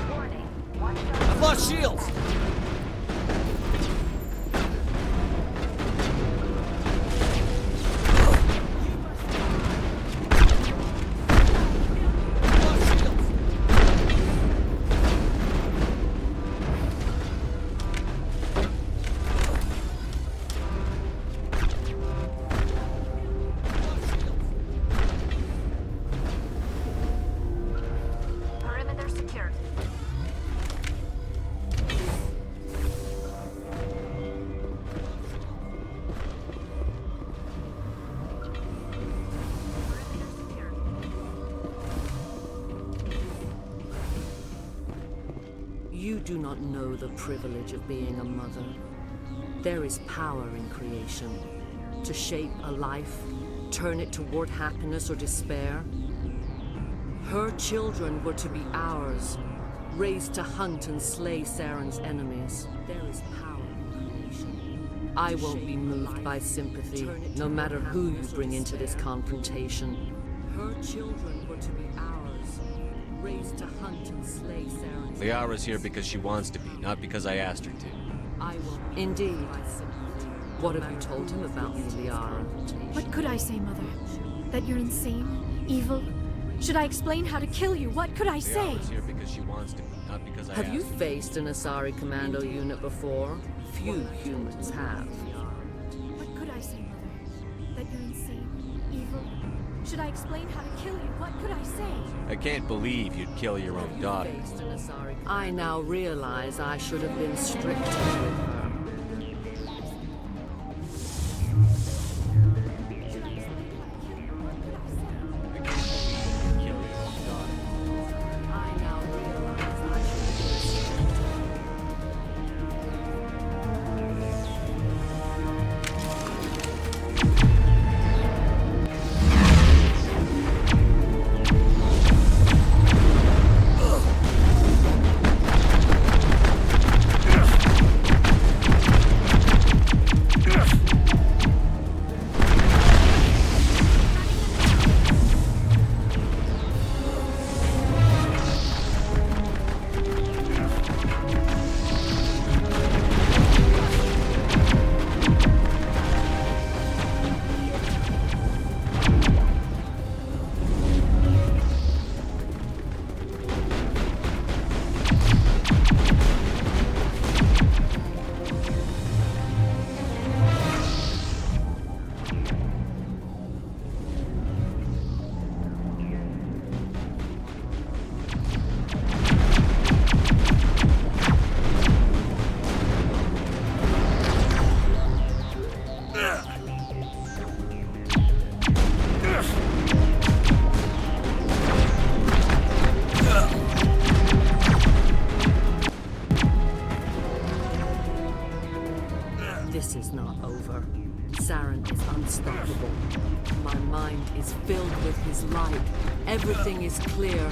Warning, Watchdog... I've lost shields! Perimeter secured. You do not know the privilege of being a mother. There is power in creation. To shape a life, turn it toward happiness or despair. Her children were to be ours, raised to hunt and slay Saren's enemies. There is power in creation. I won't be moved by sympathy, no matter who you bring into this confrontation. Her children were to be ours, raised to hunt and slay Saren's Liara's here because she wants to be, not because I asked her to. I will. Indeed. What have you told him about me, Liara? What could I say, Mother? That you're insane? Evil? Should I explain how to kill you? What could I say? Liara's here because she wants to be, not because I Have asked you her. faced an Asari commando unit before? Few humans have. What could I say, Mother? That you're insane? Evil? Should I explain how to kill you? What could I say? I can't believe you'd kill your own daughter. I now realize I should have been stricter with her. not over. Saren is unstoppable. My mind is filled with his light. Everything is clear.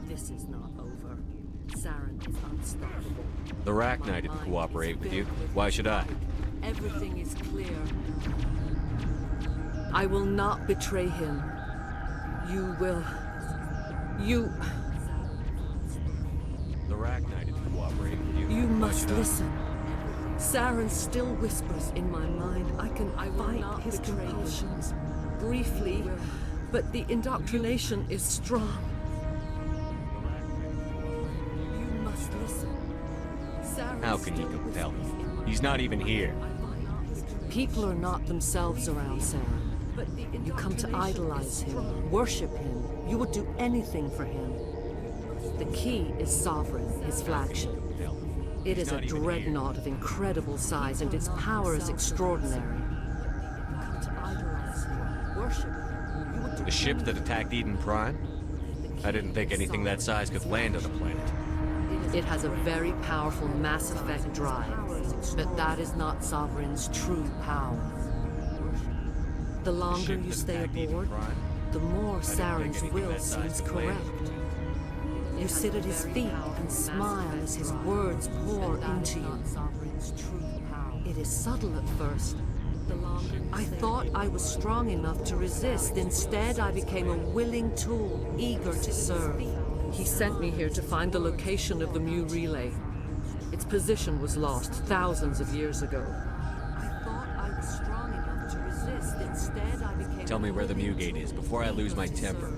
This is not over. Saren is unstoppable. The Rachni didn't cooperate with you. Why should I? Everything is clear. I will not betray him. You will. You... The Rachni didn't cooperate with you. You Why must should I? listen. Saren still whispers in my mind. I can fight his compulsions. Briefly, but the indoctrination is strong. You must listen. Saren How can he still compel whispers you? in my He's not even here. People are not themselves around Saren. You come to idolize him, worship him. You would do anything for him. The key is Sovereign, his flagship. It is a dreadnought of incredible size, and its power is extraordinary. You come to idolize him, worship him. You would do The ship that attacked Eden Prime? I didn't think anything that size could land on a planet. It has a very powerful Mass Effect drive, but that is not Sovereign's true power. The longer you stay aboard, the more Saren's will seems correct. You sit at his feet and smile as his words pour into you. It is subtle at first. I thought I was strong enough to resist. Instead, I became a willing tool, eager to serve. He sent me here to find the location of the Mu relay. Its position was lost thousands of years ago. I thought I was strong enough to resist. Instead, I became Tell me where the Mu gate is before I lose my temper.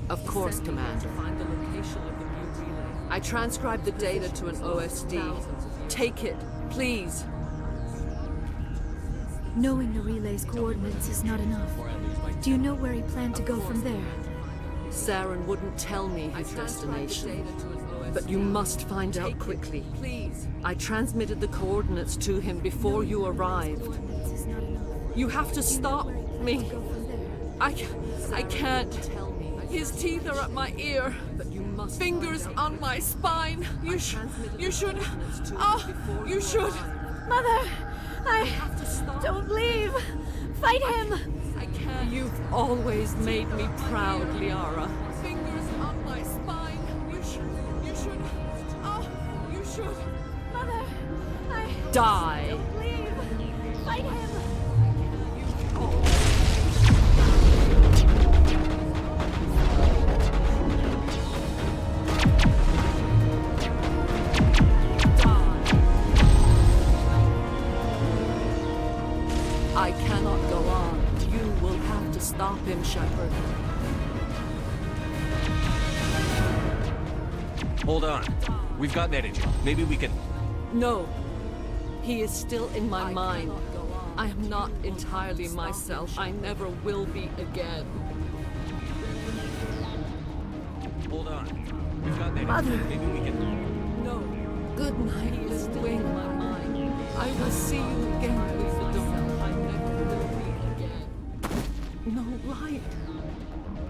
Of course, Commander. Find the location of the Mu relay. I transcribed the data to an OSD. Take it, please. Knowing the relay's coordinates is not enough. Do you know where he planned to go from there? Saren wouldn't tell me his destination, but you must find out quickly. Please. I transmitted the coordinates to him before you arrived. You have to stop me. I can't. His teeth are at my ear. Fingers on my spine. You should. Oh, you should. Mother! Don't leave! Fight him! I can't. You've always made me proud, Liara. Fingers on my spine. You should. Oh, you should. Mother! Die! Don't leave! Fight him! I cannot go on. You will have to stop him, Shepard. Hold on. We've got energy. Maybe we can... No. He is still in my mind. I am not entirely myself. I never will be again. Hold on. We've got energy. Mother. Maybe we can... No. Good night, he is still in my mind. I will see you again, Luthador. I never will be again. No light.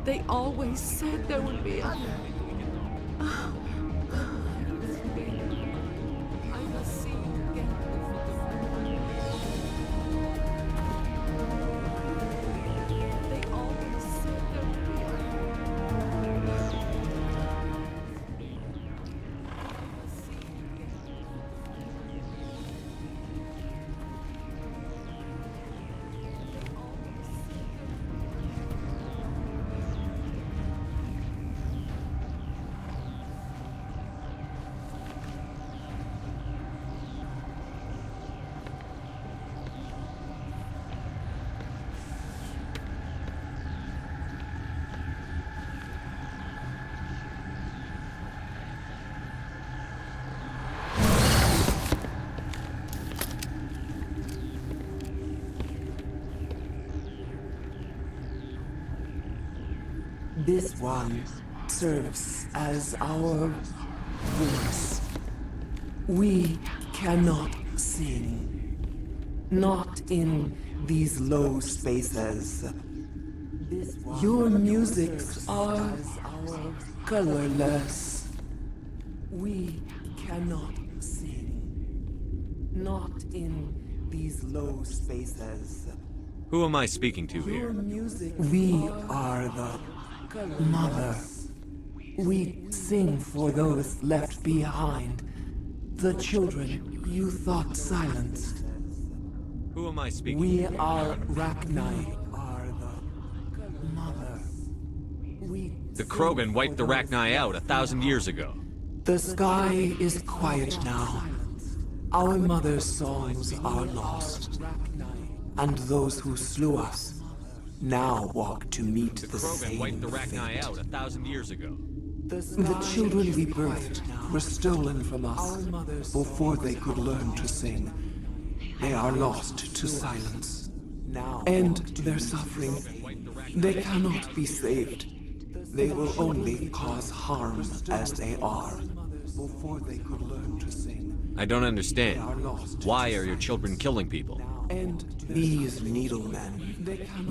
They always said there would be a... This one serves as our voice. We cannot sing. Not in these low spaces. Your musics are colorless. We cannot sing. Not in these low spaces. Who am I speaking to here? We are the Mother. We sing for those left behind. The children you thought silenced. Who am I speaking We to? are Rachni, are the Mother. The Krogan wiped the Rachni out 1,000 years ago. The sky is quiet now. Our mother's songs are lost. And those who slew us now walk to meet the Krogan same wiped the Rachni fate. out 1,000 years ago. The children we birthed were stolen from us before they could learn to sing. They are lost to silence. And their suffering, they cannot be saved. They will only cause harm as they are. Before they could learn to sing. I don't understand. Why are your children killing people? And these needlemen,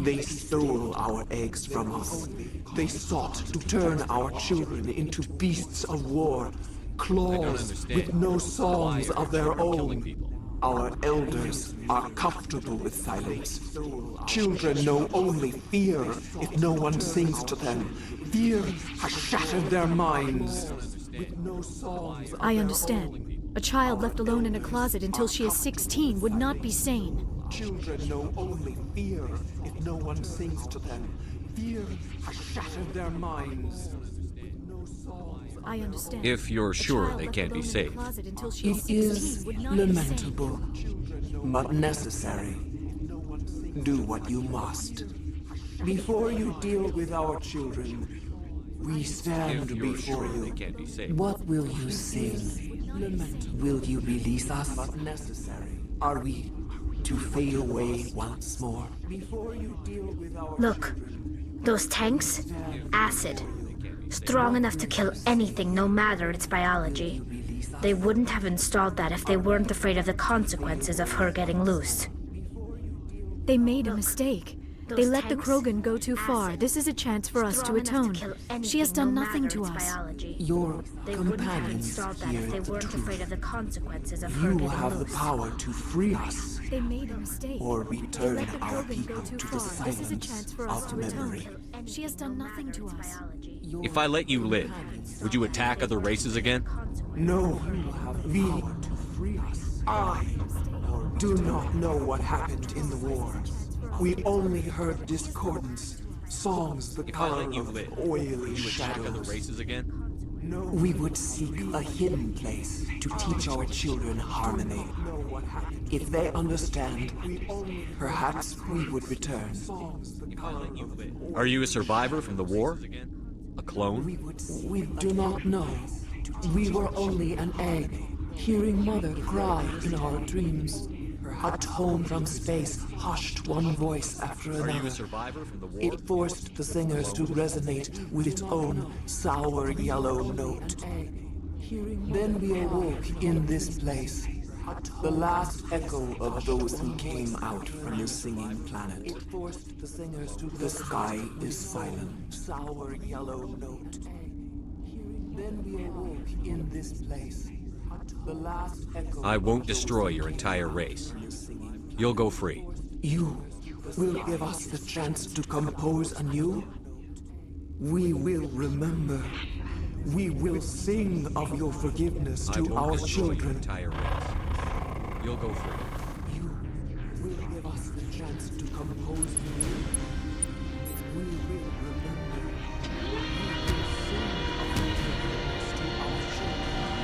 they stole our eggs from us. They sought to turn our children into beasts of war, claws with no songs of their own. Our elders are comfortable with silence. Children know only fear if no one sings to them. Fear has shattered their minds. With no songs of I their understand. own. A child left alone in a closet until she is 16 would not be sane. Children know only fear if no one sings to them. Fear has shattered their minds. I understand. If you're sure they can't be saved. It is lamentable, but necessary. Do what you must. Before you deal with our children, we stand If you're before sure they you. can't be saved. What will you sing? Will you release us? Are we to fade away once more? Before you deal with our Look, those tanks? Acid. Strong enough to kill anything, no matter its biology. They wouldn't have installed that if they weren't afraid of the consequences of her getting loose. They made a mistake. They let the tanks, Krogan go too far. This is a chance for us to Strong enough atone. kill She has anything, done no nothing matter to its us. biology. Your They wouldn't have companions installed that hear if they the weren't truth. afraid of the consequences of her You getting have the loose. power to free us, They made a mistake. or They return let the our Krogan people go too to the far. This is a chance silence for us of to memory. atone. She has done nothing to us. If I let you live, would you attack other races again? No, we, I, do not know what happened in the war. We only heard discordance, songs the If I color let you of live, oily would you attack other shadows. races again? We would seek a hidden place to teach our children harmony. If they understand, perhaps we would return. Are you a survivor from the war? A clone? We do not know. We were only an egg, hearing Mother cry in our dreams. A tone from space hushed one voice after Are you a another. survivor from the war? It forced the singers to resonate with its own sour yellow note. Then we awoke in this place, the last echo of those who came out from the singing planet. It forced the singers to the sky is silent, sour yellow note. Then we awoke in this place, the last echo. I won't destroy your entire race. You'll go free. You will give us the chance to compose anew? We will remember. We will sing of your forgiveness I to won't our destroy your children. entire race. You'll go free. You will give us the chance to compose anew? We will remember. We will sing of your forgiveness to our children.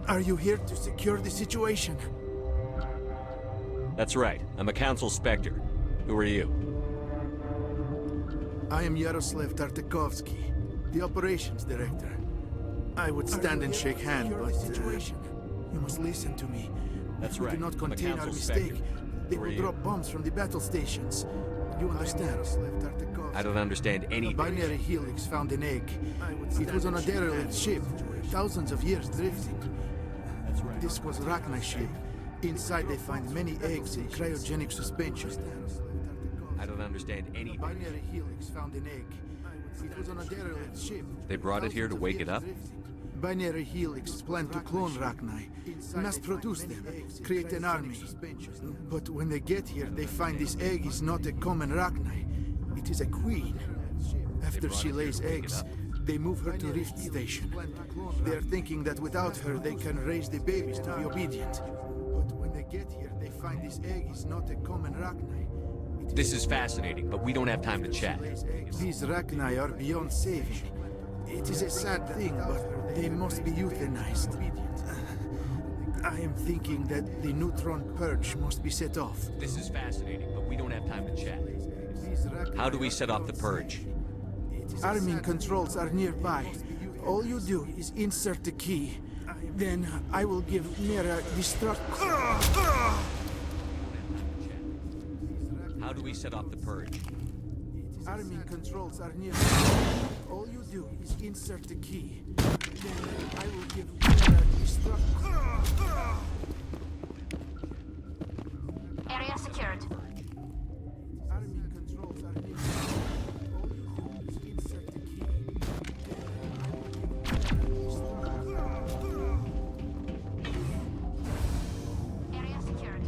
Are you here to secure the situation? That's right. I'm a Council Spectre. Who are you? I am Yaroslav Tartakovsky, the operations director. I would stand and shake hands, but you must listen to me. That's If we right. do not I'm a contain our Council mistake, Spectre. they Who are will you? drop bombs from the battle stations. You understand? I don't understand A anything. binary helix found an egg. It was on a derelict ship, thousands of years drifting. This was Rachni ship. Inside they find many eggs in cryogenic suspension. I don't understand anything. Binary helix found an egg. It was on a derelict ship. They brought it here to wake it up? Binary helix planned to clone Rachni, mass produce them, create an army. But when they get here, they find this egg is not a common Rachni. It is a queen. After she lays eggs, they move her to Rift Station. They are thinking that without her, they can raise the babies to be obedient. But when they get here, they find this egg is not a common Rachni. This is fascinating, but we don't have time to chat. These Rachni are beyond saving. It is a sad thing, but they must be euthanized. I am thinking that the neutron purge must be set off. This is fascinating, but we don't have time to chat. How do we set off the purge? Arming controls are nearby. All you do is insert the key. Then I will give Mira destruct. How do we set off the purge? Arming controls are nearby. All you do is insert the key. Then I will give Mira destruct. Area secured. Arming controls are nearby. All you do is insert the key. Area secured.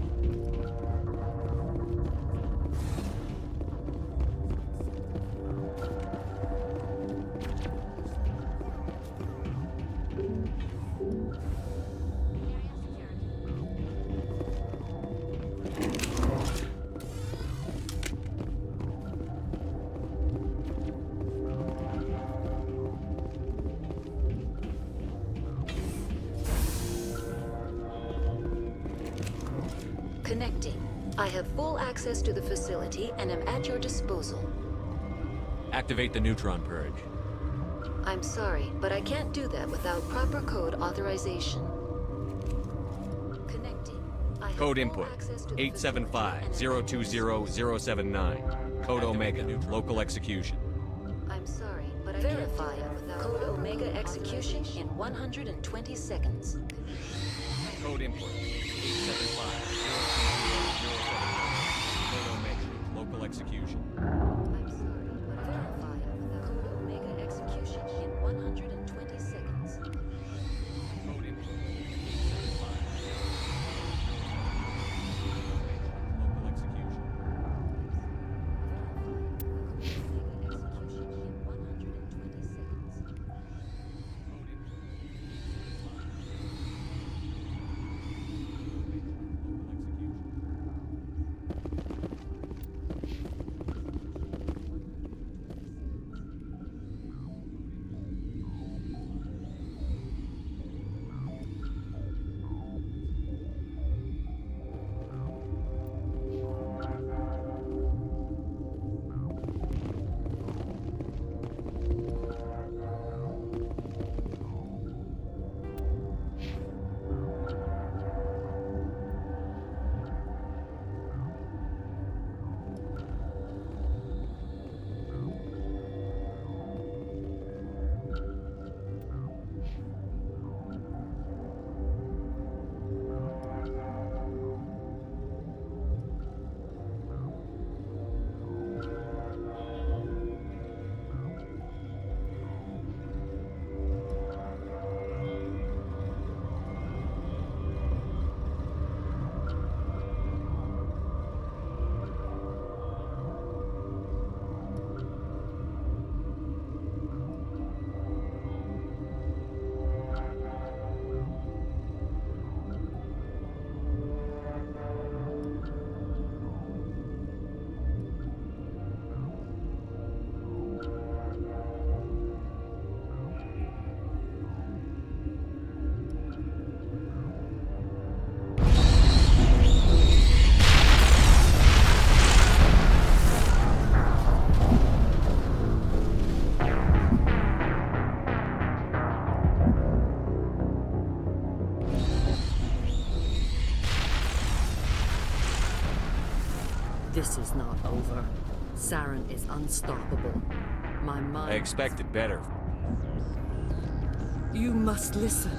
Connecting. I have full access to the facility and am at your disposal. Activate the neutron purge. I'm sorry, but I can't do that without proper code authorization. Connecting. I have Code full input access to the facility and am- 875-020-079. Code Omega, local execution. I'm sorry, but I verify without code Omega execution in 120 seconds. Code input 875-020-079. Code Omega, local execution. I'm sorry, but I verify without code Omega execution in 120 seconds. Code input 875-020-079. This is not over. Saren is unstoppable. My mind... I expected better. You must listen.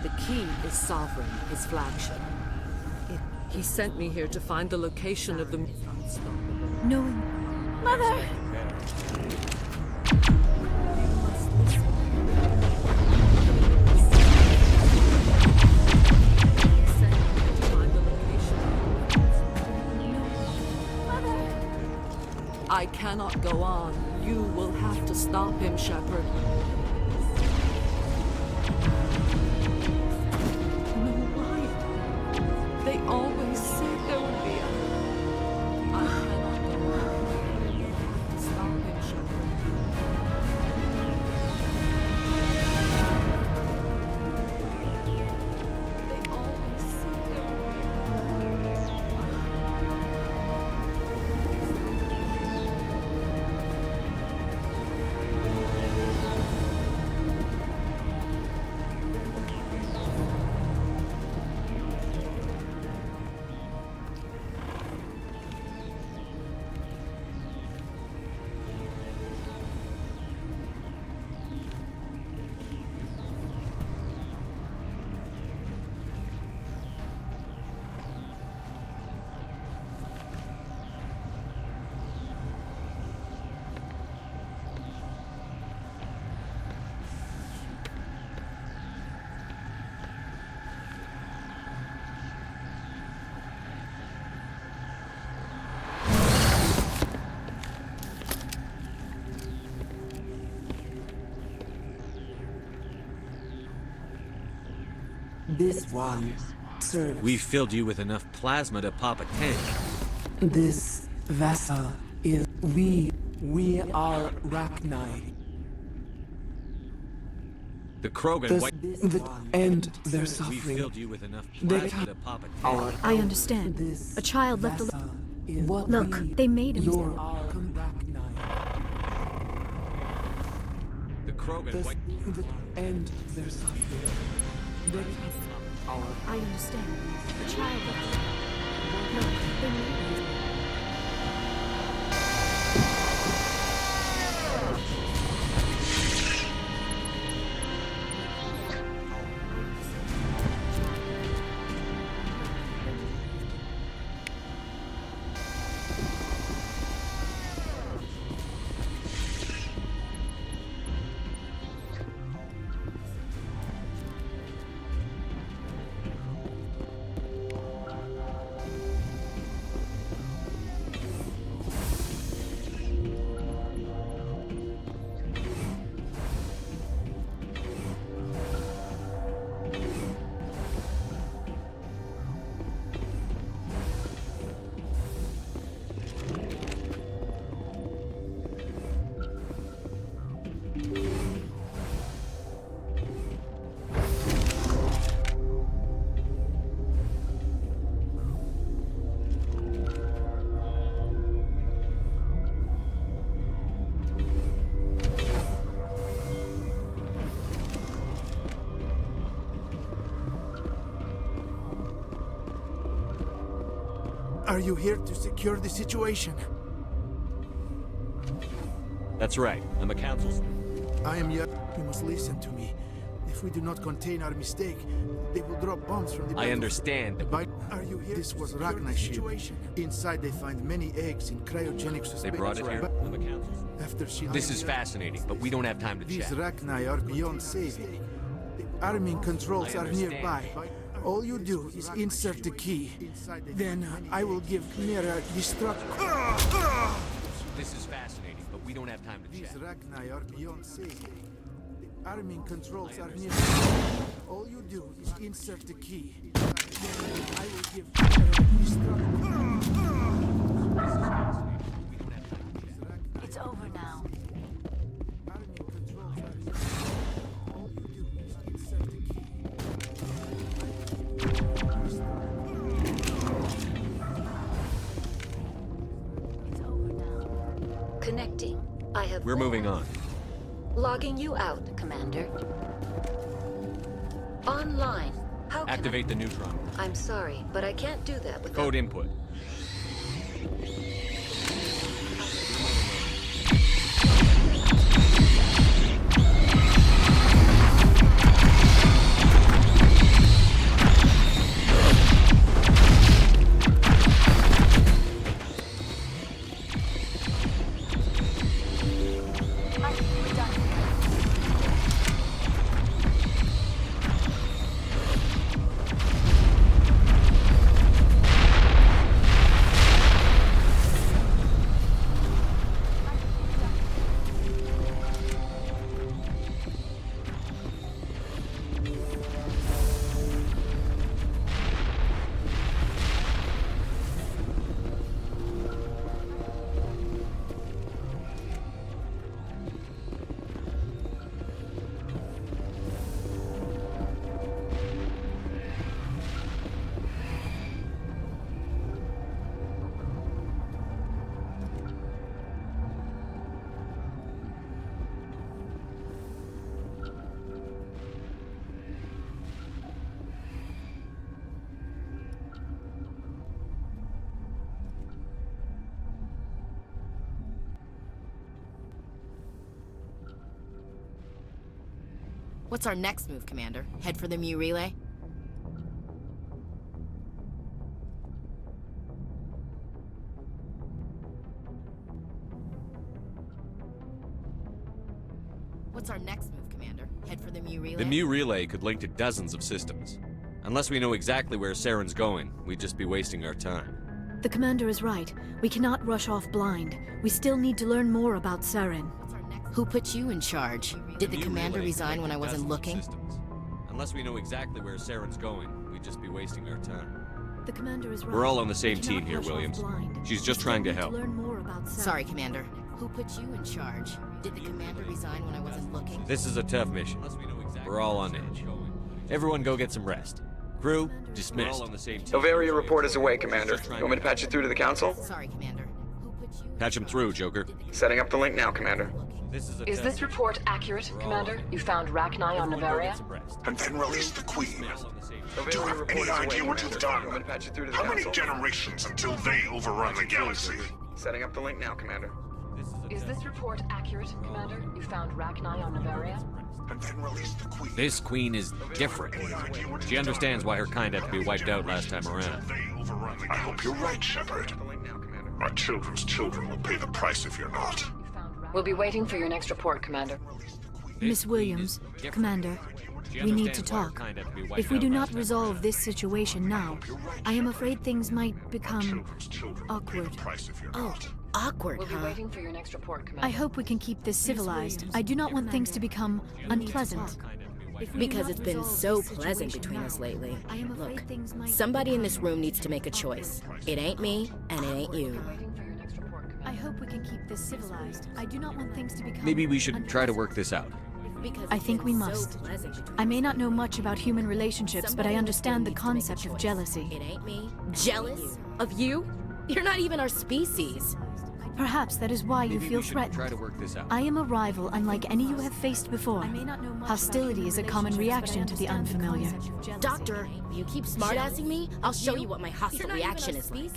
The key is Sovereign, his flagship. He sent me here to find the location of the... Knowing... Mother! I cannot go on. You will have to stop him, Shepard. No, why? They always said there would be a... I cannot go on. You have to stop him, Shepard. They always said there would be a... This one serves. We filled you with enough plasma to pop a tank. This vessel is we are Rachni. The Krogan That end their We suffering. filled you with enough They plasma to can pop a tank. our I understand. A child left alone. Look, they made him. Your Rachni. The Krogan That end their suffering. They can our I understand. A child left alone. Look, they made him. Are you here to secure the situation? That's right. I'm a council. I am young. You must listen to me. If we do not contain our mistake, they will drop bombs from the I understand. But are you here? This was Rachni's ship. Inside they find many eggs in cryogenic suspension. They brought it here. I'm a council. After she This is fascinating, but we don't have time to These chat. Rachni are beyond saving. The arming controls I are understand. nearby. All you do is insert the key. Then I will give Mira destruct. This is fascinating, but we don't have time to These chat. Rachni are beyond saving. The arming controls are nearby. All you do is insert the key. Then I will give Mira destruct. It's over now. Connecting. I have We're moving on. logging you out, Commander. Online. How can Activate the neutron. I'm sorry, but I can't do that without... Code input. What's our next move, Commander? Head for the Mu relay? What's our next move, Commander? Head for the Mu relay? The Mu relay could link to dozens of systems. Unless we know exactly where Saren's going, we'd just be wasting our time. The commander is right. We cannot rush off blind. We still need to learn more about Saren. Who put you in charge? Did the commander resign when I wasn't looking? Unless we know exactly where Saren's going, we'd just be wasting our time. The commander is right. We're all on the same We team cannot here, rush off Williams. blind. She's We just still trying to need help. learn more about Saren. Sorry, Commander. Who put you in charge? Did the commander resign when I wasn't looking? This is a tough mission. We're all on edge. Everyone go get some rest. Crew, dismissed. We're all on the same team. Novaria report is away, Commander. You want me to patch you through to the Council? Sorry, Commander. Patch him through, Joker. Setting up the link now, Commander. Is this report accurate, Commander? You found Rachni on Novaria? And then released the Queen. Do you have any idea what you've done? How many generations until they overrun the galaxy? Setting up the link now, Commander. Is this report accurate, Commander? You found Rachni on Novaria? And then released the Queen. This Queen is different. She understands why her kind had to be wiped out last time around. I hope you're right, Shepard. Our children's children will pay the price if you're not. We'll be waiting for your next report, Commander. Miss Williams, Commander, we need to talk. If we do not resolve this situation now, I am afraid things might become awkward. Oh, awkward, We'll be huh? waiting for your next report, Commander. I hope we can keep this civilized. I do not want things to become unpleasant. Because it's been so pleasant between us lately. Look, somebody in this room needs to make a choice. It ain't me, and it ain't you. I hope we can keep this civilized. I do not want things to become Maybe we should try to work this out. I think we must. I may not know much about human relationships, but I understand the concept of jealousy. It ain't me. Jealous? Of you? You're not even our species. Perhaps that is why you Maybe feel we should threatened. try to work this out. I am a rival unlike any you have faced before. Hostility is a common reaction to the unfamiliar. Doctor, you keep smartassing me? I'll show you what my hostile reaction is like.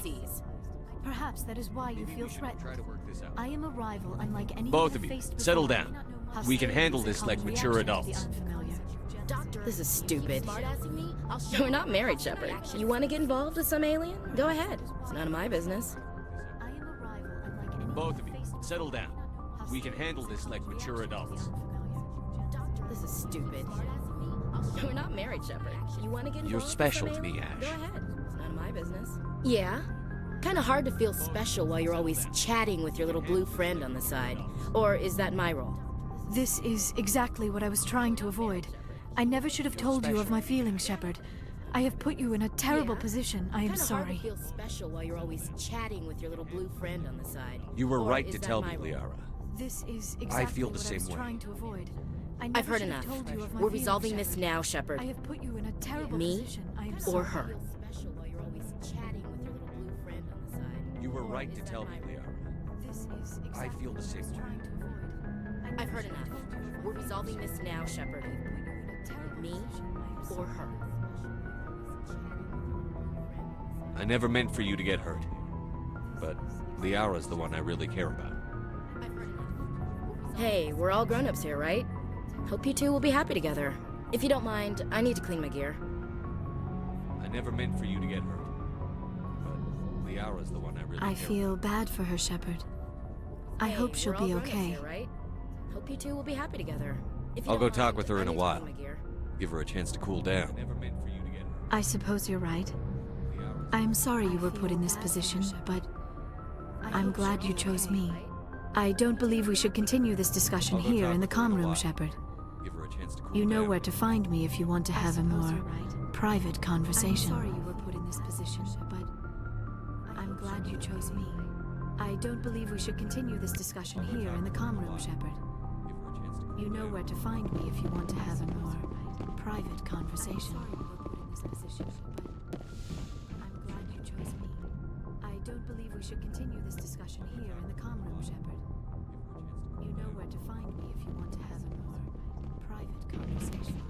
Perhaps that is why you feel threatened. I am a rival unlike any Both you of have you, faced settle before. down. We can handle this like mature adults. This is stupid. We're not married, Shepard. You want to get involved with some alien? Go ahead. It's none of my business. Both of you, settle down. We can handle this like mature adults. This is stupid. We're not married, Shepard. You want to get involved You're with special some to me, alien? Ash. Go ahead. It's none of my business. Yeah. Kind of hard to feel special while you're always chatting with your little blue friend on the side. Or is that my role? This is exactly what I was trying to avoid. I never should have told you of my feelings, Shepard. I have put you in a terrible position. I am Kinda sorry. hard to feel special while you're always chatting with your little blue friend on the side. You were Or right is to that tell my me, role? Liara. This is exactly I feel the what I same was way. trying to avoid. I I've never heard should have enough. told you of my We're feelings, resolving this Shepard. now, Shepard. I have put you in a terrible Me position. I am or sorry. her? You were right to tell me, Liara. This is exactly I feel the same way. I've heard enough. We're resolving this now, Shepard. Me or her? I never meant for you to get hurt. But Liara's the one I really care about. Hey, we're all grown-ups here, right? Hope you two will be happy together. If you don't mind, I need to clean my gear. I never meant for you to get hurt. But Liara's the one I really I care feel bad for her, Shepard. I Hey, hope she'll we're all be grown-ups okay. here, right? Hope you two will be happy together. If you I'll go don't talk mind, with her I in a need to while. clean my gear. Give her a chance to cool down. I suppose you're right. I'm sorry you were put in this position, but I'm glad you chose me. I don't believe we should continue this discussion I'll go here talk in the with her in a comm room, while. Shepard. Give her a chance to cool You know down. where to find me if you want to have a more private conversation. I'm sorry you were put in this position, but I'm glad you chose me. I don't believe we should continue this discussion here in the comm room, Shepard. You know where to find me if you want to have a more private conversation. I'm glad you chose me. I don't believe we should continue this discussion here in the comm room, Shepard. You know where to find me if you want to have a more private conversation.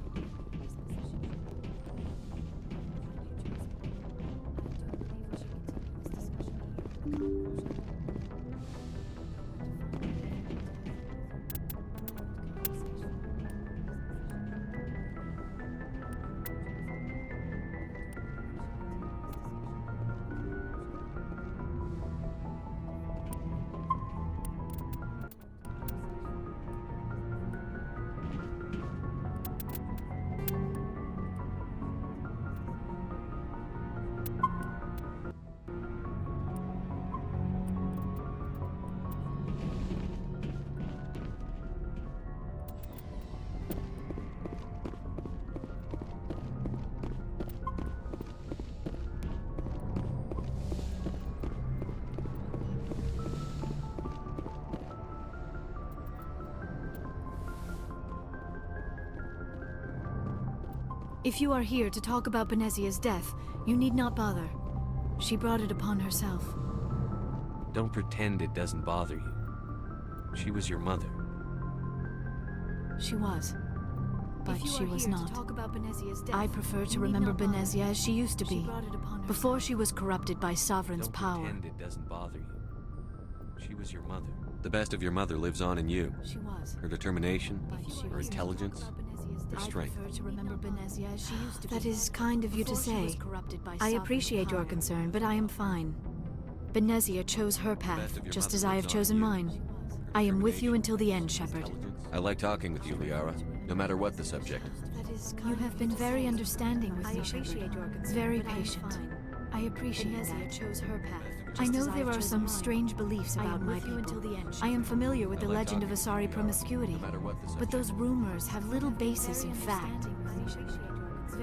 If you are here to talk about Benezia's death, you need not bother. She brought it upon herself. Don't pretend it doesn't bother you. She was your mother. She was. But she was not. I prefer to remember Benezia as she used to be, before she was corrupted by Sovereign's power. Don't pretend it doesn't bother you. She was your mother. The best of your mother lives on in you. She was. Her determination, her intelligence, her strength. I prefer to remember Benezia as she used to be. That is kind of you to say. I appreciate your concern, but I am fine. Benezia chose her path, just as I have chosen mine. I am with you until the end, Shepard. I like talking with you, Liara, no matter what the subject. You have been very understanding with me, Shepard. Very patient. I appreciate that. I know there are some strange beliefs about my people. I am familiar with the legend of Asari promiscuity, but those rumors have little basis in fact.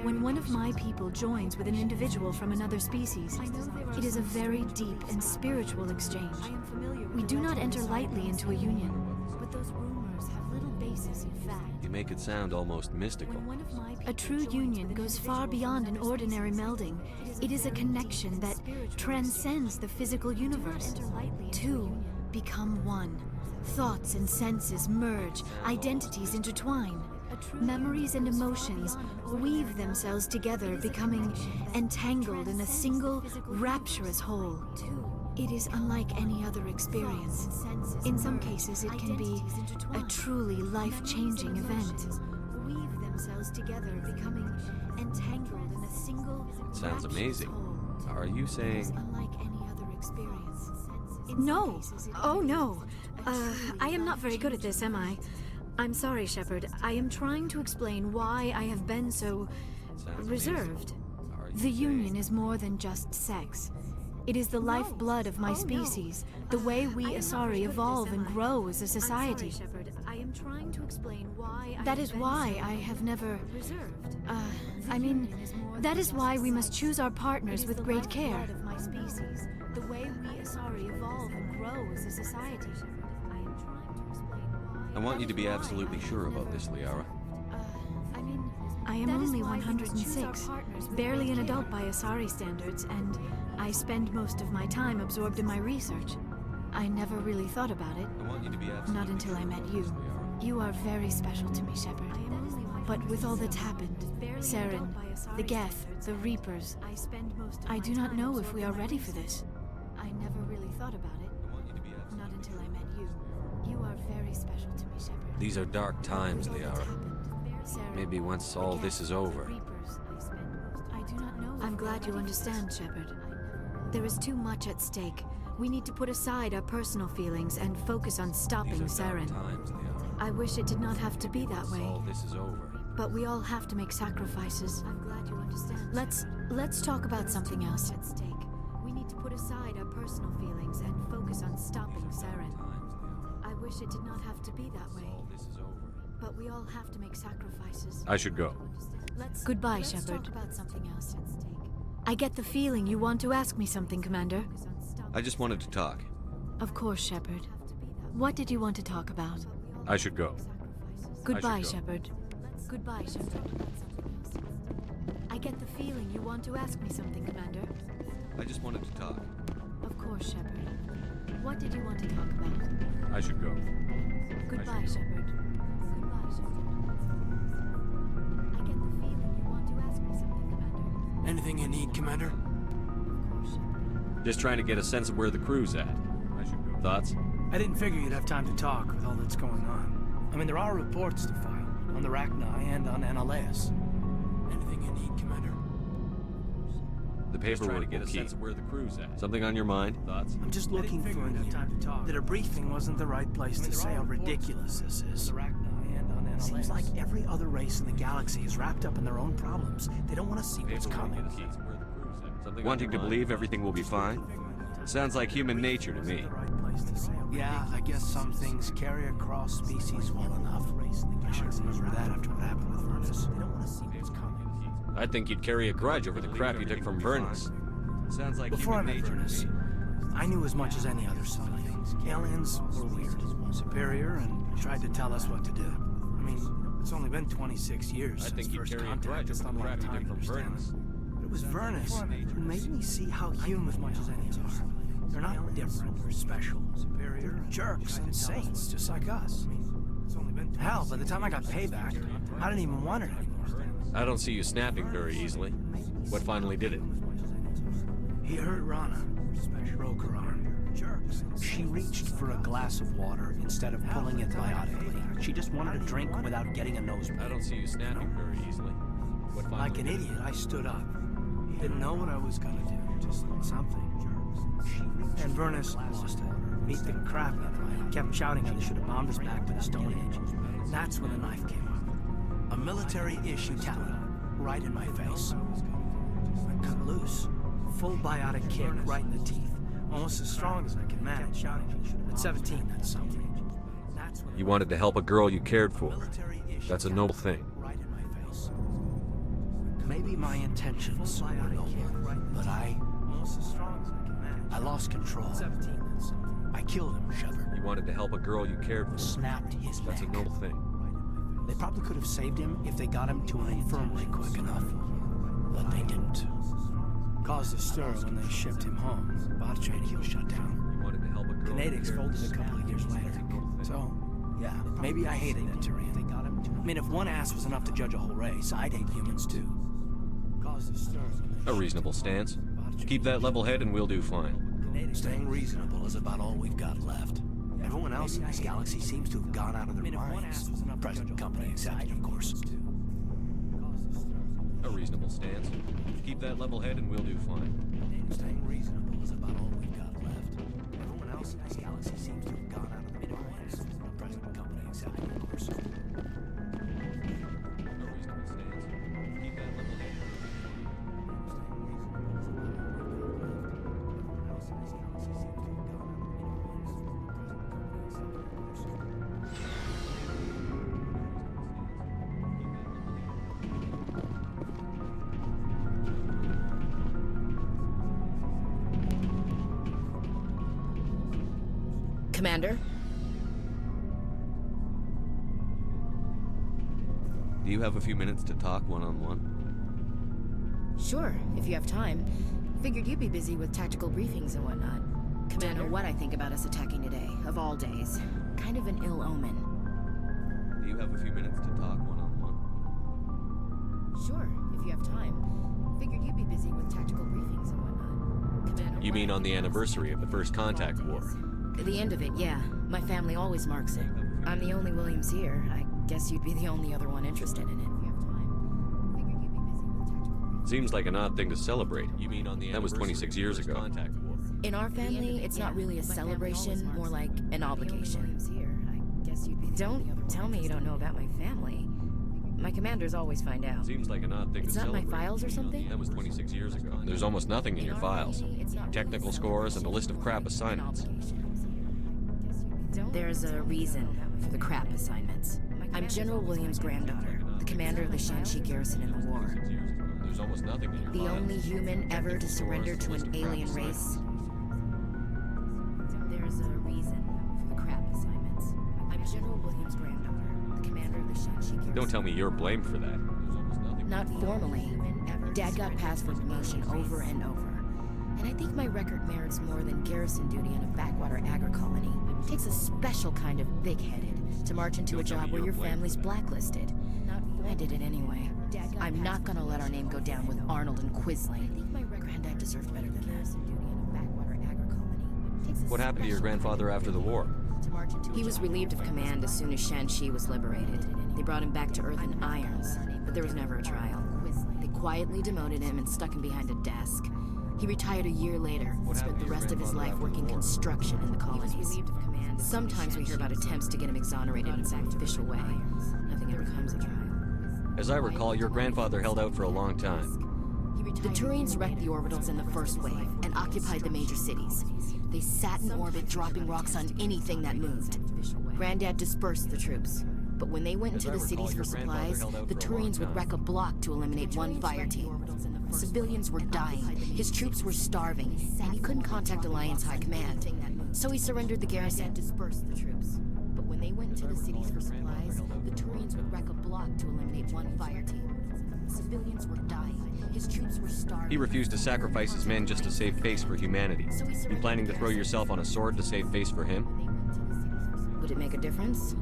When one of my people joins with an individual from another species, it is a very deep and spiritual exchange. We do not enter lightly into a union, but those rumors have little basis in fact. You make it sound almost mystical. A true union goes far beyond an ordinary melding. It is a connection that transcends the physical universe. Two become one. Thoughts and senses merge, identities intertwine. Memories and emotions weave themselves together, becoming entangled in a single, rapturous whole. It is unlike any other experience. In some cases, it can be a truly life-changing event. Weave themselves together, becoming entangled in a single. Sounds amazing. Are you saying? Unlike any other experience. No. Oh no. I am not very good at this, am I? I'm sorry, Shepard. I am trying to explain why I have been so reserved. The Union is more than just sex. It is the lifeblood of my species, the way we Asari evolve and grow as a society. I am trying to explain why. That is why I have never reserved. That is why we must choose our partners with great care. The way we Asari evolve and grow as a society. I want you to be absolutely sure about this, Liara. I am only 106, barely an adult by Asari standards, and I spend most of my time absorbed in my research. I never really thought about it. I want you to be absolutely Not until I met you. You are very special to me, Shepard. But with all that's happened, Saren, the Geth, the Reapers, I do not know if we are ready for this. I never really thought about it. Not until I met you. You are very special to me, Shepard. These are dark times, Liara. Maybe once all this is over. I'm glad you understand, Shepard. There is too much at stake. We need to put aside our personal feelings and focus on stopping Saren. I wish it did not have to be that way. All this is over. But we all have to make sacrifices. I'm glad you understand. Let's talk about something else at stake. We need to put aside our personal feelings and focus on stopping Saren. I wish it did not have to be that way. All this is over. But we all have to make sacrifices. I should go. Goodbye, Shepard. Talk about something else at stake. I get the feeling you want to ask me something, Commander. I just wanted to talk. Of course, Shepard. What did you want to talk about? I should go. Goodbye, Shepard. Goodbye, Shepard. I get the feeling you want to ask me something, Commander. I just wanted to talk. Of course, Shepard. What did you want to talk about? I should go. Goodbye, Shepard. Goodbye, Shepard. I get the feeling you want to ask me something, Commander. Anything you need, Commander? Of course, Shepard. Just trying to get a sense of where the crew's at. I should go. Thoughts? I didn't figure you'd have time to talk with all that's going on. I mean, there are reports to file on the Rachni and on Annaleis. Anything you need, Commander? The paperwork to get a sense of where the crew's at. Something on your mind? Thoughts? I'm just looking for an The debriefing wasn't the right place to say how ridiculous this is. Seems like every other race in the galaxy is wrapped up in their own problems. They don't want to see what's coming. Wanting to believe everything will be fine? Sounds like human nature to me. Yeah, I guess some things carry across species well enough. I should remember that after what happened with Vernus. They don't want to see what's coming. I'd think you'd carry a grudge over the crap you took from Vernus. Sounds like Before I human met nature Vernus, to me. I knew as much as any other Psi. Aliens were weird, superior, and tried to tell us what to do. I mean, It's only been 26 years since first contact. It's not a long time to understand. But it was Vernus who made me see how human Melanians are. They're not different or special. They're jerks and saints, just like us. Hell, by the time I got payback, I didn't even want it anymore. I don't see you snapping very easily. What finally did it? He hurt Rana. Broke her arm. She reached for a glass of water instead of pulling it biotically. She just wanted a drink without getting a nosebleed. I don't see you snapping very easily. What finally Like an idiot, I stood up. Didn't know what I was gonna do. Just something. And Vernus lost it. Beat the crap out of me. Kept shouting how they should have bombed us back to the Stone Age. That's when the knife came up. A military issue talent right in my face. I cut loose. Full biotic kick right in the teeth. Almost as strong as I can manage. At 17, that's something. You wanted to help a girl you cared for. That's a noble thing. Maybe my intentions were noble, but I lost control. I killed him, Shepard. You wanted to help a girl you cared for. Snapped his neck. That's a noble thing. They probably could have saved him if they got him to an infirmary quick enough. But they didn't. Caused a stir when they shipped him home. Bot training was shut down. You wanted to help a girl. Kinetics folded a couple of years later. So, yeah, maybe I hated that Turian. I mean, if one ass was enough to judge a whole race, I'd hate humans too. Caused a stir. A reasonable stance. Keep that level head and we'll do fine. Staying reasonable is about all we've got left. Everyone else in this galaxy seems to have gone out of their minds. Present company excepted, of course. A reasonable stance. Keep that level head and we'll do fine. Staying reasonable is about all we've got left. Everyone else in this galaxy seems to have gone out of their minds. Present company excepted, of course. Commander? Do you have a few minutes to talk one-on-one? Sure, if you have time. Figured you'd be busy with tactical briefings and whatnot. Commander, don't know what I think about us attacking today, of all days. Kind of an ill omen. Do you have a few minutes to talk one-on-one? Sure, if you have time. Figured you'd be busy with tactical briefings and whatnot. Commander, You mean on the anniversary of the First Contact War? The end of it, yeah. My family always marks it. I'm the only Williams here. I guess you'd be the only other one interested in it. Seems like an odd thing to celebrate. You mean on the That was 26 years ago. In our family, it's not really a celebration, more like an obligation. Don't tell me you don't know about my family. My commanders always find out. Seems like an odd thing It's to not celebrate. my files or something? That was 26 years ago. There's almost nothing in your files. Technical scores and a list of crap assignments. There's a reason for the crap assignments. I'm General Williams' granddaughter, the commander of the Shanxi garrison in the war. There's almost nothing in your The files. only human ever to surrender to an alien race. There's a reason for the crap assignments. I'm General Williams' granddaughter, the commander of the Shanxi garrison. Don't tell me you're blamed for that. Not formally. Dad got passed for promotion over and over. And I think my record merits more than garrison duty in a backwater agri colony. It takes a special kind of big-headed to march into a job where your family's blacklisted. I did it anyway. I'm not gonna let our name go down with Arnold and Quisling. Granddad deserved better than that. What happened to your grandfather after the war? He was relieved of command as soon as Shanxi was liberated. They brought him back to Earth in irons, but there was never a trial. They quietly demoted him and stuck him behind a desk. He retired a year later and spent the rest of his life working construction in the colonies. Sometimes we hear about attempts to get him exonerated in some official way. Nothing ever comes of trial. As I recall, your grandfather held out for a long time. The Turians wrecked the orbitals in the first wave and occupied the major cities. They sat in orbit, dropping rocks on anything that moved. Granddad dispersed the troops, but when they went into the cities for supplies, the Turians would wreck a block to eliminate one fire team. Civilians were dying, his troops were starving, and he couldn't contact Alliance High Command. So he surrendered the garrison. they went into the cities for supplies, the Turians would wreck a block to eliminate one fire team. Civilians were dying. His troops were starving. He refused to sacrifice his men just to save face for humanity. You planning to throw yourself on a sword to save face for him? Would it make a difference?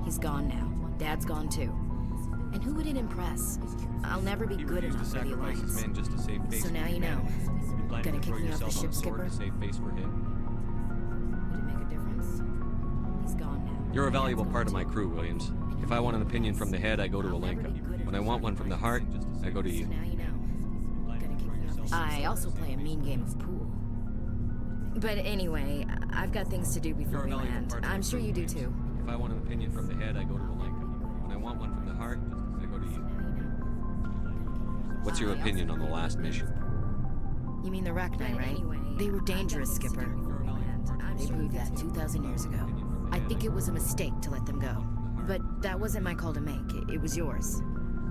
He's gone now. Dad's gone too. And who would it impress? I'll never be good enough for the Alliance. So now you know. Gonna kick me off the ship, Skipper? To save face for him? Would it make a difference? He's gone now. You're a valuable part of my crew, Williams. If I want an opinion from the head, I go to Alenka. When I want one from the heart, I go to you. I also play a mean game of pool. But anyway, I've got things to do before we land. I'm sure you do too. If I want an opinion from the head, I go to Alenka. When I want one from the heart, I go to you. What's your opinion on the last mission? You mean the Rachni, right? They were dangerous, Skipper. They proved that 2,000 years ago. I think it was a mistake to let them go. But that wasn't my call to make. It was yours.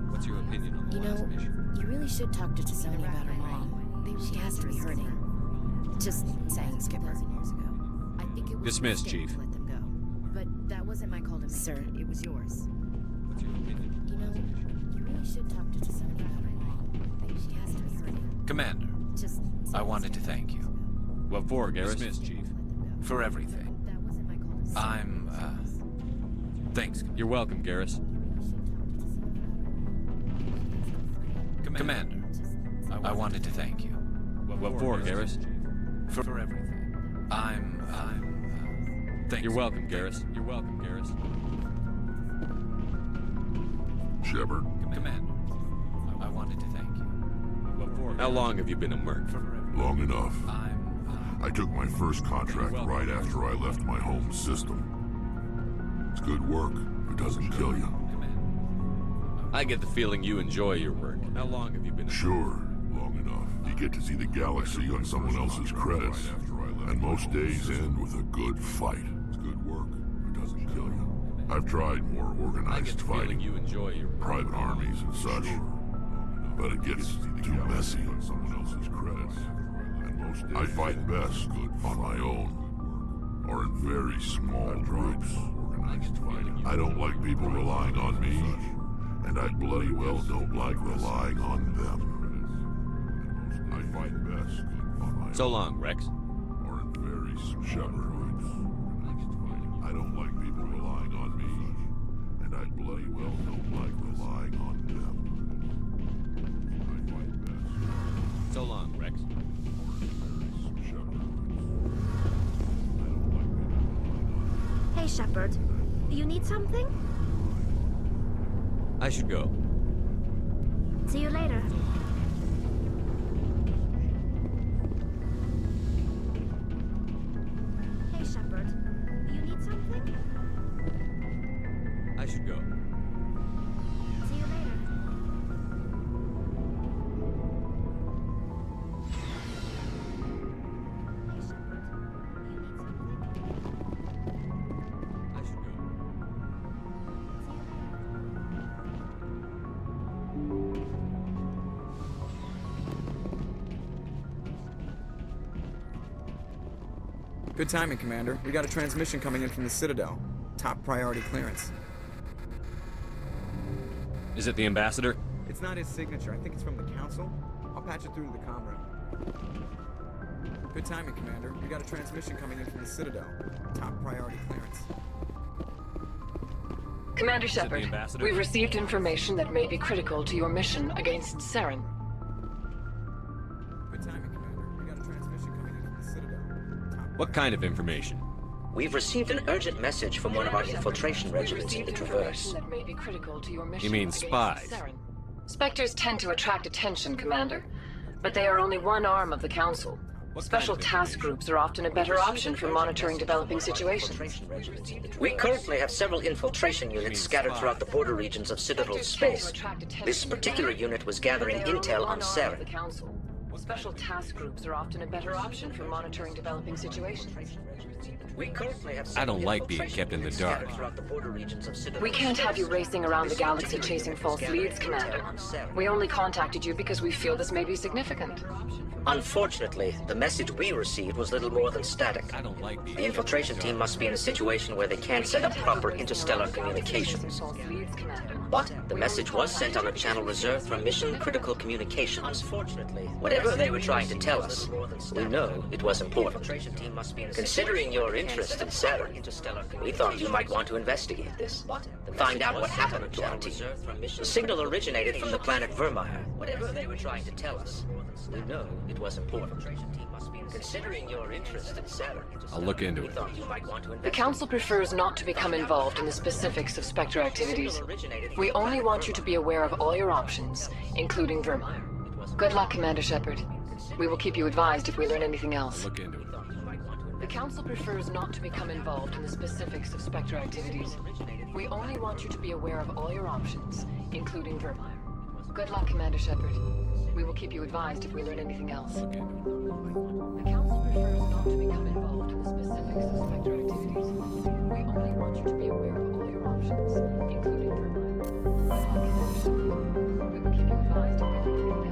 What's your opinion on the last mission? You really should talk to T'Soni about her mom. She has to be hurting. Just saying, Skipper. I think it was Dismissed, Chief. to let them go. But that wasn't my call to make. Sir, it was yours. What's your opinion? You really should talk to T'Soni about her mom. She has to be hurting. Commander, Just I wanted to thank you. What for, Garrus? Dismissed, Chief. For everything. Thanks. You're welcome, Garrus. Commander, I wanted to thank you. What for, Garrus? For everything. Thanks. You're welcome, Garrus. You're welcome, Garrus. Shepard. Commander, I wanted to thank you. What for? How long have you been a merc? Long enough. I took my first contract right after I left my home system. It's good work. It doesn't kill you. I get the feeling you enjoy your work. How long have you been? Sure, long enough. You get to see the galaxy on someone else's credits, and most days end with a good fight. It's good work. It doesn't kill you. I've tried more organized fighting, you enjoy your private armies and such, but it gets too messy on someone else's credits. I fight best on my own, or in very small groups. I don't like people relying on me, and I bloody well don't like relying on them. I fight best on my own. So long, Rex. Or in very small groups. I don't like people relying on me, and I bloody well don't like relying on them. I fight best. So long, Rex. Hey, Shepard. You need something? I should go. See you later. Hey, Shepard. You need something? I should go. See you later. Hey, Shepard. You need something? I should go. Good timing, Commander. We got a transmission coming in from the Citadel. Top priority clearance. Is it the ambassador? It's not his signature. I think it's from the Council. I'll patch it through to the comm room. Good timing, Commander. We got a transmission coming in from the Citadel. Top priority clearance. Commander Shepard, we've received information that may be critical to your mission against Saren. Good timing, Commander. We got a transmission coming in from the Citadel. What kind of information? We've received an urgent message from one of our infiltration regiments in the Traverse. That may be critical to your mission You mean against spies? Saren. Spectres tend to attract attention, Commander, but they are only one arm of the Council. Special task groups are often a better option for monitoring developing situations. We currently have several infiltration units scattered throughout the border regions of Citadel space. This particular unit was gathering intel on Saren. Special task groups are often a better option for monitoring developing situations. We currently have I don't like being kept in the dark. throughout the border regions of Citadel. We can't have you racing around the galaxy chasing false leads, Commander. We only contacted you because we feel this may be significant. Unfortunately, the message we received was little more than static. I don't like being The infiltration team must be in a situation where they can't set up proper interstellar communications. But the message was sent on a channel reserved for mission-critical communications. Unfortunately, whatever they were trying to tell us, we know it was important. Considering your interest in Saturn, we thought you might want to investigate this. Find out what happened to our team. The signal originated from the planet Vermeer. Whatever they were trying to tell us, we know it was important. Considering your interest in Saturn, I'll look into we it. thought you might want to The investigate. Council prefers not to become involved in the specifics of Spectre activities. We only want you to be aware of all your options, including Vermeer. Good luck, Commander Shepard. We will keep you advised if we learn anything else. Look into it. The Council prefers not to become involved in the specifics of Spectre activities. We only want you to be aware of all your options, including Vermeer. Good luck, Commander Shepard. We will keep you advised if we learn anything else. The Council prefers not to become involved in the specifics of Spectre activities. We only want you to be aware of all your options, including Vermeer. Good luck, Commander Shepard. We will keep you advised if we learn anything else.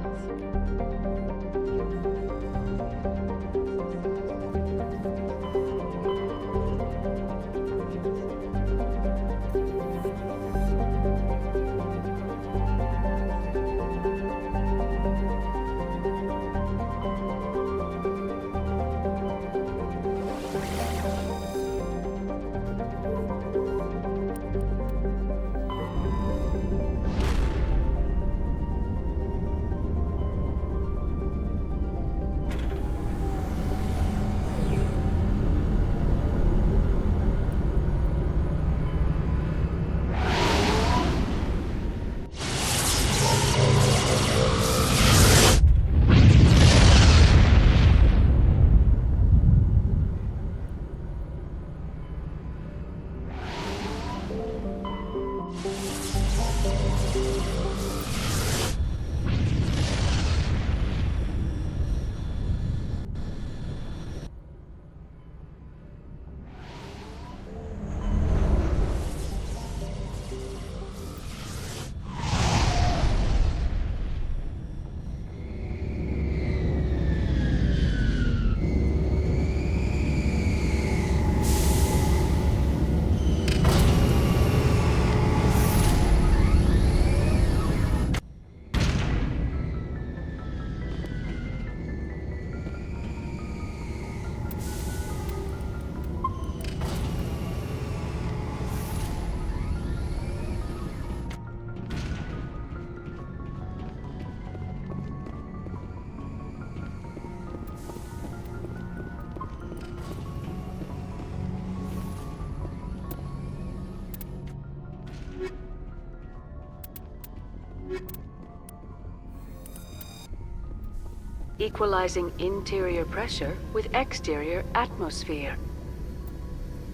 Equalizing interior pressure with exterior atmosphere.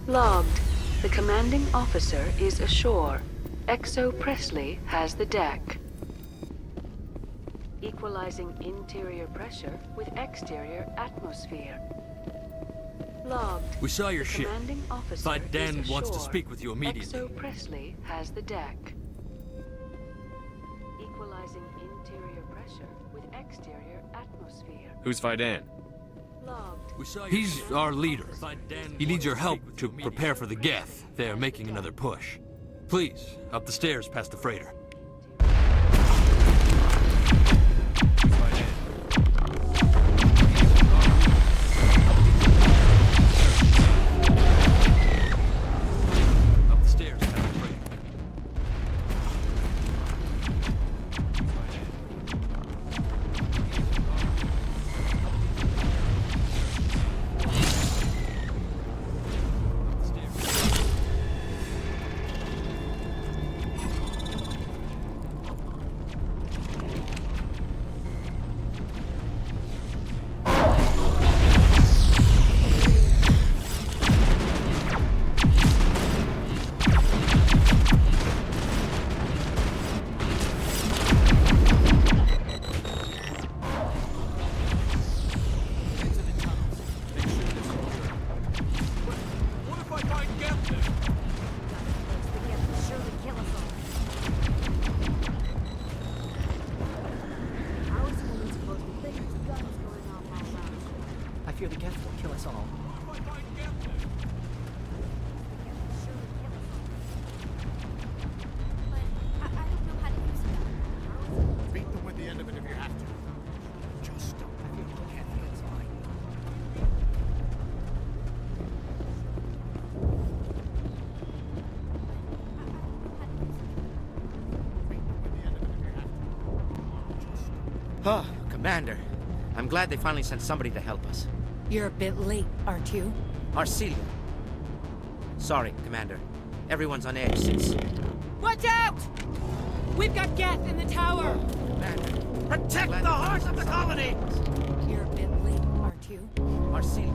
Logged. The commanding officer is ashore. Exo Presley has the deck. Equalizing interior pressure with exterior atmosphere. Logged. We saw your The ship. commanding officer But Dan is wants to ashore. speak with you immediately. Exo Presley has the deck. Equalizing interior pressure with exterior atmosphere. Who's Fidan? He's our leader. He needs your help to prepare for the Geth. They're making another push. Please, up the stairs past the freighter. Up the stairs past the freighter. Beat them with the end of it if you have to. Just don't. Oh, Commander. I'm glad they finally sent somebody to help us. You're a bit late, aren't you? Arcelia. Sorry, Commander. Everyone's on edge since... Watch out! We've got Geth in the tower! Protect the heart of the colony! You're a bit late, aren't you? Arcelia.